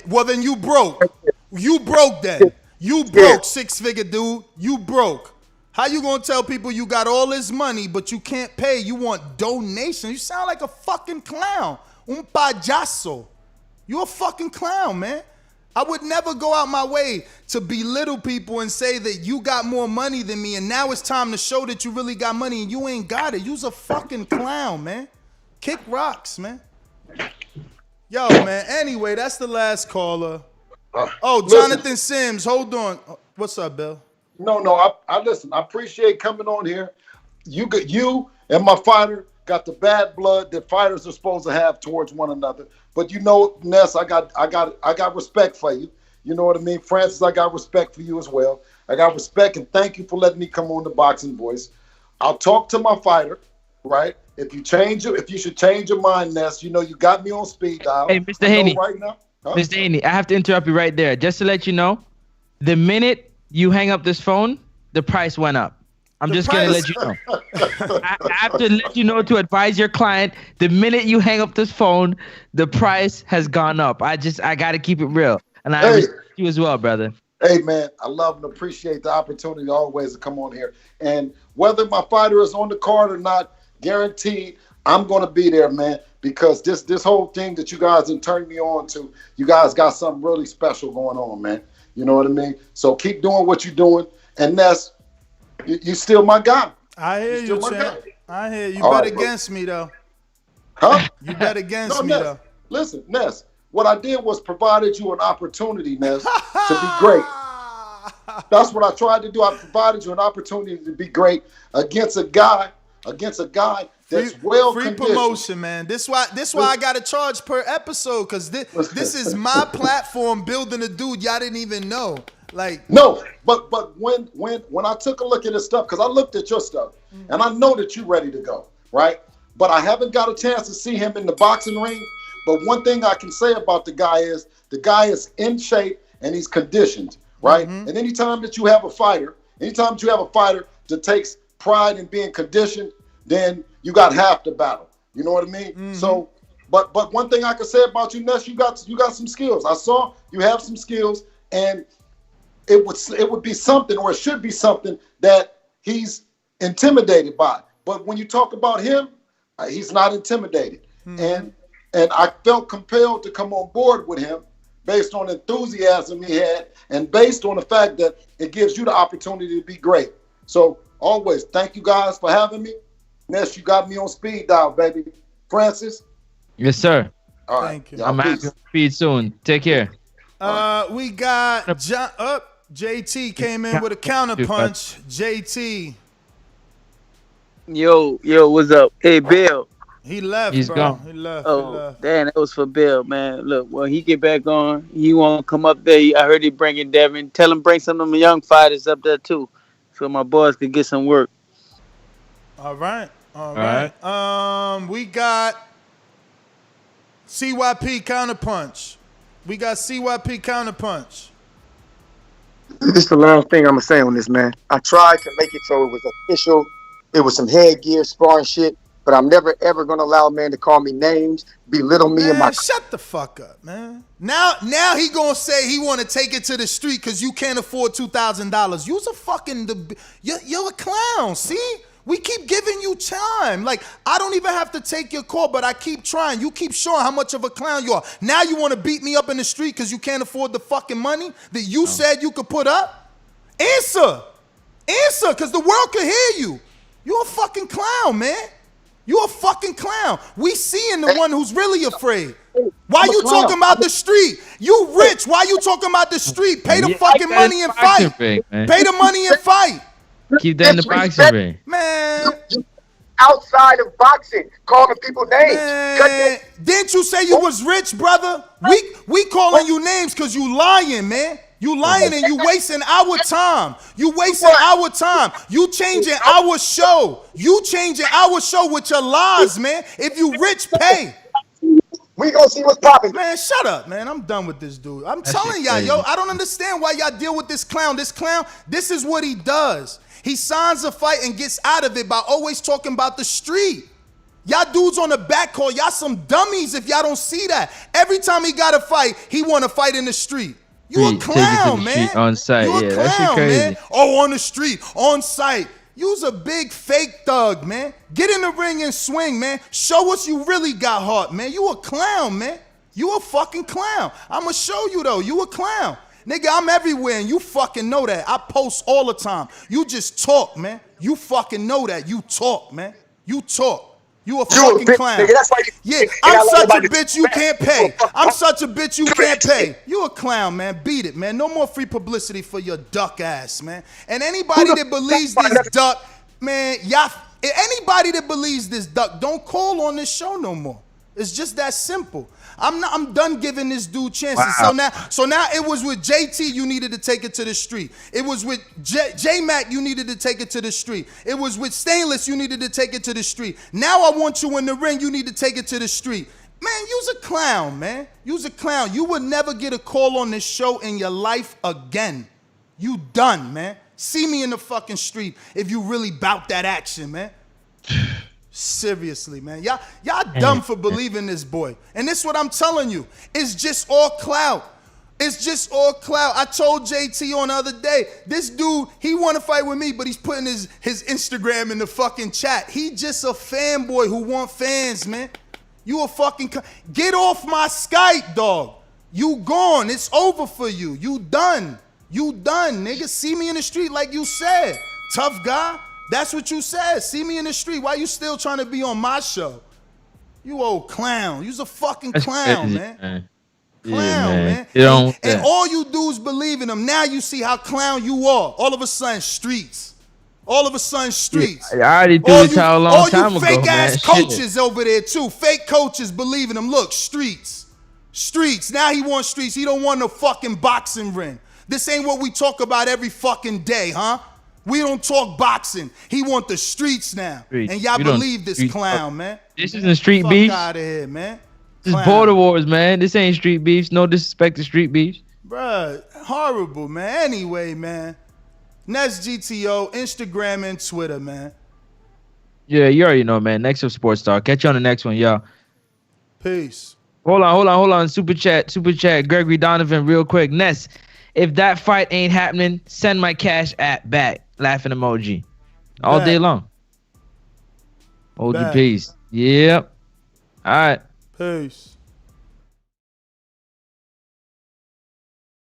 Well, then you broke. You broke then. You broke, six-figure dude. You broke. How you gonna tell people you got all this money but you can't pay? You want donations? You sound like a fucking clown. Un payaso. You a fucking clown, man. I would never go out my way to belittle people and say that you got more money than me and now it's time to show that you really got money and you ain't got it. You's a fucking clown, man. Kick rocks, man. Yo, man. Anyway, that's the last caller. Jonathan Sims. Hold on. What's up, Bill? No. I listen. I appreciate coming on here. You and my fighter got the bad blood that fighters are supposed to have towards one another. But you know, Ness, I got respect for you. You know what I mean, Francis. I got respect for you as well. I got respect and thank you for letting me come on the Boxing Voice. I'll talk to my fighter, right? If you should change your mind, Ness, you know you got me on speed dial. Hey, Mr. Haney. Right now, Mr. Haney, I have to interrupt you right there. Just to let you know, the minute you hang up this phone, the price went up. I'm just going to let you know. I have to let you know to advise your client, the minute you hang up this phone, the price has gone up. I got to keep it real. And I respect you as well, brother. Hey, man, I love and appreciate the opportunity always to come on here. And whether my fighter is on the card or not, guaranteed, I'm going to be there, man, because this whole thing that you guys have turned me on to, you guys got something really special going on, man. You know what I mean? So keep doing what you're doing. And that's, you still my guy. I hear you, champ. I hear you. All Bet against me, though. Huh? You bet against me, Ness, though. Listen, Ness, what I did was provided you an opportunity, Ness, to be great. That's what I tried to do. I provided you an opportunity to be great against a guy that's well free conditioned. Promotion, man. This why I got to charge per episode, because this is my platform building a dude y'all didn't even know. Like, no, but when I took a look at his stuff, because I looked at your stuff, and I know that you're ready to go, right? But I haven't got a chance to see him in the boxing ring. But one thing I can say about the guy is in shape and he's conditioned, right? And anytime that you have a fighter that takes pride in being conditioned, then you got half the battle. You know what I mean? So, but one thing I can say about you, Ness, you got some skills. I saw you have some skills, and it would be something, or it should be something that he's intimidated by. But when you talk about him, he's not intimidated. And I felt compelled to come on board with him based on enthusiasm he had and based on the fact that it gives you the opportunity to be great. So always, thank you guys for having me. Ness, you got me on speed dial, baby. Francis? Yes, sir. All right. Thank you. I'm happy to speed soon. Take care. We got JT came in with a counter punch. JT. Yo, what's up? Hey, Bill. He left, He's bro. gone. He left. Damn, that was for Bill, man. Look, when he get back on, he won't come up there. I heard he bringing Devin. Tell him bring some of them young fighters up there too, so my boys could get some work. All right. We got CYP counterpunch. This is the last thing I'm gonna say on this, man. I tried to make it so it was official. It was some headgear, sparring shit. But I'm never ever gonna allow a man to call me names, belittle me and my. Shut the fuck up, man. Now he gonna say he want to take it to the street because you can't afford $2,000. You's a fucking you're a clown. See, we keep giving you time. Like, I don't even have to take your call, but I keep trying. You keep showing how much of a clown you are. Now you want to beat me up in the street because you can't afford the fucking money that you said you could put up. Answer, because the world can hear you. You're a fucking clown, man. You a fucking clown. We seeing the one who's really afraid. Why you talking about the street? You rich. Why you talking about the street? Pay the fucking money and fight. Pay the money and fight. Keep that in the boxing ring. Man. Outside of boxing, calling people names. Man. Didn't you say you was rich, brother? We calling you names because you lying, man. You lying and you wasting our time. You wasting our time. You changing our show. You changing our show with your lies, man. If you rich, pay. We gonna see what's popping. Man, shut up, man. I'm done with this dude. I'm telling y'all, yo, I don't understand why y'all deal with this clown. This is what he does. He signs a fight and gets out of it by always talking about the street. Y'all dudes on the back call, y'all some dummies if y'all don't see that. Every time he got a fight, he want to fight in the street. You a clown, man. On site. You a Yeah, that shit clown, crazy. man. Oh, on the street, on site. You's a big fake thug, man. Get in the ring and swing, man. Show us you really got heart, man. You a clown, man. You a fucking clown. I'ma show you, though. You a clown. Nigga, I'm everywhere, and you fucking know that. I post all the time. You just talk, man. You fucking know that. You talk, man. You talk. You a fucking clown. Nigga, that's why Yeah, I'm such a bitch you can't pay. I'm such a bitch you can't pay. You a clown, man. Beat it, man. No more free publicity for your duck ass, man. And anybody that believes this duck, man, y'all, anybody that believes this duck, don't call on this show no more. It's just that simple. I'm done giving this dude chances. Wow. So now it was with JT, you needed to take it to the street. It was with J-Mac, you needed to take it to the street. It was with Stainless, you needed to take it to the street. Now I want you in the ring, you need to take it to the street. Man, you's a clown, man. You's a clown. You would never get a call on this show in your life again. You done, man. See me in the fucking street if you really bout that action, man. Seriously, man. Y'all dumb for believing this boy. And this is what I'm telling you. It's just all clout. It's just all clout. I told JT on the other day, this dude, he want to fight with me, but he's putting his Instagram in the fucking chat. He just a fanboy who want fans, man. You a fucking... Get off my Skype, dog. You gone. It's over for you. You done. You done, nigga. See me in the street like you said. Tough guy. That's what you said. See me in the street. Why you still trying to be on my show? You old clown. You's a fucking clown, man. Clown, man. And all you dudes believe in him. Now you see how clown you are. All of a sudden, streets. All of a sudden, streets. I already threw the towel a long time ago, man. All you fake ass coaches over there too. Fake coaches believe in him. Look, streets. Streets. Now he wants streets. He don't want no fucking boxing ring. This ain't what we talk about every fucking day, huh? We don't talk boxing. He want the streets now. And y'all believe this clown, man. This isn't street beef. Fuck out of here, man. This is border wars, man. This ain't street beefs. No disrespect to street beefs. Bruh, horrible, man. Anyway, man. Next GTO, Instagram and Twitter, man. Yeah, you already know, man. Next up, Sports Star. Catch you on the next one, y'all. Peace. Hold on. Super chat. Gregory Donovan, real quick. Ness, if that fight ain't happening, send my cash app back. Laughing emoji. All day long. Hold your peace. Yep. All right. Peace.